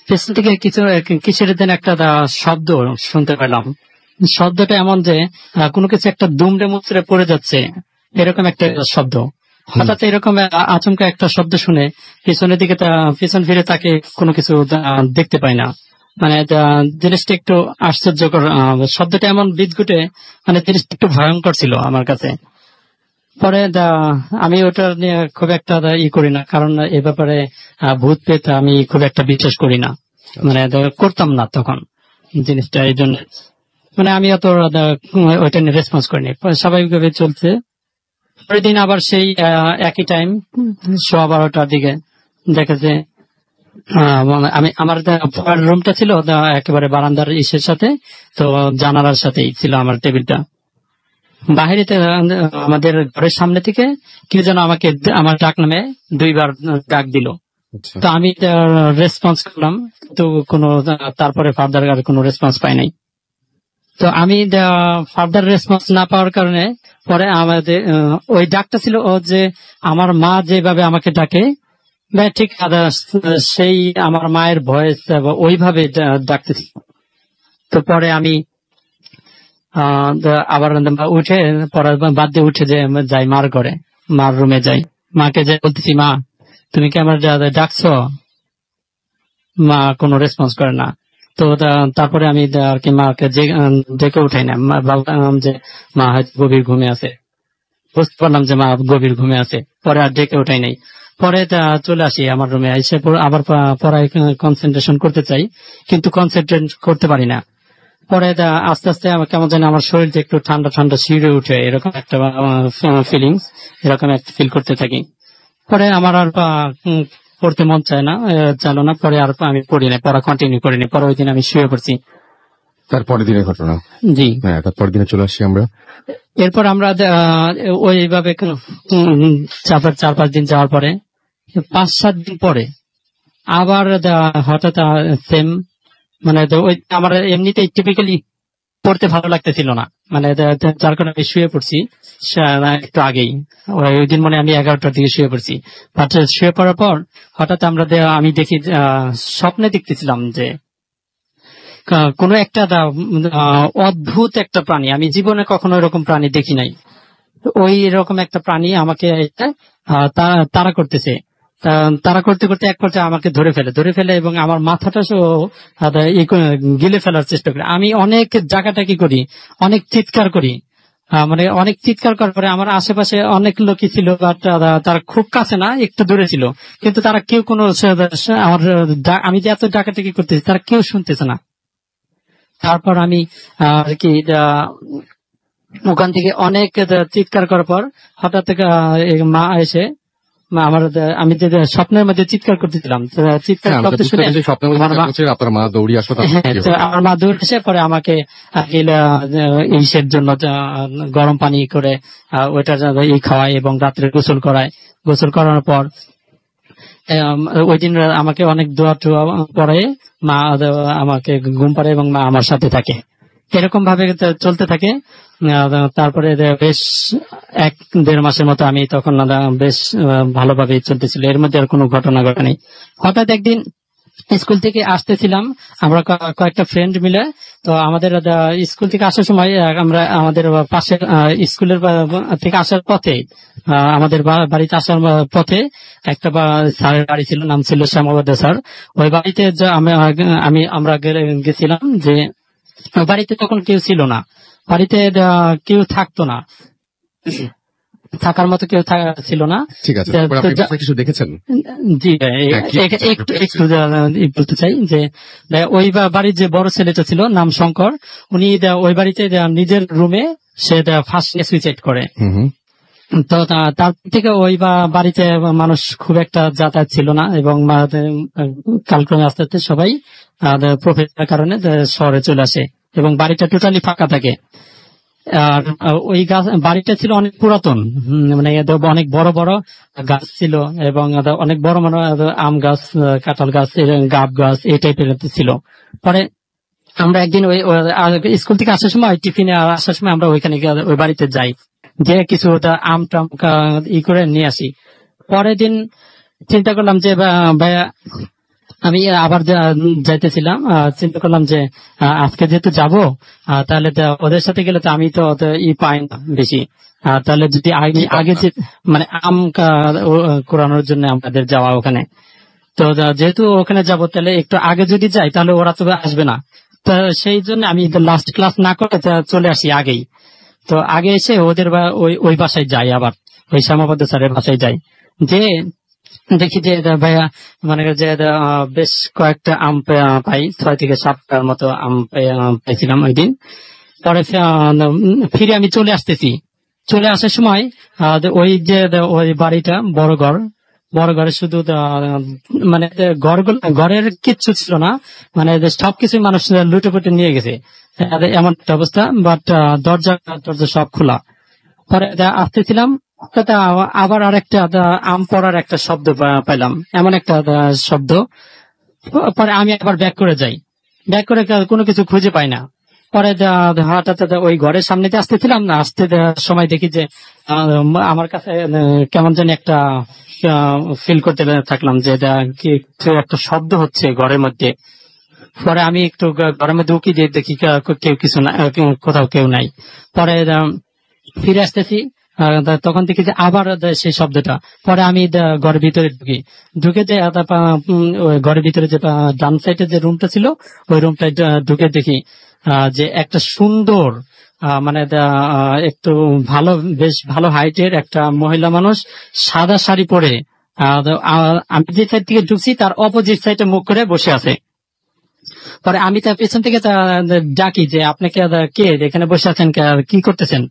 পেছন থেকে কিসের দিন একটা শব্দ শুনতে পেলাম। শব্দটা এমন যে কোনো কিছু একটা দুমড়ে মুচড়ে পড়ে যাচ্ছে, এরকম একটা শব্দ। হঠাৎ এরকম আচমকা একটা শব্দ শুনে পিছনের দিকে পিছন ফিরে তাকে কোনো কিছু দেখতে পাই না। মানে জিনিসটা একটু আশ্চর্যকর, শব্দটা এমন বিদঘুটে, মানে জিনিসটা একটু ভয়ঙ্কর ছিল আমার কাছে। পরে আমি ওটা নিয়ে খুব একটা করি না, কারণ এ ব্যাপারে ভূত পেতে আমি খুব একটা বিশ্বাস করি না, মানে করতাম না তখন জিনিসটা। এই জন্য মানে আমি অত ওইটা নিয়ে রেসপন্স করিনি, স্বাভাবিকভাবে চলছে। পরের দিন আবার সেই একই টাইম 12:15টার দিকে দেখেছে আমি আমার রুমটা ছিল একেবারে বারান্দার ইসের সাথে, তো জানালার সাথেই ছিল আমার টেবিলটা। বাহিরে আমাদের ঘরের সামনে থেকে কেউ যেন আমাকে আমার ডাক নামে 2বার ডাক দিল। তো আমি রেসপন্স করলাম, তো কোনো তারপরে ফার্দার আর কোনো রেসপন্স পাই নাই। তো আমি ফার্দার রেসপন্স না পাওয়ার কারণে পরে আমাদের ওই ডাকটা ছিল ও যে আমার মা যেভাবে আমাকে ডাকে, ঠিক সেই আমার মায়ের ভয়েস ওইভাবে ডাকতেছি। তো পরে আমি আবার উঠে পড়ার বাদ দিয়ে উঠে যে যাই মার ঘরে, মার রুমে যাই, মাকে যাই বলতেছি, মা তুমি কি আমার ডাকছো? মা কোনো রেসপন্স করে না। তো তারপরে আমি আর কি মাকে ডেকে উঠাই না, ভাবলাম যে মা হয়তো গভীর ঘুমে আছে, বুঝতে পারলাম যে মা গভীর ঘুমে আছে। পরে আর ডেকে উঠাই নাই। পরে চলে আসি আমার রুমে, এসে আবার পড়ায় কনসেন্ট্রেশন করতে চাই, কিন্তু কনসেন্ট্রেট করতে পারি না। পরে আস্তে আস্তে কেমন যেন আমার শরীরটা একটু ঠান্ডা ঠান্ডা শিউরে উঠে, এরকম একটা ফিলিংস, এরকম একটা ফিল করতে থাকি। পরে আমার আর পড়তে মন চায় না, পরে আর আমি পড়ি না, পড়া কন্টিনিউ করিনি। পরে ওই দিন আমি শুয়ে পড়ছি। তারপরের দিনের ঘটনা। জি, হ্যাঁ, তারপরের দিনে চলে আসি আমরা। এরপর আমরা ওইভাবে 4-5 দিন যাওয়ার পরে 5-7 দিন পরে আবার হঠাৎ সেম, মানে ওই আমার এমনিতেই টিপিক্যালি পড়তে ভালো লাগতেছিল না, মানে যার কারণে আমি শুয়ে পড়ছি একটু আগেই। ওই দিন মানে আমি 11টার দিকে শুয়ে পড়ছি। বাট শুয়ে পড়ার পর হঠাৎ আমি দেখি স্বপ্নে দেখতেছিলাম যে কোনো একটা অদ্ভুত একটা প্রাণী, আমি জীবনে কখনো এরকম প্রাণী দেখি নাই, ওই এরকম একটা প্রাণী আমাকে তাড়া করতেছে। তারা করতে করতে এক পর্যায়ে আমাকে ধরে ফেলে এবং আমার মাথাটা গিলে ফেলার চেষ্টা করে। আমি অনেক জায়গাটা কি করি, অনেক চিৎকার করি, মানে অনেক চিৎকার করার পরে আমার আশেপাশে অনেক লোকই ছিল, বাট তারা খুব কাছে না, একটু দূরে ছিল, কিন্তু তারা কেউ কোনো আমি যে এত ডাকাটাকি করতেছি তারা কেউ শুনতেছে না। তারপর আমি আর কি ওখান থেকে অনেক চিৎকার করার পর হঠাৎ মা এসে আমি যে স্বপ্নের মধ্যে চিৎকার করতেছিলাম, চিৎকার করতে শুনে আপনার মা দৌড়ে আসলো, আমার মা দৌড়ে এসে পরে আমাকে ইসের জন্য গরম পানি করে ওইটা খাওয়ায় এবং রাত্রে গোসল করায়। গোসল করানোর পর ওই দিন আমাকে অনেক দোয়া টোয়া পরে মা আমাকে ঘুম পাড়ে এবং মা আমার সাথে থাকে। এরকম ভাবে চলতে থাকে। তারপরে বেশ 1-1.5 মাসের মতো আমি তখন বেশ ভালোভাবে চলতেছিল, এর মধ্যে আর কোনো ঘটনা ঘটেনি। হঠাৎ একদিন স্কুল থেকে আসতেছিলাম আমরা কয়েকটা ফ্রেন্ড মিলে। তো আমাদের স্কুল থেকে আসার সময় আমরা আমাদের পাশের স্কুলের থেকে আসার পথে আমাদের বাড়িতে আসার পথে একটা স্যারের বাড়ি ছিল, নাম ছিল শ্যামাবদ্ধ স্যার। ওই বাড়িতে আমরা গেছিলাম যে বাড়িতে তখন কেউ ছিল না, বাড়িতে কেউ থাকতো না, থাকার মতো কেউ ছিল না। ঠিক আছে, কিছু দেখেছেন? জি একটু বলতে চাই যে ওই বাড়ির যে বড় ছেলেটা ছিল নাম শঙ্কর, উনি ওই বাড়িতে নিজের রুমে সে ফার্স্ট সুইসাইড করে। তো তারপর থেকে ওই বাড়িতে মানুষ খুব একটা যাতায়াত ছিল না এবং কালক্রমে আস্তে আস্তে সবাই প্রফেশনের কারণে শহরে চলে আসে এবং বাড়িটা টোটালি ফাঁকা থাকে। আর ওই বাড়িটা ছিল অনেক পুরাতন, মানে অনেক বড় বড় গাছ ছিল এবং অনেক বড় বড় আম গাছ, কাঁঠাল গাছ, গাব গাছ এই টাইপের ছিল। পরে আমরা একদিন ওই স্কুল থেকে আসার সময় টিফিনে আসার সময় আমরা ওইখানে ওই বাড়িতে যাই, যে কিছু আম টাম করে নিয়ে আসি। পরের দিন চিন্তা করলাম যে ভাইয়া আমি আবার যাইতেছিলাম, চিন্তা করলাম যে আজকে যেহেতু যাবো তাহলে ওদের সাথে গেলে তো আমি তো পাই না বেশি, তাহলে যদি আগে মানে আম কোরানোর জন্য আমাদের যাওয়া ওখানে, তো যেহেতু ওখানে যাবো তাহলে একটু আগে যদি যাই তাহলে ওরা তো আসবে না। তো সেই জন্য আমি লাস্ট ক্লাস না করে চলে আসি আগেই। তো আগে এসে ওদের ওই বাসায় যাই, আবার ওই শ্যামাবদ্ধ স্যারের বাসায় যাই, যে দেখি যে ভাইয়া মানে যে বেশ কয়েকটা আম পাই, 6 থেকে 7টার মতো আম পাইছিলাম ওই দিন। পরে ফিরে আমি চলে আসতেছি, চলে আসার সময় ওই যে ওই বাড়িটা বড় ঘরে শুধু মানে ঘরের কিচ্ছু ছিল না, মানে সবকিছু মানুষ লুটে পুটে নিয়ে গেছে এমন একটা অবস্থা, বাট দরজা সব খোলা। পরে আসতেছিলাম আবার আরেকটা আম পড়ার একটা শব্দ পাইলাম, এমন একটা শব্দ। পরে আমি আবার ব্যাক করে যাই, ব্যাক করে কোনো কিছু খুঁজে পাই না। পরে হঠাৎ ওই ঘরের সামনে দিয়ে আসতেছিলাম না, আসতে সময় দেখি যে আমার কাছে কেমন জানি একটা ফিল করতে থাকলাম যে কিছু একটা শব্দ হচ্ছে ঘরের মধ্যে। পরে আমি একটু ঘরের মধ্যে উকি দিয়ে দেখি কেউ কিছু না, কোথাও কেউ নাই। পরে ফিরে আসতেছি, তখন দেখি যে আবার সেই শব্দটা। পরে আমি ঘরের ভিতরে ঢুকে যে ঘরের ভিতরে যে ডান সাইডে যে রুমটা ছিল ওই রুমটায় ঢুকে দেখি যে একটা সুন্দর মানে একটু বেশ ভালো হাইটের একটা মহিলা মানুষ সাদা শাড়ি পরে, আমি যে সাইড থেকে ঢুকছি তার অপোজিট সাইডে মুখ করে বসে আছে। পরে আমি তার পেছন থেকে ডাকি যে আপনাকে কে এখানে বসে আছেন, কি করতেছেন,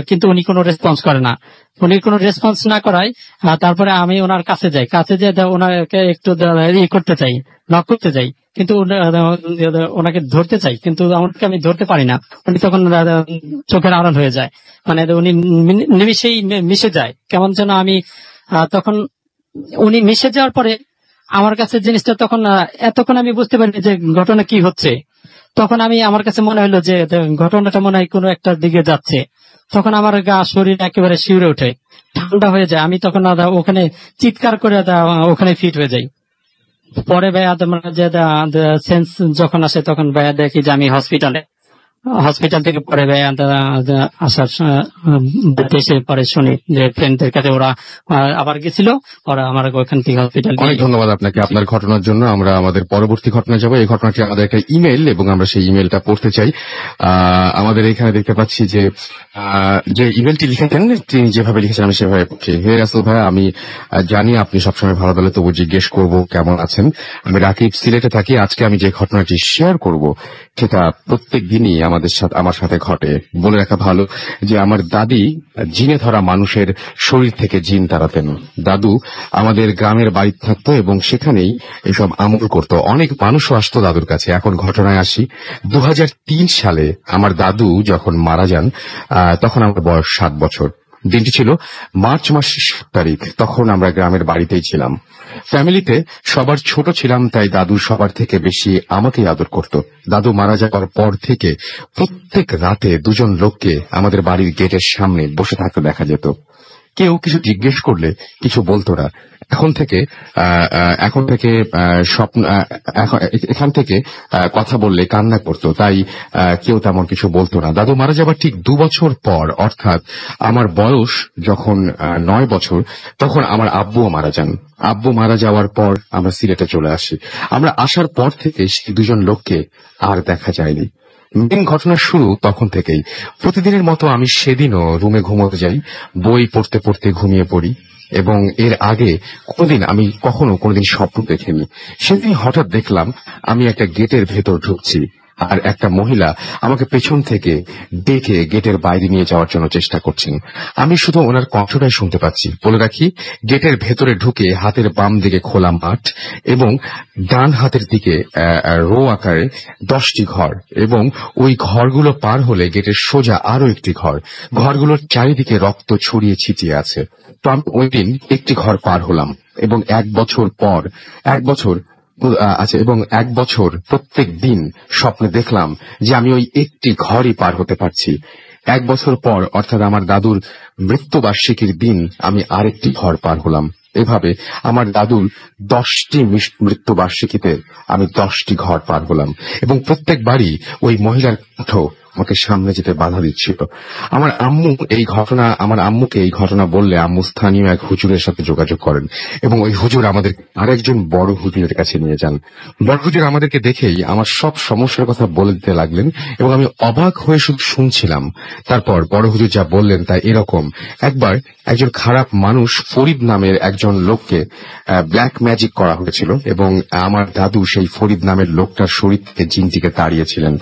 কিন্তু উনি কোনো রেসপন্স করে না। উনি কোনো রেসপন্স না করায় তারপরে আমি ওনার কাছে যাই, কাছে যে ওনাকে একটু করতে চাই, নক করতে চাই, কিন্তু ওনাকে ধরতে চাই, কিন্তু আমাকে আমি ধরতে পারি না। উনি তখন চোখের আড়াল হয়ে যায়, মানে উনি নিমিশেই মিশে যায় কেমন যেন। আমি তখন উনি মিশে যাওয়ার পরে আমার কাছে জিনিসটা তখন এতক্ষণ আমি বুঝতে পারি যে ঘটনা কি হচ্ছে। তখন আমার কাছে মনে হলো যে ঘটনাটা মনে হয় কোনো একটা দিকে যাচ্ছে। তখন আমার গা শরীর একেবারে শিউরে ওঠে, ঠান্ডা হয়ে যায়। আমি তখন ওখানে চিৎকার করে ওখানে ফিট হয়ে যাই। পরে ভাইয়া যে সেন্স যখন আসে তখন ভাইয়া দেখি যে আমি হসপিটাল থেকে পরে আসার দেশে পরে শুনি যে ফ্রেন্ডদের কাছে ওরা আবার গেছিল, ওরা আমার ওখান থেকে হসপিটাল। অনেক ধন্যবাদ আপনাকে আপনার ঘটনার জন্য। আমরা আমাদের পরবর্তী ঘটনা যাবো। এই ঘটনাটি আমাদের একটা ইমেল এবং আমরা সেই ইমেলটা পড়তে চাই। আমাদের এখানে দেখতে পাচ্ছি যে ইমেলটি লিখেছেন তিনি যেভাবে লিখেছেন আমি সেভাবে পড়ছি। হে রাসেল ভাই, আমি জানি আপনি সবসময় ভালো দলে, তবু জিজ্ঞেস করবো কেমন আছেন। আমি রাকিব, সিলেটে থাকি। আজকে আমি যে ঘটনাটি শেয়ার করব সেটা প্রত্যেক দিনই আমার সাথে ঘটে। বলে রাখা ভালো যে আমার দাদি জিনে ধরা মানুষের শরীর থেকে জিন তাড়াতেন। দাদু আমাদের গ্রামের বাড়ি থাকতো এবং সেখানেই এসব আমল করতো। অনেক মানুষও আসতো দাদুর কাছে। এখন ঘটনায় আসি। 2003 সালে আমার দাদু যখন মারা যান তখন আমার বয়স 7 বছর। দিনটি ছিল মার্চ মাসের 7 তারিখ। তখন আমরা গ্রামের বাড়িতেই ছিলাম। ফ্যামিলিতে সবার ছোট ছিলাম, তাই দাদু সবার থেকে বেশি আমাকেই আদর করত। দাদু মারা যাওয়ার পর থেকে প্রত্যেক রাতে 2জন লোককে আমাদের বাড়ির গেটের সামনে বসে থাকতে দেখা যেত। কেউ কিছু জিজ্ঞেস করলে কিছু বলতো না। এখন থেকে স্বপ্ন এখান থেকে কথা বললে কান্না করতো, তাই কেউ তেমন কিছু বলতো না। দাদু মারা যাবার ঠিক 2 বছর পর, অর্থাৎ আমার বয়স যখন 9 বছর, তখন আমার আব্বুও মারা যান। আব্বু মারা যাওয়ার পর আমরা সিলেটে চলে আসি। আমরা আসার পর থেকে সেই দুজন লোককে আর দেখা যায়নি। মেন ঘটনার শুরু তখন থেকেই। প্রতিদিনের মতো আমি সেদিনও রুমে ঘুমোতে যাই, বই পড়তে পড়তে ঘুমিয়ে পড়ি, এবং এর আগে আমি কোনোদিন স্বপ্ন দেখিনি। সেদিন হঠাৎ দেখলাম আমি একটা গেটের ভেতর ঢুকছি, আর একটা মহিলা আমাকে পেছন থেকে ডেকে গেটের বাইরে নিয়ে যাওয়ার জন্য চেষ্টা করছেন। আমি শুধু ওনার কণ্ঠটাই শুনতে পাচ্ছি। বলে রাখি, গেটের ভেতরে ঢুকে হাতের বাম দিকে খোলা মাঠ এবং ডান হাতের দিকে রো আকারে 10টি ঘর, এবং ওই ঘরগুলো পার হলে গেটের সোজা আরো একটি ঘর। ঘরগুলোর চারিদিকে রক্ত ছড়িয়ে ছিটিয়ে আছে। তো আমি ওই দিন একটি ঘর পার হলাম, এবং 1 বছর প্রত্যেক দিন স্বপ্নে দেখলাম যে আমি ওই একটি ঘরই পার হতে পারছি। 1 বছর পর, অর্থাৎ আমার দাদুর মৃত্যুবার্ষিকীর দিন, আমি আরেকটি ঘর পার হলাম। এভাবে আমার দাদুর 10টি মৃত্যুবার্ষিকীতে আমি 10টি ঘর পার হলাম, এবং প্রত্যেকবারই ওই মহিলার কণ্ঠ আমাকে সামনে যেতে বাধা দিচ্ছিল। আমার আম্মুকে এই ঘটনা বললে আম্মু স্থানীয় এক হুজুরের সাথে যোগাযোগ করেন, এবং ওই হুজুর আমাদের আরেকজন বড় হুজুরের কাছে নিয়ে যান। বড় হুজুর আমাদেরকে দেখেই আমার সব সমস্যার কথা বলে দিতে লাগলেন, এবং আমি অবাক হয়ে শুধু শুনছিলাম। তারপর বড় হুজুর যা বললেন তা এরকম: একবার একজন খারাপ মানুষ ফরিদ নামের একজন লোককে ব্ল্যাক ম্যাজিক করা হয়েছিল, এবং আমার দাদু সেই ফরিদ নামের লোকটার শরীর থেকে জিনটিকে তাড়িয়েছিলেন।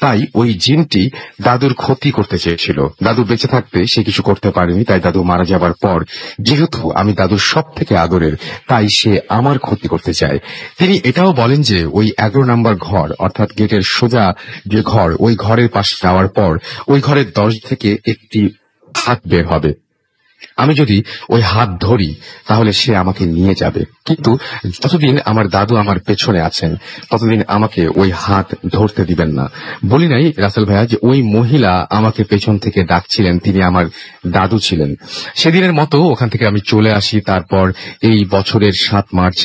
তাই ওই জিনটি দাদুর ক্ষতি করতে চেয়েছিল। দাদু বেঁচে থাকতে সে কিছু করতে পারেনি, তাই দাদু মারা যাবার পর যেহেতু আমি দাদুর সব থেকে আদরের, তাই সে আমার ক্ষতি করতে চায়। তিনি এটাও বলেন যে ওই 11 নম্বর ঘর, অর্থাৎ গেটের সোজা যে ঘর, ওই ঘরের পাশে যাওয়ার পর ওই ঘরের দরজা থেকে একটি হাত বের হবে। আমি যদি ওই হাত ধরি তাহলে সে আমাকে নিয়ে যাবে, কিন্তু যতদিন আমার দাদু আমার পেছনে আছেন ততদিন আমাকে ওই হাত ধরতে দিবেন না। বলি নাই রাসেল ভাইয়া যে ওই মহিলা আমাকে পেছন থেকে ডাকছিলেন, তিনি আমার দাদু ছিলেন। সেদিনের মতো ওখান থেকে আমি চলে আসি। তারপর এই বছরের 7 মার্চ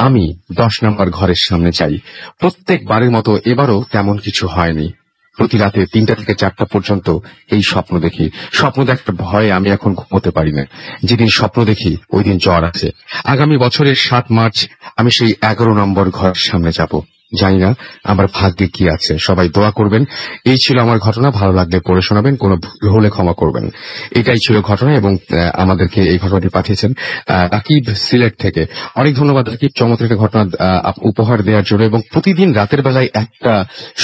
আমি 10 নম্বর ঘরের সামনে যাই। প্রত্যেকবারের মতো এবারও তেমন কিছু হয়নি। প্রতি রাতে 3টা থেকে 4টা পর্যন্ত এই স্বপ্ন দেখি। স্বপ্ন দেখার ভয়ে আমি এখন ঘুমোতে পারি না। যেদিন স্বপ্ন দেখি ওই দিন জ্বর আসে। আগামী বছরের 7 মার্চ আমি সেই 11 নম্বর ঘরের সামনে যাব। জানি না আমার ভাগ্যে কি আছে। সবাই দোয়া করবেন। এই ছিল আমার ঘটনা। ভালো লাগলে পড়ে শোনাবেন, কোনো ভুল হলে ক্ষমা করবেন। এটাই ছিল ঘটনা, এবং আমাদেরকে এই ঘটনাটি পাঠিয়েছেন রাকিব সিলেট থেকে। অনেক ধন্যবাদ রাকিব, চমৎকার একটা ঘটনা উপহার দেওয়ার জন্য। এবং প্রতিদিন রাতের বেলায় একটা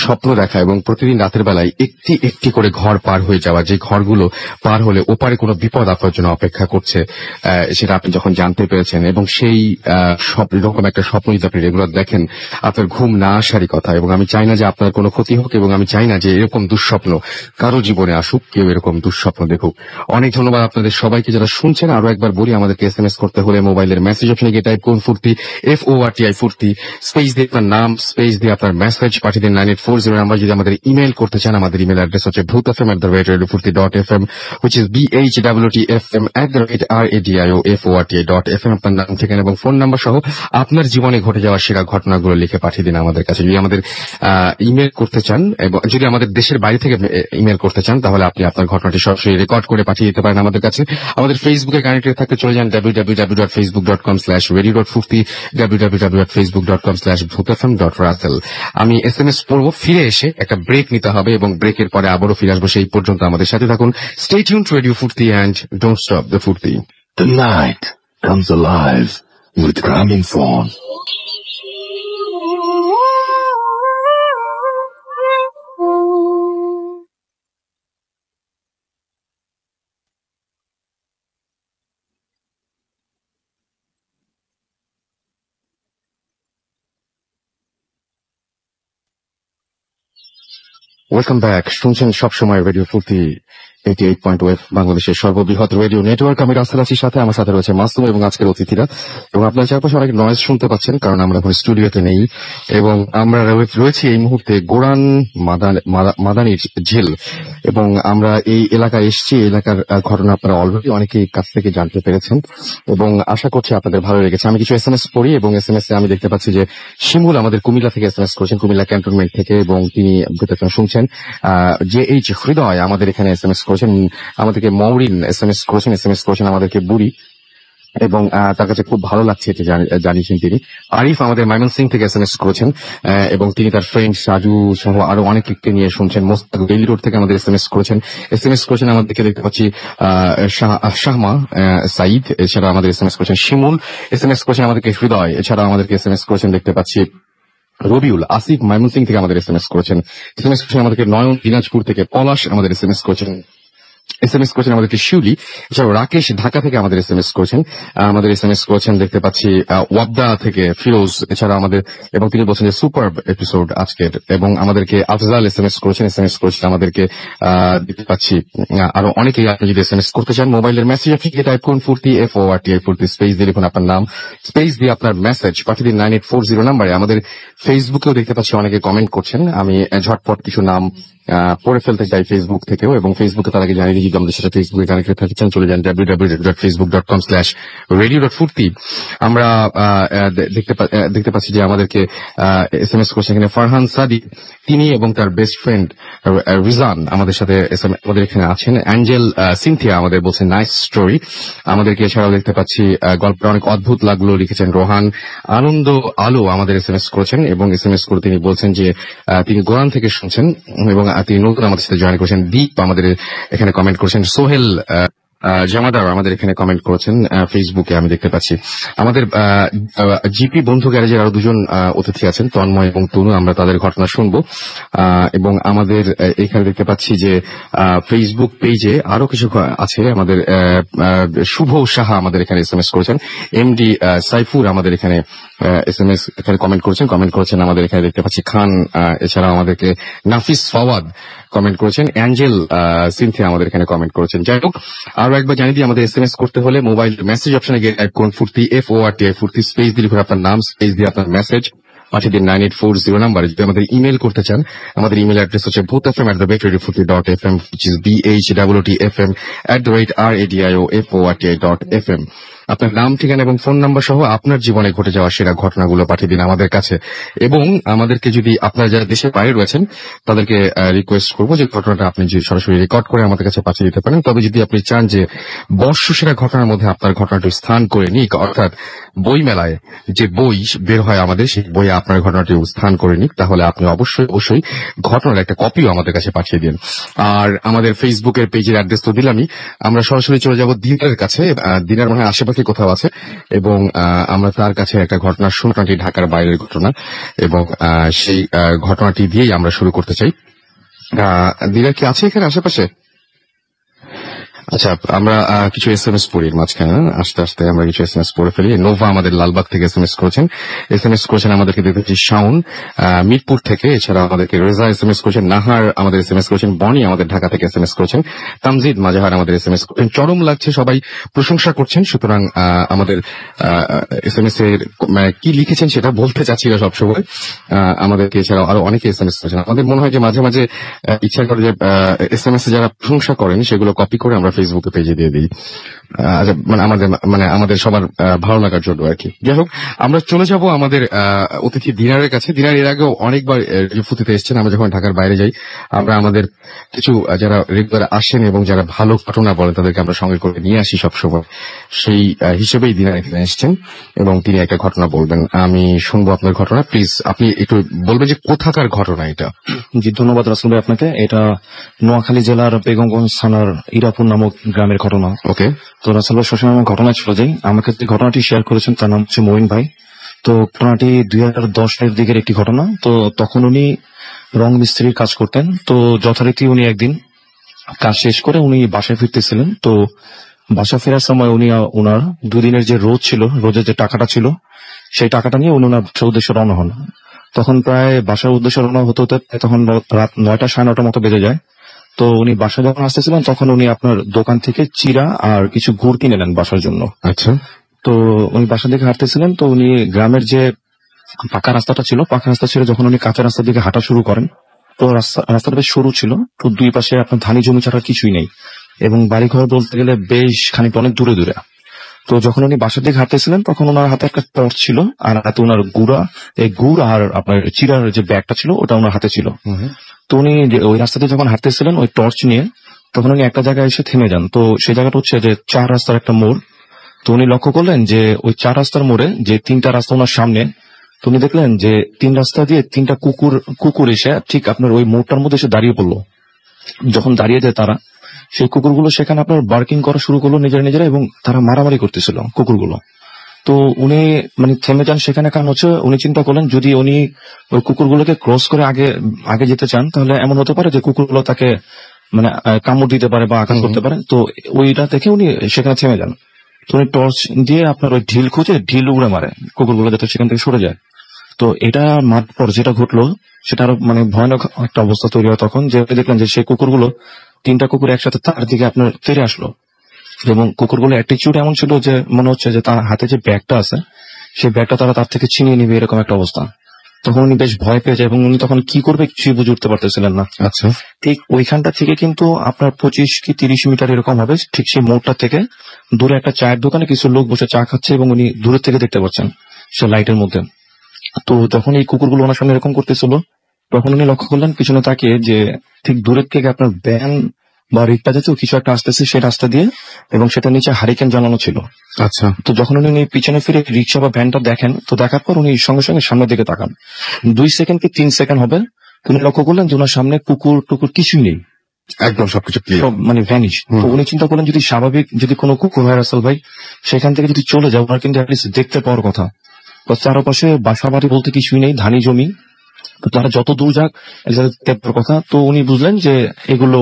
স্বপ্ন দেখা, এবং প্রতিদিন রাতের বেলায় একটি একটি করে ঘর পার হয়ে যাওয়া, যে ঘরগুলো পার হলে ওপারে কোনো বিপদ আপনার জন্য অপেক্ষা করছে, সেটা আপনি যখন জানতে পেরেছেন। এবং সেই এরকম একটা স্বপ্ন যদি আপনি রেগুলার দেখেন, আপনার ঘুম না আসারই কথা। এবং আমি চাই না যে আপনার কোনো ক্ষতি হোক, এবং আমি চাই না যে এরকম দুঃস্বপ্ন কারো জীবনে আসুক, কেউ এরকম দুঃস্বপ্ন দেখুক। অনেক ধন্যবাদ আপনাদের সবাইকে যারা শুনছেন। আরো একবার বলি, আমাদেরকে SMS করতে হলে মোবাইলের মেসেজ অপশনে গিয়ে টাইপ করুন ফুর্তি, FORTI ফুর্তি, স্পেস দিয়ে আপনার নাম, স্পেস দিয়ে আপনার মেসেজ পাঠিয়ে দিন 9840 নাম্বার। যদি আমাদের ইমেল করতে চান, আমাদের ইমেল অ্যাড্রেস হচ্ছে bhutfm@radiofurti.fm, which is BHWTFM@RADIOFORTI.FM। আপনার নাম, ঠিকানা এবং ফোন নাম্বার সহ আপনার জীবনে ঘটে যাওয়া সেরা ঘটনাগুলো লিখে পাঠিয়ে দিন আমাদের কাছে। যদি আমাদের ইমেল করতে চান, এবং যদি আমাদের দেশের বাইরে থেকে ইমেল করতে চান, তাহলে আপনি আপনার ঘটনাটি সরাসরি রেকর্ড করে পাঠিয়ে দিতে পারেন আমাদের কাছে। আমাদের ফেসবুকে কানেক্টেড থাকতে চলে যান www.facebook.com/radiofurti, www.facebook.com/bhutfm.russell। আমি SMS পড়বো, ফিরে এসে একটা ব্রেক নিতে হবে, এবং ব্রেকের পরে আবারও ফিরে আসবো। সেই পর্যন্ত আমাদের সাথে থাকুন। Stay tuned to Radio Furti and don't stop the Furti. The night comes alive with gramophone. Welcome back. শুনছেন সবসময় রেডিও ফুর্তি 88.2 বাংলাদেশের সর্ববৃহৎ রেডিও নেটওয়ার্ক। আমি রাসেল আছি, সাথে আমার সাথে রয়েছে মাসুম এবং আজকের অতিথিরা। এবং আপনার চারপাশে অনেক নয়েজ শুনতে পাচ্ছেন, কারণ আমরা এখন স্টুডিওতে নেই এবং আমরা রয়েছি এই মুহূর্তে গোরান মাদানির ঝিল। এবং আমরা এই এলাকায় এসেছি। এলাকার ঘটনা আপনারা অলরেডি অনেকেই কাছ থেকে জানতে পেরেছেন এবং আশা করছি আপনাদের ভালো লেগেছে। আমি কিছু SMS পড়ি এবং SMS এ আমি দেখতে পাচ্ছি যে শিমুল আমাদের কুমিল্লা থেকে SMS করেছেন, কুমিল্লা ক্যান্টনমেন্ট থেকে, এবং তিনি শুনছেন। JH হৃদয় আমাদের এখানে SMS করেছেন, আমাদেরকে মৌরিন SMS করেছেন আমাদেরকে বুড়ি, এবং তার কাছে খুব ভালো লাগছে এটা জানিয়েছেন তিনি। আরিফ আমাদের ময়মনসিংহ থেকে SMS করেছেন এবং তিনি তার ফ্রেন্ড সাজু সহ আরো অনেককে নিয়ে শুনছেন। মোস্তাক বেইলি রোড থেকে আমাদের SMS করেছেন আমাদেরকে দেখতে পাচ্ছি শাহমা সাইদ, এছাড়া আমাদের SMS করেছেন শিমুল, SMS করেছেন আমাদেরকে হৃদয়, এছাড়া আমাদেরকে SMS করেছেন দেখতে পাচ্ছি রবিউল। আসিফ ময়মনসিংহ থেকে আমাদের SMS করেছেন আমাদেরকে নয়ন দিনাজপুর থেকে, পলাশ আমাদের SMS করেছেন আমাদেরকে শিউলি, এছাড়াও রাকেশ ঢাকা থেকে আমাদের SMS করেছেন দেখতে পাচ্ছি ওয়াবদা থেকে ফিরোজ, এছাড়া আমাদের, এবং তিনি বলছেন যে সুপার এপিসোড আজকের, এবং আমাদেরকে আফজাল SMS করেছেন আমাদেরকে দেখতে পাচ্ছি আরো অনেকেই। আপনি যদি SMS করতে চান মোবাইলের মেসেজ আপনি টাইপ করুন ফুর্তি FORTI ফুর্তি, স্পেস দিয়ে লিখুন আপনার নাম, স্পেস দিয়ে আপনার মেসেজ পাঠিয়ে দিন 9840 নাম্বারে। আমাদের ফেসবুকেও দেখতে পাচ্ছি অনেকে কমেন্ট করছেন, আমি ঝটপট কিছু নাম পড়ে ফেলতে চাই ফেসবুক থেকেও, এবং ফেসবুকে তার আগে জানিয়ে দিই আমাদের সাথে ফেসবুকে কানেক্টেড থাকতে চান চলে যান www.facebook.com/radio.furti। আমরা দেখতে পাচ্ছি যে আমাদেরকে SMS করছেন এখানে ফারহান সাদি, তিনি এবং তার বেস্ট ফ্রেন্ড রিজান আমাদের সাথে আমাদের এখানে আছেন। অ্যাঞ্জেল সিনথিয়া আমাদের বলছেন নাইস স্টোরি আমাদেরকে, এছাড়াও দেখতে পাচ্ছি গল্পটা অনেক অদ্ভুত লাগলো লিখেছেন রোহান। আনন্দ আলো আমাদের SMS করেছেন এবং SMS করে তিনি বলছেন যে তিনি গোরান থেকে শুনছেন এবং তিনি নতুন আমাদের সাথে জয়েন করেছেন। দীপ আমাদের এখানে কমেন্ট করেছেন। সোহেল জামাদার আমাদের এখানে কমেন্ট করেছেন ফেসবুকে, আমি দেখতে পাচ্ছি। আমাদের জিপি বন্ধু গ্যারেজের আরো দুজন অতিথি আছেন, তন্ময় এবং তনু, আমরা তাদের ঘটনা শুনবো। এবং আমাদের এখানে দেখতে পাচ্ছি যে ফেসবুক পেজে আরো কিছু আছে। আমাদের শুভ সাহা আমাদের এখানে SMS করেছেন, MD সাইফুর আমাদের এখানে SMS এখানে কমেন্ট করেছেন আমাদের এখানে দেখতে পাচ্ছি খান, এছাড়া আমাদেরকে নাফিস ফাওয়াদ কমেন্ট করেছেন, অ্যাঞ্জেল সিনথিয়া আমাদের এখানে কমেন্ট করেছেন। যাই হোক, আরো একবার জানিয়ে দিই আমাদের SMS করতে হলে মোবাইল মেসেজ অপশনে গিয়ে টাইপ করুন ফুর্তি FORTI ফুর্তি, স্পেস দিয়ে লিখুন আপনার নাম, স্পেস দিয়ে আপনার মেসেজ পাঠিয়ে দিন 9840 নাম্বারে। যদি আমাদের ইমেল করতে চান, আমাদের ইমেল অ্যাড্রেস হচ্ছে bhfm@radiofurti.fm, which is BHWTFM@radioforti.fm। আপনার নাম, ঠিকানা এবং ফোন নাম্বার সহ আপনার জীবনে ঘটে যাওয়া সেরা ঘটনাগুলো পাঠিয়ে দিন আমাদের কাছে। এবং আমাদেরকে যদি আপনারা যারা দেশের বাইরে রয়েছেন তাদেরকে রিকোয়েস্ট করবো যে ঘটনাটা আপনি যদি সরাসরি রেকর্ড করে আমাদের কাছে পাঠিয়ে দিতে পারেন। তবে যদি আপনি চান যে বর্ষ সেরা ঘটনার মধ্যে আপনার ঘটনাটি স্থান করে নিক, অর্থাৎ বই মেলায় যে বই বের হয় আমাদের সেই বইয়ে আপনার ঘটনাটি স্থান করে নিক, তাহলে আপনি অবশ্যই ঘটনার একটা কপিও আমাদের কাছে পাঠিয়ে দিন। আর আমাদের ফেসবুকের পেজের অ্যাড্রেস তো দিলামই, আমরা সরাসরি চলে যাব দিনের কাছে। দিনের মনে হয় আশেপাশে কোথাও আছে এবং আমরা তার কাছে একটা ঘটনা শুনছি, ঢাকার বাইরের ঘটনা, এবং সেই ঘটনাটি দিয়েই আমরা শুরু করতে চাই। দিনের কি আছে এখানে আশেপাশে? আচ্ছা, আমরা কিছু SMS পড়ি মাঝখানে, আস্তে আস্তে আমরা কিছু SMS পড়ে ফেলি। নোভা আমাদের লালবাগ থেকে SMS করেছেন আমাদেরকে দেখেছি শাওন মিরপুর থেকে, এছাড়া আমাদেরকে রেজা SMS করেছেন, নাহার আমাদের SMS করেছেন, বনি আমাদের ঢাকা থেকে SMS করেছেন, তামজিদ মাজাহার আমাদের SMS করেছেন। চরম লাগছে, সবাই প্রশংসা করছেন। সুতরাং আমাদের SMS এর কি লিখেছেন সেটা বলতে চাচ্ছি না সবসময়, আমাদেরকে এছাড়াও আরো অনেকে SMS করেছেন। আমাদের মনে হয় যে মাঝে মাঝে ইচ্ছা করে যে SMS এ যারা প্রশংসা করেন সেগুলো কপি করে আমরা ফেসবুকে পেজে দিয়ে দিই, আমাদের সবার ভালো লাগার জন্য আর কি। যাই হোক, আমরা চলে যাব আমাদের অতিথি দিনারের কাছে। দিনার এর আগেও অনেকবার ফুটিতে এসেছেন। আমরা যখন ঢাকার বাইরে যাই, আমরা আমাদের কিছু যারা রেগুলার আসেন এবং যারা ভালো ঘটনা বলেন তাদেরকে আমরা সঙ্গে করে নিয়ে আসি সবসময়, সেই হিসেবেই দিনার এখানে এসেছেন এবং তিনি একটা ঘটনা বলবেন। আমি শুনবো আপনার ঘটনা। প্লিজ আপনি একটু বলবেন যে কোথাকার ঘটনা এটা। জি, ধন্যবাদ রাসেল ভাই আপনাকে। এটা নোয়াখালী জেলার বেগমগঞ্জ থানার ইরাপুর নামক গ্রামের ঘটনা। ওকে, তো রাসেল ভাই সবসময় আমার ঘটনায় চলে যাই। আমাকে যে ঘটনাটি শেয়ার করেছেন তার নাম হচ্ছে মঈন ভাই। তো ঘটনাটি 2010-এর দিকের একটি ঘটনা। তো তখন উনি রং মিস্ত্রির কাজ করতেন। তো যথারীতি উনি একদিন কাজ শেষ করে উনি বাসায় ফিরতেছিলেন। তো বাসা ফেরার সময় উনি ওনার দুদিনের যে রোজ ছিল, রোজের যে টাকাটা ছিল, সেই টাকাটা নিয়ে উনি ওনার বাসার উদ্দেশ্যে রওনা হন। তখন প্রায় বাসার উদ্দেশ্যে রওনা হতে হতে তখন রাত 9টা 9:30 মতো বেজে যায়। তো উনি বাসায় যখন আসতেছিলেন তখন উনি আপনার দোকান থেকে চিরা আর কিছু গুড় কিনে নেন বাসার জন্য। আচ্ছা। তো উনি বাসা দিকে হাঁটতেছিলেন, তো উনি গ্রামের যে পাকা রাস্তাটা ছিল, পাকা রাস্তা ছিল, যখন উনি কাঁচা রাস্তার দিকে হাঁটা শুরু করেন, তো রাস্তাটা বেশ সরু ছিল, তো দুই পাশে আপনার ধানি জমি ছাড়া কিছুই নেই, এবং বাড়িঘর বলতে গেলে বেশ খানিকটা অনেক দূরে দূরে। তো যখন উনি বাসার দিকে হাঁটতেছিলেন তখন ওনার হাতে একটা টর্চ ছিল, আর হাতে ওনার গুড় আর আপনার চিরার যে ব্যাগটা ছিল ওটা ওনার হাতে ছিল। তো উনি ওই রাস্তাতে যখন হাঁটতেছিলেন ওই টর্চ নিয়ে, তখন উনি একটা জায়গায় এসে থেমে যান। তো সেই জায়গাটা হচ্ছে যে 4 রাস্তার একটা মোড়। তো উনি লক্ষ্য করলেন যে ওই 4 রাস্তার মোড়ে যে 3টা রাস্তা ওনার সামনে, তো উনি দেখলেন যে 3 রাস্তা দিয়ে 3টা কুকুর এসে ঠিক আপনার ওই মোড়টার মধ্যে এসে দাঁড়িয়ে পড়লো। যখন দাঁড়িয়ে যায় তারা, সেই কুকুরগুলো সেখানে আপনার বার্কিং করা শুরু করলো নিজেরা, এবং তারা মারামারি করতেছিল কুকুরগুলো। তো উনি মানে থেমে যান সেখানে, কারণ হচ্ছে উনি চিন্তা করলেন যদি উনি ওই কুকুরগুলোকে ক্রস করে আগে যেতে চান তাহলে এমন হতে পারে যে কুকুরগুলো তাকে মানে কামড় দিতে পারে বা আঘাত করতে পারে। তো ওইটা দেখে উনি সেখানে থেমে যান। তো উনি টর্চ দিয়ে আপনার ওই ঢিল উড়ে মারে কুকুরগুলো যাতে সেখান থেকে সরে যায়। তো এটা মার পর যেটা ঘটলো সেটা আরো মানে ভয়ানক একটা অবস্থা তৈরি হয় তখন, যে দেখলেন যে সেই কুকুরগুলো 3টা কুকুর একসাথে তার দিকে আপনার ফিরে আসলো, এবং কুকুরগুলো অ্যাটিটিউড এমন ছিল যে মনে হচ্ছে যে তার হাতে যে ব্যাগটা আছে সেই ব্যাগটা তারা তার থেকে ছিনিয়ে নিবে, এরকম একটা অবস্থা। তখন উনি বেশ ভয় পেয়ে যায় এবং উনি তখন কি করবে কিছুই বুঝে উঠতে পারতেছিলেন না। আচ্ছা। ঠিক ওইখানটা থেকে কিন্তু আপনার 25 কি 30 মিটার এরকম হবে, ঠিক সেই মোড়টা থেকে দূরে একটা চায়ের দোকানে কিছু লোক বসে চা খাচ্ছে, এবং উনি দূরের থেকে দেখতে পাচ্ছেন সে লাইটের মধ্যে। তো যখন এই কুকুরগুলো ওনার সামনে এরকম করতেছিল তখন উনি লক্ষ্য করলেন পিছনে তাকিয়ে যে ঠিক দূরের থেকে আপনার ভ্যান বা রিক্সা জাতীয় কিছু একটা আসতেছে সেই রাস্তা দিয়ে, এবং সেটা নিচে হারিকেন জ্বালানো ছিল। আচ্ছা। তো যখন উনি পিছনে ফিরে রিক্সা বা ভ্যানটা দেখেন, তো দেখার পর উনি সঙ্গে সঙ্গে সামনের দিকে তাকান। 2 সেকেন্ড কি 3 সেকেন্ড হবে, উনি লক্ষ্য করলেন যে ওনার সামনে কুকুর কিছুই নেই, একদম সবকিছু সব মানে ভ্যানিশ। তো উনি চিন্তা করলেন যদি স্বাভাবিক যদি কোনো কুকুর হয় রাসেল ভাই, সেখান থেকে যদি চলে যায় ওনার কিন্তু অ্যাটলিস্ট দেখতে পাওয়ার কথা। তো চারপাশে বাসা বাড়ি বলতে কিছুই নেই, ধানি জমি, তো তারা যত দূর যাক দেখতে পাওয়ার কথা। তো উনি বুঝলেন যে এগুলো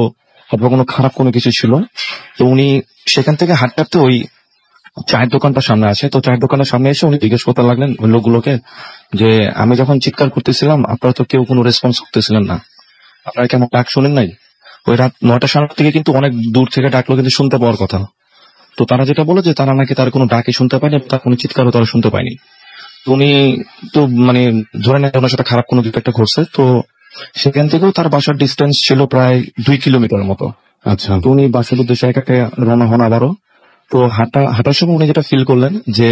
হয়তো কোনো খারাপ কোনো কিছু ছিল। তো উনি সেখান থেকে হাঁটতে ওই চায়ের দোকানটা সামনে আছে, তো চায়ের দোকানের সামনে এসে উনি জিজ্ঞেস করতে লাগলেন ওই লোকগুলোকে যে আমি যখন চিৎকার করতেছিলাম আপনারা তো কেউ কোনো রেসপন্স করতেছিলেন না, আপনারা কেন ডাক শোনেন নাই? ওই রাত 9টার সামনে থেকে কিন্তু অনেক দূর থেকে ডাকলো, কিন্তু শুনতে পাওয়ার কথা। তো তারা যেটা বলে যে তারা নাকি তার কোনো ডাকে শুনতে পায়নি, তার কোনো চিৎকারও তারা শুনতে পায়নি। উনি তো মানে ধরে নেন ওনার সাথে খারাপ কোনো কিছু একটা ঘটছে। তো সেখান থেকেও তার বাসার ডিস্টেন্স ছিল প্রায় 2 কিলোমিটার মতো। আচ্ছা। তো উনি বাসার উদ্দেশ্যে একাকে রওনা হন আবারও। তো হাঁটার সময় উনি যেটা ফিল করলেন যে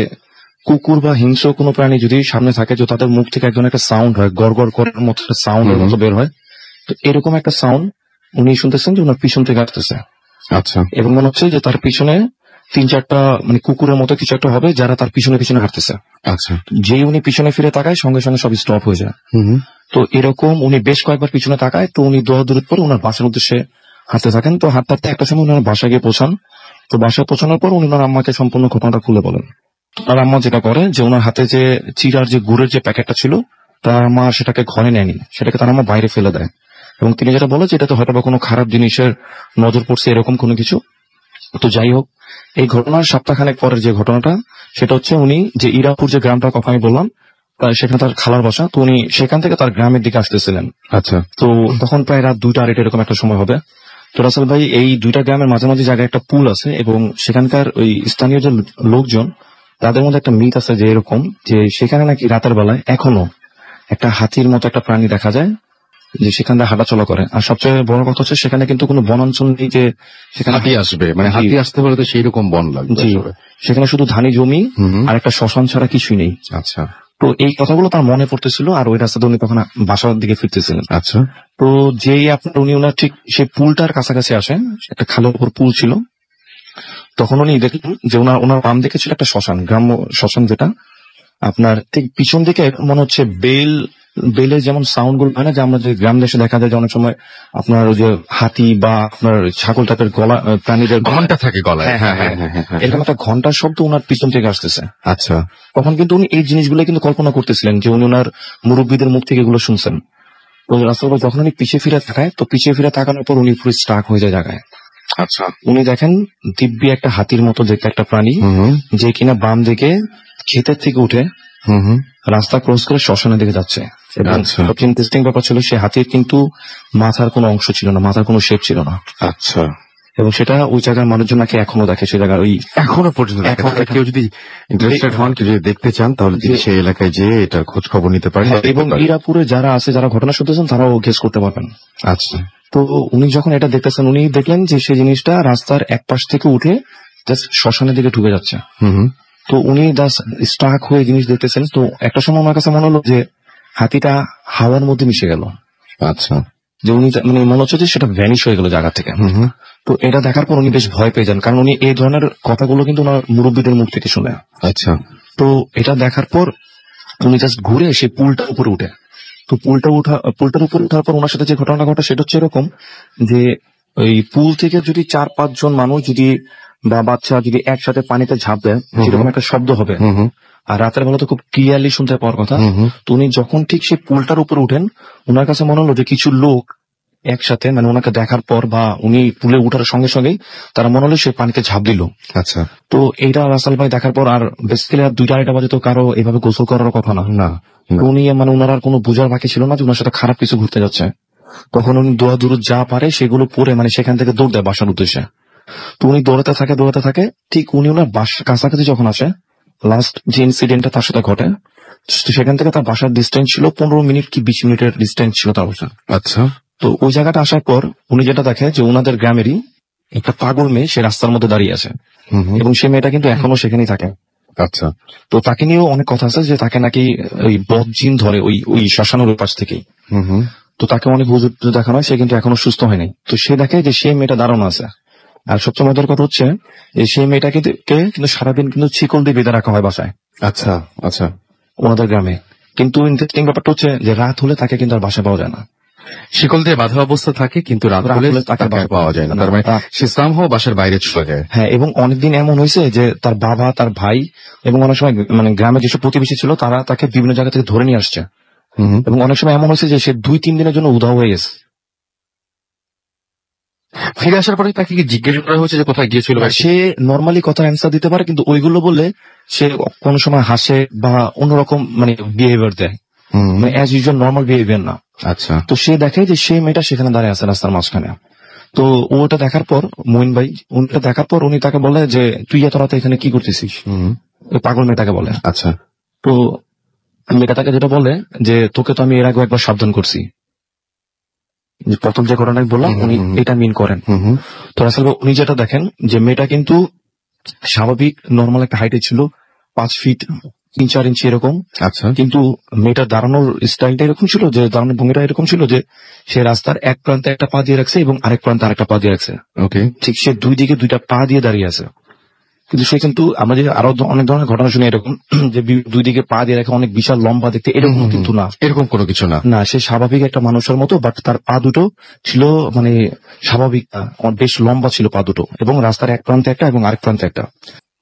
কুকুর বা হিংস্র কোনো প্রাণী যদি সামনে থাকে, যে তাদের মুখ থেকে একজন একটা সাউন্ড হয়, গড় করার মতো একটা সাউন্ড বের হয়, তো এরকম একটা সাউন্ড উনি শুনতেছেন যে ওনার পিছন থেকে আসতেছে। আচ্ছা। এবং মনে হচ্ছে যে তার পিছনে 3-4টা মানে কুকুরের মতো কিছু একটা হবে যারা তার পিছনে হাঁটতেছে। আচ্ছা। যেই উনি পিছনে ফিরে তাকায় সঙ্গে সঙ্গে সব স্টপ হয়ে যায়। তো এরকম উনি বেশ কয়েকবার পিছনে তাকায়। তো উনি দৌড়াদৌড়ির পর ওনার বাসার উদ্দেশ্যে হাঁটতে থাকেন। তো হাঁটতে একটা সময় ওনার বাসায় গিয়ে পৌঁছান। তো বাসায় পৌঁছানোর পর উনি ওনার আম্মাকে সম্পূর্ণ ঘটনাটা খুলে বলেন। তার আম্মা যেটা করে যে ওনার হাতে যে চিরার যে গুড়ের যে প্যাকেটটা ছিল তার আম্মা সেটাকে ঘরে নেয়নি, সেটাকে তার আম্মা বাইরে ফেলে দেয়, এবং তিনি যেটা বলে যে এটাতে হয়তো বা কোনো খারাপ জিনিসের নজর পড়ছে এরকম কোনো কিছু। তো যাই হোক, এই ঘটনার সপ্তাহখানেক পরের যে ঘটনাটা সেটা হচ্ছে উনি যে ইরাপুর যে গ্রামটার কথা আমি বললাম সেখানে তার খালার বাসা, তো উনি সেখান থেকে তার গ্রামের দিকে আসতেছিলেন। আচ্ছা। তো তখন প্রায় রাত 2টা-2:30 এরকম একটা সময় হবে। তো রাসেল ভাই এই 2টা গ্রামের মাঝামাঝি জায়গায় একটা পুল আছে, এবং সেখানকার ওই স্থানীয় যে লোকজন তাদের মধ্যে একটা মিথ আছে যে এরকম যে সেখানে নাকি রাতের বেলায় এখনো একটা হাতির মতো একটা প্রাণী দেখা যায় যে সেখানে হাঁটাচলা করে। আর সবচেয়ে বড় কথা হচ্ছে সেখানে কিন্তু কোনো বনাঞ্চল নেই যে সেখানে হাতি আসবে, মানে হাতি আসতে পারে তো সেই রকম বন লাগবে। সেখানে শুধু ধানি জমি আর একটা শ্মশান ছাড়া কিছুই নেই। আচ্ছা। তো এই কথাগুলো তার মনে পড়তেছিল, আর ওই রাস্তাতে উনি তখন বাসার দিকে ফিরতেছিলেন। আচ্ছা। তো যেই আপনার উনি ওনার ঠিক সেই পুলটার কাছাকাছি আসেন, একটা খালের উপর পুল ছিল, তখন উনি দেখলেন যে ওনার বাম দিকে ছিল একটা শ্মশান, গ্রাম্য শ্মশান, যেটা আপনার ঠিক পিছন দিকে মনে হচ্ছে বেলের যেমন সাউন্ড গুলো হয় না, যে আমরা যে গ্রাম দেশে দেখা যায় যে অনেক সময় আপনার ওই যে হাতি বা আপনার ছাগল টাইপের গলা প্রাণীদের ঘন্টা থাকে গলায়, এরকম একটা ঘন্টার শব্দ ওনার পিছন থেকে আসতেছে। আচ্ছা। তখন কিন্তু উনি এই জিনিসগুলো কিন্তু কল্পনা করতেছিলেন যে উনি ওনার মুরব্বীদের মুখ থেকে এগুলো শুনছেন। তো রাস্তার পর যখন উনি পিছিয়ে ফিরে তাকায়, তো পিছিয়ে ফিরে তাকানোর পর উনি পুরো স্টাক হয়ে যায় জায়গায়। আচ্ছা। উনি দেখেন দিব্যি একটা হাতির মতো দেখতে একটা প্রাণী, যে কিনা বাম দিকে ক্ষেতের থেকে উঠে রাস্তা ক্রস করে শ্মশানের দিকে যাচ্ছে। এবং সবচেয়ে ইন্টারেস্টিং ব্যাপার ছিল সে হাতির কিন্তু মাথার কোনো অংশ ছিল না, মাথার কোনো শেপ ছিল না। আচ্ছা। এবং সেটা ওই জায়গার মানুষজন নাকি এখনো দেখে, সে জায়গায় ওই এখনো পর্যন্ত কেউ যদি ইন্টারেস্টেড হন, কেউ যদি দেখতে চান, তাহলে সেই এলাকায় যেয়ে এটা খোঁজ খবর নিতে পারেন। এবং ইরাপুরে যারা আছে, যারা ঘটনা শুনতেছেন, তারাও গেস করতে পারবেন। আচ্ছা। তো উনি যখন এটা দেখতেছেন, উনি দেখলেন যে সেই জিনিসটা রাস্তার এক পাশ থেকে উঠে জাস্ট শ্মশানের দিকে ঢুকে যাচ্ছে। তো উনি জাস্ট স্টাক হয়ে জিনিস দেখতেছেন। তো একটা সময় ওনার কাছে মনে হলো যে হাতিটা হাওয়ার মধ্যে মিশে গেল। আচ্ছা। যে উনি মানে মনে হচ্ছে যে সেটা ভ্যানিশ হয়ে গেল জায়গা থেকে। তো এটা দেখার পর উনি বেশ ভয় পেয়ে যান, কারণ উনি এই ধরনের কথাগুলো কিন্তু ওনার মুরব্বীদের মুখ থেকে শুনে। আচ্ছা। তো এটা দেখার পর উনি জাস্ট ঘুরে সেই পুলটার উপরে উঠে, তো পুলটার উপরে ওঠার পর ওনার সাথে যে ঘটনাটা ঘটে সেটা হচ্ছে এরকম যে ওই পুল থেকে যদি 4-5 জন মানুষ যদি বা বাচ্চা যদি একসাথে পানিতে ঝাঁপ দেয়, সেরকম একটা শব্দ হবে। আর রাতের বেলা তো খুব ক্লিয়ারলি শুনতে পাওয়ার কথা। তো উনি যখন ঠিক সেই পুলটার উপরে উঠেন, ওনার কাছে মনে হলো যে কিছু লোক একসাথে, মানে ওনাকে দেখার পর বা উনি পুলে উঠার সঙ্গে সঙ্গেই তারা মনে হলো সে পানিতে ঝাঁপ দিল। আচ্ছা। তো এইটা রাসেল ভাই দেখার পর আর বেসিক্যালি আর 2টা-2:30 বাজে তো কারো এভাবে গোসল করার কথা না। উনি মানে ওনার আর কোনো বোঝার বাকি ছিল না যে ওনার সাথে খারাপ কিছু ঘুরতে যাচ্ছে। তখন উনি দোয়া দূর যা পারে সেগুলো পরে মানে সেখান থেকে দৌড় দেয় বাসার উদ্দেশ্যে। তো উনি দৌড়াতে থাকে, ঠিক উনি ওনার বাসার কাছাকাছি যখন আসে, লাস্ট যে ইনসিডেন্টটা তার সাথে ঘটে, সেখান থেকে তার বাসার ডিস্টেন্স ছিল 15 মিনিট কি 20 মিনিটের ডিস্টেন্স ছিল তার বাসা। আচ্ছা। তো ওই জায়গাটা আসার পর উনি যেটা দেখে যে ওনাদের গ্রামেরই একটা পাগল মেয়ে সে রাস্তার মধ্যে দাঁড়িয়ে আছে, এবং সেই মেয়েটা কিন্তু এখনো সেখানেই থাকে। আচ্ছা। তো তাকে নিয়েও অনেক কথা আছে যে তাকে নাকি ওই বদজিন ধরে ওই শ্মশানের পাশ থেকেই। তো তাকে অনেক হুজুর দেখানো হয়, সে কিন্তু এখনো সুস্থ হয়নি। তো সে দেখে যে সেই মেয়েটা দাঁড়ানো আছে। আর সবচেয়ে মজার কথা হচ্ছে যে সেই মেয়েটাকে কিন্তু সারাদিন কিন্তু শিকল দিয়ে বেঁধে রাখা হয় বাসায়। আচ্ছা। আচ্ছা। ওনাদের গ্রামে। কিন্তু ইন্টারেস্টিং ব্যাপারটা হচ্ছে যে রাত হলে তাকে কিন্তু আর বাসায় পাওয়া যায় না। শিকল দিয়ে বাঁধা অবস্থা থাকে, কিন্তু রাত হলে তাকে পাওয়া যায় না। তার মানে সে সামহাও বাসার বাইরে চলে যায়। হ্যাঁ, এবং অনেকদিন এমন হয়েছে যে তার বাবা, তার ভাই এবং অনেক সময় মানে গ্রামে যেসব প্রতিবেশী ছিল তারা তাকে বিভিন্ন জায়গা থেকে ধরে নিয়ে আসছে। এবং অনেক সময় এমন হয়েছে যে সে 2-3 দিনের জন্য উধাও হয়ে গেছে। ফিরে আসার পরে তাকে কি জিজ্ঞেস করা হয়েছে যে কোথায় গিয়েছিল? সে নর্মালি কথা অ্যান্সার দিতে পারে, কিন্তু ওইগুলো বললে সে কোনো সময় হাসে বা অন্যরকম মানে বিহেভিয়ার দেয়, মানে অ্যাজ ইউজুয়াল নর্মাল বিহেভিয়ার না। আচ্ছা। তো সে দেখে যে সেই মেয়েটা সেখানে দাঁড়িয়ে আছে রাস্তার মাঝখানে। তো ওটা দেখার পর মঈন ভাই ওটা দেখার পর উনি তাকে বলে যে তুই এত রাতে এখানে কি করতেছিস? ওই পাগল মেয়েটাকে বলে। আচ্ছা। তো মেয়েটা তাকে যেটা বলে যে তোকে তো আমি এর আগে একবার সাবধান করছি, প্রথম যে ঘটনায় বললাম উনি এটা মিন করেন। তো আসলে উনি যেটা দেখেন যে মেয়েটা কিন্তু স্বাভাবিক নর্মাল একটা হাইটে ছিল, 5 ফিট 3-4 ইঞ্চি এরকম। আচ্ছা। কিন্তু মেয়েটার দাঁড়ানোর স্টাইলটা এরকম ছিল যে দাঁড়ানোর ভঙ্গিটা এরকম ছিল যে সে রাস্তার এক প্রান্তে একটা পা দিয়ে রাখছে এবং আরেক প্রান্তে আরেকটা পা দিয়ে রাখছে। ওকে। ঠিক সে দুই দিকে 2টা পা দিয়ে দাঁড়িয়ে আছে। কিন্তু সে কিন্তু আমরা যে আরো অনেক ধরনের ঘটনা শুনি এরকম যে 2 দিকে পা দিয়ে রাখে, অনেক বিশাল লম্বা দেখতে, এরকম কিন্তু না, এরকম কোনো কিছু না। না, সে স্বাভাবিক একটা মানুষের মতো, বাট তার পা দুটো ছিল মানে স্বাভাবিক বেশ লম্বা ছিল পা দুটো, এবং রাস্তার এক প্রান্তে একটা এবং আরেক প্রান্তে একটা।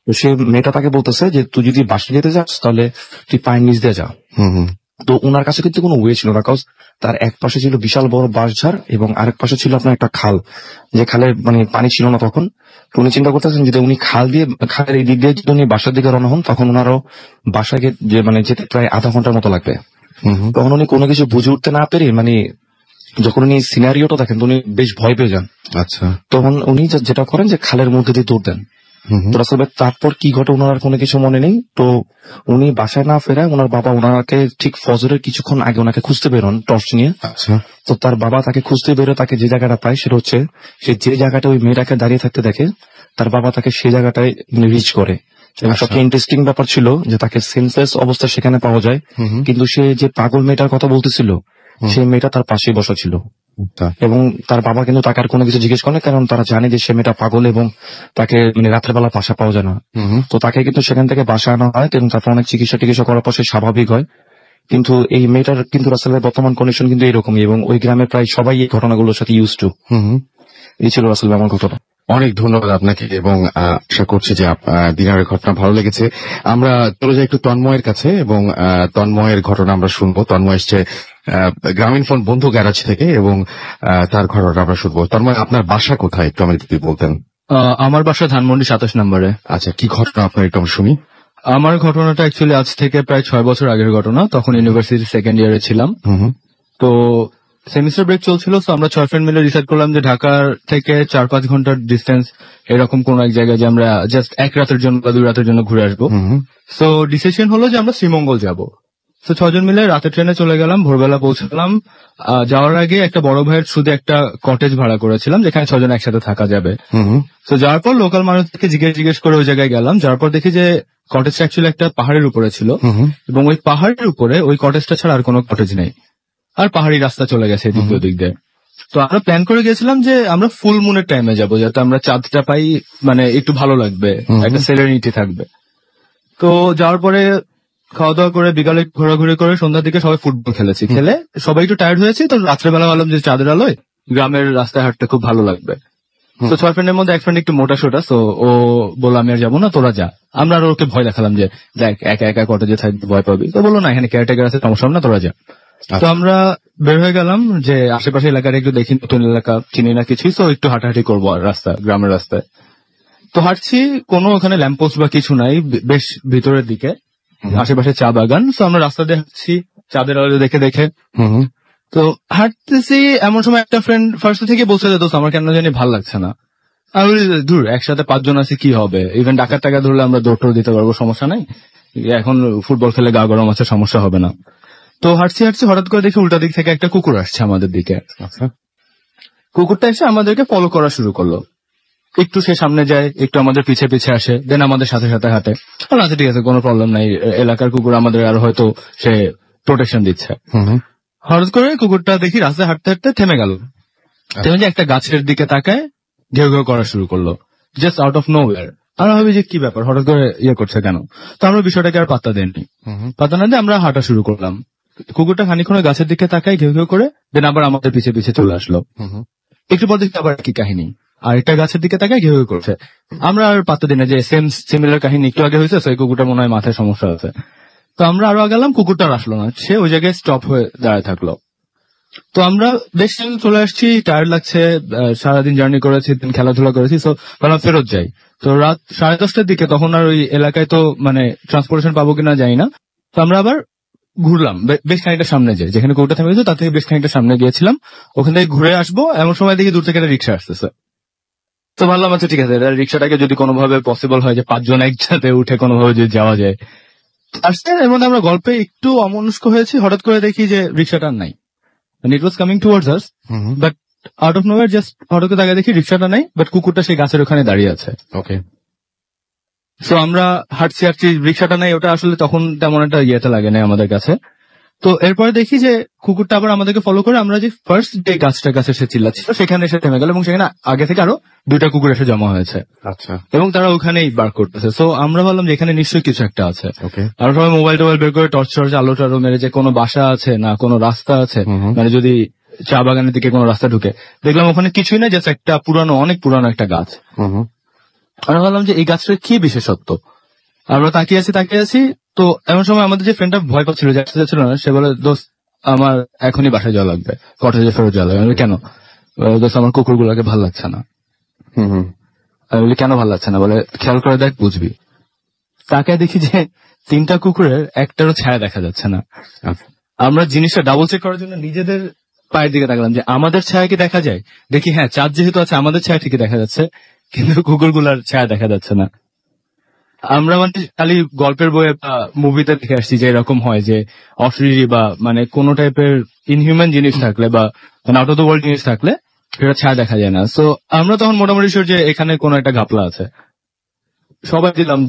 তো সে মেয়েটা তাকে বলতেছে যে তুই যদি বাসে যেতে যাস তাহলে তুই পায়ের নিচ দিয়ে যা। তো ওনার কাছে কিন্তু কোনো ওয়ে ছিল না, কারণ তার এক পাশে ছিল বিশাল বড় বাঁশঝাড় এবং আরেক পাশে ছিল আপনার একটা খাল, যে খালে মানে পানি ছিল না তখন। তো উনি চিন্তা করতেছেন যদি উনি খালের এই দিক দিয়ে যদি উনি বাসার দিকে রওনা হন তখন ওনারও বাসায় যে মানে যেতে প্রায় আধা ঘন্টার মতো লাগবে। তখন উনি কোনো কিছু বুঝে উঠতে না পেরে মানে যখন উনি সিনারিওটা দেখেন উনি বেশ ভয় পেয়ে যান। আচ্ছা। তখন উনি যেটা করেন যে খালের মধ্যে দিয়ে দৌড় দেন। তো আসলে তারপর কি ঘটে ওনার কোনো কিছু মনে নেই। তো উনি বাসায় না ফেরায় ওনার বাবা ওনাকে ঠিক ফজরের কিছুক্ষণ আগে ওনাকে খুঁজতে বেরোন টর্চ নিয়ে। আচ্ছা। তো তার বাবা তাকে খুঁজতে বেরোয়, তাকে যে জায়গাটা পায় সেটা হচ্ছে সে যে জায়গাটা ওই মেয়েটাকে দাঁড়িয়ে থাকতে দেখে তার বাবা তাকে সেই জায়গাটায় রিচ করে। এবং সবচেয়ে ইন্টারেস্টিং ব্যাপার ছিল যে তাকে সেন্সলেস অবস্থা সেখানে পাওয়া যায়, কিন্তু সে যে পাগল মেয়েটার কথা বলতেছিল সেই মেয়েটা তার পাশেই বসা ছিল। এবং তার বাবা কিন্তু তাকে আর কোনো কিছু জিজ্ঞেস করে, কারণ তারা জানে যে সে মেয়েটা পাগল এবং তাকে মানে রাতের বেলা বাসা পাওয়া যায় না। তো তাকে কিন্তু সেখান থেকে বাসা আনা হয় এবং তারপর অনেক চিকিৎসা করার পর সে স্বাভাবিক হয়। কিন্তু এই মেয়েটার কিন্তু রাসেলের বর্তমান কন্ডিশন কিন্তু এরকমই, এবং ওই গ্রামের প্রায় সবাই এই ঘটনাগুলোর সাথে ইউজ টু। এই ছিল রাসেল আমার ঘটনা। অনেক ধন্যবাদ আপনাকে, এবং আশা করছি যে দিনারের ঘটনা ভালো লেগেছে। আমরা চলে যাই একটু তন্ময়ের কাছে, এবং তন্ময়ের ঘটনা আমরা শুনবো। তন্ময় এসছে গ্রামীণ ফোন বন্ধু গ্যারাজ থেকে, এবং তার ঘটনা আমরা শুনবো। তন্ময়, আপনার বাসা কোথায় একটু আমাদের যদি বলতেন? আমার বাসা ধানমন্ডি 27 নম্বরে। আচ্ছা, কি ঘটনা আপনার একটু আমরা শুনি। আমার ঘটনাটা অ্যাকচুয়ালি আজ থেকে প্রায় 6 বছর আগের ঘটনা। তখন ইউনিভার্সিটি সেকেন্ড ইয়ারে ছিলাম। তো সেমিস্টার ব্রেক চলছিল, তো আমরা 6 ফ্রেন্ড মিলে ডিসাইড করলাম যে ঢাকার থেকে 4-5 ঘন্টার ডিস্টেন্স এরকম কোন এক জায়গায় যে আমরা জাস্ট এক রাতের জন্য বা 2 রাতের জন্য ঘুরে আসবো। সো ডিসিশন হলো যে আমরা শ্রীমঙ্গল যাব। তো 6 জন মিলে রাতের ট্রেনে চলে গেলাম, ভোরবেলা পৌঁছালাম। যাওয়ার আগে একটা বড় ভাইয়ের শুধু একটা কটেজ ভাড়া করেছিলাম যেখানে 6 জন একসাথে থাকা যাবে। তো যাওয়ার পর লোকাল মানুষকে জিজ্ঞেস করে ওই জায়গায় গেলাম। যাওয়ার পর দেখি যে কটেজটা অ্যাকচুয়ালি একটা পাহাড়ের উপরে ছিল, এবং ওই পাহাড়ের উপরে ওই কটেজটা ছাড়া আর কোনো কটেজ নেই, আর পাহাড়ি রাস্তা চলে গেছে এদিক ওদিক দিয়ে। তো আমরা প্ল্যান করে গেছিলাম যে আমরা ফুল মুনের টাইমে যাব, যাতে আমরা চাঁদটা পাই, মানে একটু ভালো লাগবে, একটা সেরেনিটি থাকবে। তো যাওয়ার পরে খাওয়া দাওয়া করে বিকালে ঘোরাঘুরি করে সন্ধ্যার দিকে সবাই ফুটবল খেলেছি, খেলে সবাই একটু টায়ার্ড হয়েছে। তো রাত্রেবেলা ভাবলাম যে চাঁদের আলোয় গ্রামের রাস্তায় হাঁটতে খুব ভালো লাগবে। তো 6 ফ্রেন্ডের মধ্যে এক ফ্রেন্ড একটু মোটা সোটা, তো ও বললো আমি আর যাবো না, তোরা যা। আমরা আর ওকে ভয় দেখালাম যে দেখ একা একা কটেজে থাকতে ভয় পাবি। তো বললো না, এখানে কেয়ারটেকার আছে, সমস্যা না, তোরা যা। তো আমরা বের হয়ে গেলাম যে আশেপাশে এলাকার একটু দেখি, নতুন এলাকা চিনি না কিছুই, তো একটু হাঁটাহাঁটি করবো রাস্তা, গ্রামের রাস্তায়। তো হাঁটছি, কোনো ওখানে ল্যাম্পপোস্ট বা কিছু নাই, বেশ ভিতরের দিকে, আশেপাশে চা বাগান। তো আমরা রাস্তা দিয়ে হাঁটছি চাঁদের আলো দেখে দেখে। তো হাঁটতেছি, এমন সময় একটা ফ্রেন্ড ফার্স্ট থেকে বলছে যে দোস্ত আমার কেন জানি ভালো লাগছে না। আমি বলি দূর, একসাথে 5 জন আছি, কি হবে, ইভেন ডাকাত টাকা ধরলে আমরা দৌড় দিতে পারবো, সমস্যা নাই, এখন ফুটবল খেলে গা গরম আছে, সমস্যা হবে না। তো হাঁটছি হঠাৎ করে দেখি উল্টা দিক থেকে একটা কুকুর আসছে আমাদের দিকে। কুকুরটা এসে আমাদেরকে ফলো করা শুরু করলো, একটু সে সামনে যায়, একটু আমাদের পিছে পিছে আসে, দেন আমাদের সাথে সাথে হাঁটে। আচ্ছা ঠিক আছে, কোনো প্রবলেম নাই, এলাকার কুকুর আমাদের আর হয়তো সে প্রোটেকশন দিচ্ছে। হঠাৎ করে কুকুরটা দেখি রাস্তায় হাঁটতে হাঁটতে থেমে গেল, থেমে যে একটা গাছের দিকে তাকায় ঘেউ ঘেউ করা শুরু করলো, just out of no wire. আমরা ভাবি যে কি ব্যাপার, হঠাৎ করে করছে কেন। তো আমরা বিষয়টাকে আর পাত্তা দেননি, পাত্তা না দিয়ে আমরা হাঁটা শুরু করলাম। কুকুরটা খানিকক্ষণ গাছের দিকে তাকায় ঘেউ ঘেউ করে, দেন আবার আমাদের পিছে পিছে চলে আসলো। একটু পর দেখি আবার কি কাহিনী, আর একটা গাছের দিকে তাকায় ঘেউ ঘেউ করছে। আমরা আর পাত্তা দিই না, যে সেম সিমিলার কাহিনী একটু আগে হয়েছে, সেই কুকুরটা মনে হয় মাথায় সমস্যা আছে। তো আমরা আরো গেলাম, কুকুরটা আসলো না, সে ওই জায়গায় স্টপ হয়ে দাঁড়ায় থাকলো। তো আমরা বেশ চলে আসছি, টায়ার্ড লাগছে, সারাদিন জার্নি করেছি, দিন খেলাধুলা করেছি, তো ভাবলাম ফেরত যাই। তো রাত 10:30টার দিকে, তখন আর ওই এলাকায় তো মানে ট্রান্সপোর্টেশন পাবো কিনা জানি না। তো আমরা আবার ঘুরলাম, বেশ খানিকটা সামনে যাই, যেখানে কুকুরটা থেমেছে তার থেকে বেশ খানিকটা সামনে গিয়েছিলাম, ওখান থেকে ঘুরে আসবো। এমন সময় দেখি দূর থেকে একটা রিক্সা আসতেছে। তো ভাবলাম আচ্ছা ঠিক আছে, রিক্সাটাকে যদি কোনোভাবে পসিবল হয় যে 5 জন একসাথে উঠে কোনোভাবে যদি যাওয়া যায়। আসছে এর মধ্যে আমরা গল্পে একটু অমনস্ক হয়েছি, হঠাৎ করে দেখি যে রিক্সাটা নাই, it was coming towards us, but out of nowhere just হঠাৎ করে দেখি রিক্সাটা নাই, বাট কুকুরটা সেই গাছের ওখানে দাঁড়িয়ে আছে। ওকে, সো আমরা হাঁটছি, রিক্সাটা নাই, ওটা আসলে তখন তেমন একটা ইয়েতে লাগে না আমাদের কাছে। তো এরপরে দেখি যে কুকুরটা আবার আমাদেরকে ফলো করে, আমরা যে ফার্স্ট যে গাছটার কাছে এসে চিল্লাচ্ছিল সেখানে এসে থেমে গেল, এবং সেখানে আগে থেকে আরো 2টা কুকুর এসে জমা হয়েছে। আচ্ছা, এবং তারা ওখানেই বার করতেছে। সো আমরা ভাবলাম যে এখানে নিশ্চয়ই কিছু একটা আছে। আমরা সবাই মোবাইল টোবাইল বের করে টর্চ আলো টালো মেরে যে কোনো বাসা আছে না কোনো রাস্তা আছে, মানে যদি চা বাগানের দিকে কোনো রাস্তা ঢুকে, দেখলাম ওখানে কিছুই না, জাস্ট একটা অনেক পুরানো একটা গাছ। আমরা ভাবলাম যে এই গাছটার কি বিশেষত্ব। আমরা তাকিয়ে আছি। তো এমন সময় আমাদের যে ফ্রেন্ডটা ভয় পাচ্ছিল, যাচ্ছিল না, সে বলে দোস্ত আমার এখনই বাসায় যাওয়া লাগবে, কটেজে ফেরত যাওয়া লাগবে। কেন? দোস্ত আমার কুকুরগুলোকে ভালো লাগছে না। আমি বলি কেন ভালো লাগছে না? বলে খেয়াল করে দেখ বুঝবি। তাকায় দেখি যে 3টা কুকুরের একটারও ছায়া দেখা যাচ্ছে না। আমরা জিনিসটা ডাবল চেক করার জন্য নিজেদের পায়ের দিকে তাকালাম যে আমাদের ছায়া কি দেখা যায়। দেখি হ্যাঁ, চাঁদ যেহেতু আছে আমাদের ছায়া ঠিকই দেখা যাচ্ছে, কিন্তু কুকুরগুলার ছায়া দেখা যাচ্ছে না। আমরা মানে খালি গল্পের বইয়ে বা মুভিতে দেখে আসছি যে এরকম হয় যে অশরীরী বা মানে কোন টাইপের ইনহিউম্যান জিনিস থাকলে বা আউট অফ দ্য ওয়ার্ল্ড জিনিস থাকলে সেটা ছায়া দেখা যায় না। সো আমরা তখন মোটামুটি শিওর যে এখানে কোনো একটা ঘাপলা আছে। সবাই দিলাম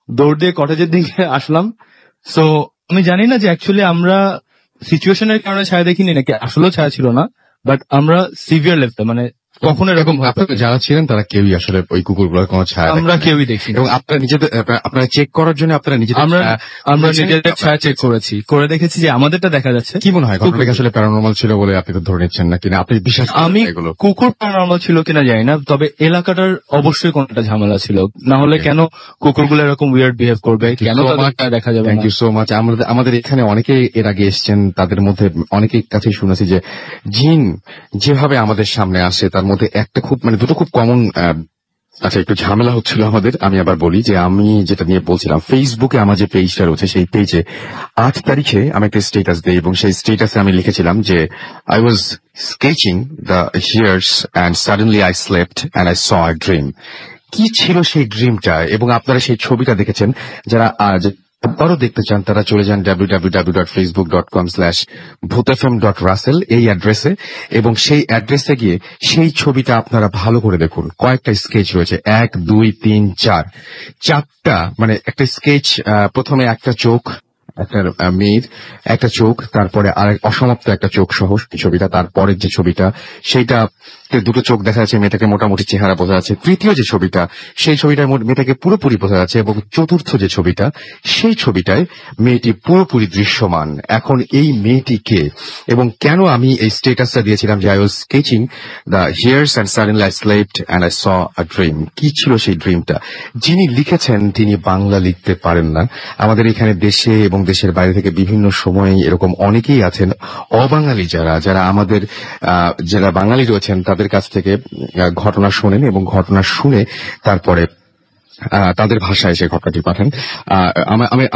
দৌড় দিয়ে কটেজের দিকে আসলাম। সো আমি জানি না যে অ্যাকচুয়ালি আমরা সিচুয়েশনের কারণে ছায়া দেখিনি নাকি আসলেও ছায়া ছিল না, বাট আমরা সিভিয়ার লেভেলে মানে কখন এরকম যারা ছিলেন তারা কেউই আসলে ওই কুকুরগুলোর কোনো ছায়া আমরা কেউই দেখি। এবং আপনারা নিজেদের আপনারা চেক করার জন্য আপনারা আমরা নিজেদের ছায়া চেক করেছি, করে দেখেছি যে আমাদেরটা দেখা যাচ্ছে। কি মনে হয় ঘটনাটা আসলে প্যারানরমাল ছিল বলে আপনি তো ধরে নিচ্ছেন না কিনা? আপনি বিশ্বাস করেন? আমি কুকুর প্যারানরমাল ছিল কিনা জানি না, তবে এলাকাটার অবশ্যই কোনটা ঝামেলা ছিল, না হলে কেন কুকুরগুলো এরকম উইয়ার্ড বিহেভ করবে, কেন দেখা যাবে। Thank you so much. আমাদের এখানে অনেকে এর আগে এসছেন, তাদের মধ্যে অনেকের কাছেই শুনেছি যে জিন যেভাবে আমাদের সামনে আসে তার মধ্যে একটা খুব মানে দুটো খুব কমন আচ্ছা, একটু ঝামেলা হচ্ছিল আমাদের। আমি আবার বলি যে আমি যেটা নিয়ে বলছিলাম, ফেসবুকে আমার যে পেজটা রয়েছে সেই পেজে 8 তারিখে আমি একটা স্ট্যাটাস দিই এবং সেই স্ট্যাটাসে আমি লিখেছিলাম যে I was sketching the here's and suddenly I slept and I saw a dream. কি ছিল সেই ড্রিমটা, এবং আপনারা সেই ছবিটা দেখেছেন। যারা আজ আবারও দেখতে চান তারা চলে যান www.facebook.com/bhutfm.russell এই অ্যাড্রেসে, এবং সেই অ্যাড্রেসে গিয়ে সেই ছবিটা আপনারা ভালো করে দেখুন। কয়েকটা স্কেচ রয়েছে, 1, 2, 3, 4, 4টা, মানে একটা স্কেচ। প্রথমে একটা চোখ, একটা মেয়ের একটা চোখ, তারপরে আরেক অসমাপ্ত একটা চোখ সহ ছবিটা, তারপরের যে ছবিটা সেইটা দুটো চোখ দেখা যাচ্ছে, মেয়েটাকে মোটামুটি চেহারা বোঝা যাচ্ছে। তৃতীয় যে ছবিটা সেই ছবিটায় মেয়েটাকে পুরোপুরি বোঝা যাচ্ছে, এবং চতুর্থ যে ছবিটা সেই ছবিটায় মেয়েটি পুরোপুরি দৃশ্যমান। এখন এই মেয়েটি কে এবং কেন আমি এই স্ট্যাটাসটা দিয়েছিলাম যে I was sketching the here's and suddenly I slept and I saw a dream? কি ছিল সেই ড্রিমটা? যিনি লিখেছেন তিনি বাংলা লিখতে পারেন না। আমাদের এখানে দেশে এবং দেশের বাইরে থেকে বিভিন্ন সময়ে এরকম অনেকেই আছেন অবাঙালি, যারা আমাদের যারা বাঙালি রয়েছেন তাদের কাছ থেকে ঘটনা শোনেন এবং ঘটনা শুনে তারপরে তাদের ভাষায় সেই ঘটনাটি পাঠান।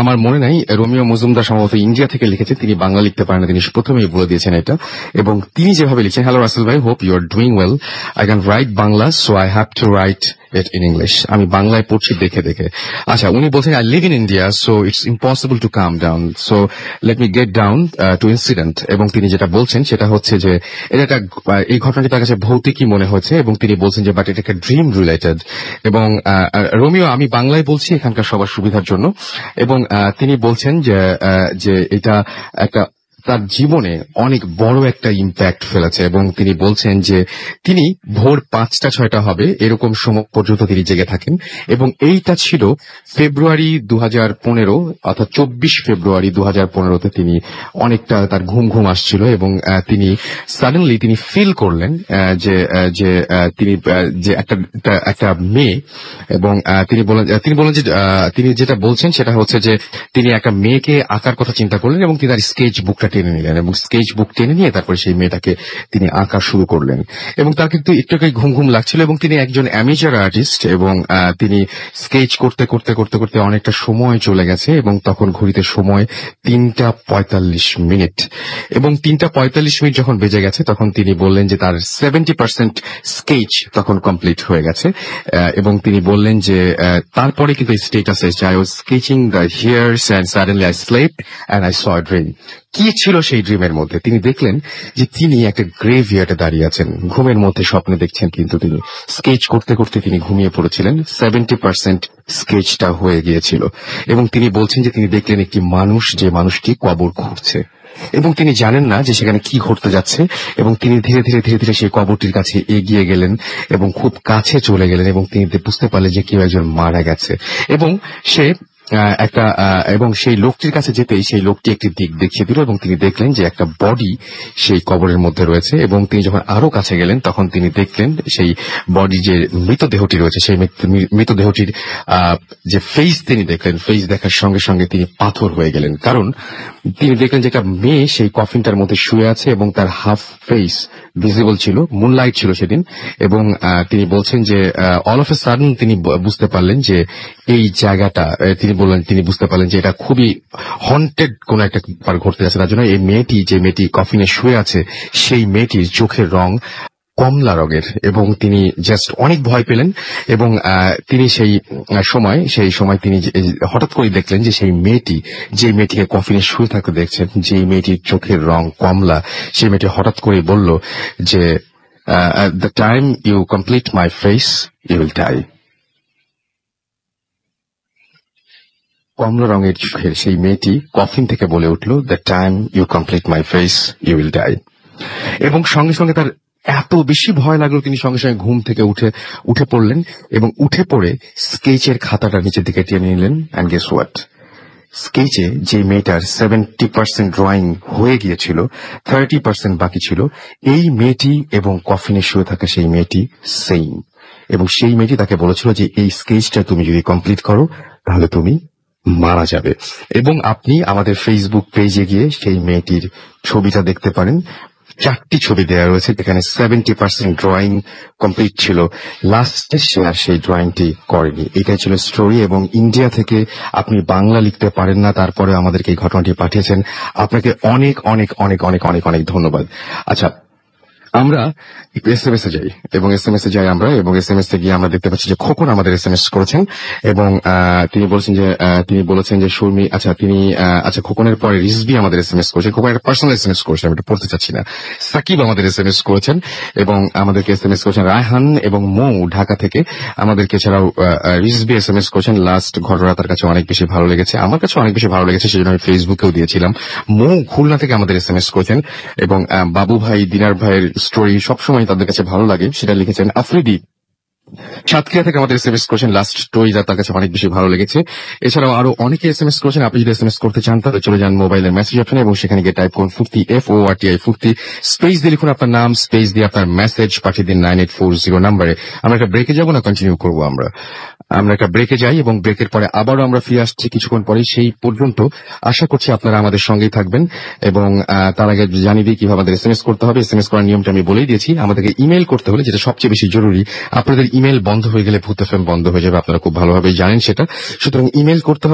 আমার মনে নাই, রোমিও মজুমদার সম্ভবত ইন্ডিয়া থেকে লিখেছেন, তিনি বাংলা লিখতে পারেন না, তিনি প্রথমেই বলে দিয়েছেন এটা। এবং তিনি যেভাবে লিখছেন, হ্যালো রাসেল ভাই, hope you are doing well, I can write Bangla so I have to write it in English. আমি বাংলায় পড়ছি দেখে দেখে। আচ্ছা, উনি বলছেন I live in India so it's impossible to come down, so let me get down to incident. এবং তিনি যেটা বলছেন সেটা হচ্ছে যে এটা এই ঘটনাটি তার কাছে ভৌতিকই মনে হচ্ছে, এবং তিনি বলছেন যে বাট এটা একটা ড্রিম রিলেটেড। এবং রোমিও, আমি বাংলায় বলছি এখানকার সবার সুবিধার জন্য। এবং তিনি বলছেন যে এটা একটা তার জীবনে অনেক বড় একটা ইম্প্যাক্ট ফেলেছে, এবং তিনি বলছেন যে তিনি ভোর 5টা 6টা হবে এরকম সময় পর্যন্ত তিনি জেগে থাকেন। এবং এইটা ছিল ফেব্রুয়ারি 2015, অর্থাৎ 24 ফেব্রুয়ারি 2015-তে তিনি অনেকটা তার ঘুম আসছিল, এবং তিনি সাডেনলি তিনি ফিল করলেন যে তিনি যে একটা মেয়ে, এবং তিনি বলেন যে তিনি যেটা বলছেন সেটা হচ্ছে যে তিনি একটা মেয়েকে আঁকার কথা চিন্তা করলেন, এবং তিনি তার স্কেচ বুকটা টেনে নিলেন, এবং স্কেচ বুক টেনে নিয়ে তারপরে সেই মেয়েটাকে তিনি আঁকা শুরু করলেন। এবং তার কিন্তু একটু ঘুম লাগছিল, এবং তিনি একজন অ্যামেচার আর্টিস্ট, এবং তিনি স্কেচ করতে করতে করতে করতে অনেকটা সময় চলে গেছে, এবং তখন ঘড়িতে সময় 3:45। এবং 3:45 যখন বেজে গেছে তখন তিনি বললেন যে তার 70% স্কেচ তখন কমপ্লিট হয়ে গেছে। এবং তিনি বললেন যে তারপরে কিন্তু স্টেটাস এসেছে I was sketching the here's and suddenly I slept and I saw a dream. কি ছিল সেই ড্রিমের মধ্যে? তিনি দেখলেন যে তিনি একটা গ্রেভইয়ার্ডে দাঁড়িয়ে আছেন, ঘুমের মধ্যে স্বপ্নে দেখছেন, কিন্তু তিনি স্কেচ করতে করতে তিনি ঘুমিয়ে পড়েছিলেন। 70% স্কেচটা হয়ে গিয়েছিল, এবং তিনি বলছেন যে তিনি দেখলেন একটি মানুষ, যে মানুষটি কবর খুঁড়ছে, এবং তিনি জানেন না যে সেখানে কি ঘটতে যাচ্ছে। এবং তিনি ধীরে ধীরে ধীরে ধীরে সেই কবরটির কাছে এগিয়ে গেলেন, এবং খুব কাছে চলে গেলেন, এবং তিনি বুঝতে পারলেন যে কেউ একজন মারা গেছে। এবং সে এবং সেই লোকটির কাছে যেতেই সেই লোকটি একটি দিক দেখিয়ে দিল, এবং তিনি দেখলেন যে একটা বডি সেই কবরের মধ্যে রয়েছে। এবং তিনি যখন আরো কাছে গেলেন তখন তিনি দেখলেন সেই বডি, যে মৃতদেহটি রয়েছে, সেই মৃতদেহটির যে ফেস তিনি দেখলেন, ফেস দেখার সঙ্গে সঙ্গে তিনি পাথর হয়ে গেলেন, কারণ তিনি দেখলেন যে একটা মেয়ে সেই কফিনটার মধ্যে শুয়ে আছে, এবং তার হাফ ফেস ভিজিবল ছিল, মুনলাইট ছিল সেদিন। এবং তিনি বলছেন যে অল অফ এ সাডেন তিনি বুঝতে পারলেন যে এই জায়গাটা, তিনি বুঝতে পারলেন যে এটা খুবই হন্টেড কোন একটা ব্যাপার ঘটতে যাচ্ছে। তার জন্য এই মেয়েটি, যে মেয়েটি কফিনে শুয়ে আছে, সেই মেয়েটির চোখের রং কমলা রঙের, এবং তিনি জাস্ট অনেক ভয় পেলেন। এবং তিনি সেই সময় তিনি হঠাৎ করে দেখলেন যে সেই মেয়েটি, যে মেয়েটিকে কফিনে শুয়ে থাকতে দেখছেন, যে মেয়েটির চোখের রং কমলা, সেই মেয়েটি হঠাৎ করে বলল যে the time you complete my face you will die. কমলা রঙের চোখের সেই মেয়েটি কফিন থেকে বলে উঠল, the time you complete my face you will die. এবং সঙ্গে সঙ্গে তার এত বেশি ভয় লাগলো, তিনি সঙ্গে সঙ্গে ঘুম থেকে উঠে পড়লেন, এবং উঠে পড়ে স্কেচের খাতাটা নিচের দিকে টেনে নিলেন। And guess what? স্কেচে যে মেয়েটার 70% ড্রয়িং হয়ে গিয়েছিল, 30% বাকি ছিল, এই মেয়েটি এবং কফিনে শুয়ে থাকা সেই মেয়েটি সেম। এবং সেই মেয়েটি তাকে বলেছিল যে এই স্কেচটা তুমি যদি কমপ্লিট করো তাহলে তুমি মারা যাবে। এবং আপনি আমাদের ফেসবুক পেজে গিয়ে সেই মেয়েটির ছবিটা দেখতে পারেন। 4টি ছবি দেওয়া রয়েছে, যেখানে 70% ড্রয়িং কমপ্লিট ছিল, লাস্টে সে আর সেই ড্রয়িংটি করেনি। এটাই ছিল স্টোরি। এবং ইন্ডিয়া থেকে আপনি বাংলা লিখতে পারেন না, তারপরে আমাদেরকে এই ঘটনাটি পাঠিয়েছেন। আপনাকে অনেক অনেক অনেক অনেক অনেক অনেক ধন্যবাদ। আচ্ছা, আমরা এসএমএস এ যাই এবং এসএমএস এ যাই আমরা, এবং এসএমএস এ গিয়ে আমরা দেখতে পাচ্ছি যে খোকন আমাদের এসএমএস করেছেন এবং তিনি বলেছেন যে শর্মি, আচ্ছা তিনি আচ্ছা খোকনের পরে রিজভি আমাদের এসএমএস করেছেন। খোকন একটা পার্সোনাল এসএমএস করেছেন, আমি এটা পড়তে চাচ্ছি না। সাকিব আমাদের এসএমএস করেছেন এবং আমাদেরকে এসএমএস করেছেন রায়হান এবং মৌ ঢাকা থেকে আমাদেরকে, এছাড়াও রিজভি এসএমএস করেছেন। লাস্ট ঘটনা তার কাছে অনেক বেশি ভালো লেগেছে, আমার কাছে অনেক বেশি ভালো লেগেছে, সেজন্য আমি ফেসবুকেও দিয়েছিলাম। মৌ খুলনা থেকে আমাদের এসএমএস করেছেন এবং বাবু ভাই, দিনার ভাইয়ের স্টোরি সবসময় তাদের কাছে ভালো লাগে, সেটা লিখেছেন। আফ্রিদি সাতক্ষীরা থেকে আমাদের এসএমএস করেছেন, লাস্ট স্টোরিটা তার কাছে অনেক বেশি ভালো লেগেছে। এছাড়াও আরো অনেকে এসএমএস করেছেন। আপনি যদি এসএমএস করতে চান তাহলে চলে যান মোবাইলের মেসেজ অপশনে এবং সেখানে গিয়ে টাইপ করুন ফুর্তি, FORTI ফুর্তি, স্পেস দিয়ে লিখুন আপনার নাম, স্পেস দিয়ে আপনার মেসেজ পাঠিয়ে দিন 9840 নাম্বারে। আমরা একটা ব্রেকে যাবো না কন্টিনিউ করবো? আমরা একটা ব্রেকে যাই এবং ব্রেকের পরে আবারও আমরা ফিরে আসছি কিছুক্ষণ পরে। সেই পর্যন্ত আশা করছি আপনারা আমাদের সঙ্গেই থাকবেন এবং তার আগে জানিয়ে দিই কিভাবে আমাদের এসএমএস করতে হবে। এসএমএস করার নিয়মটা আমি বলেই দিয়েছি। আমাদেরকে ইমেল করতে হলে, যেটা সবচেয়ে বেশি জরুরি, আপনাদের ইমেল বন্ধ হয়ে গেলে ভূত FM বন্ধ হয়ে যাবে, আপনারা খুব ভালোভাবেই জানেন সেটা। সুতরাং ইমেল করতে হবে।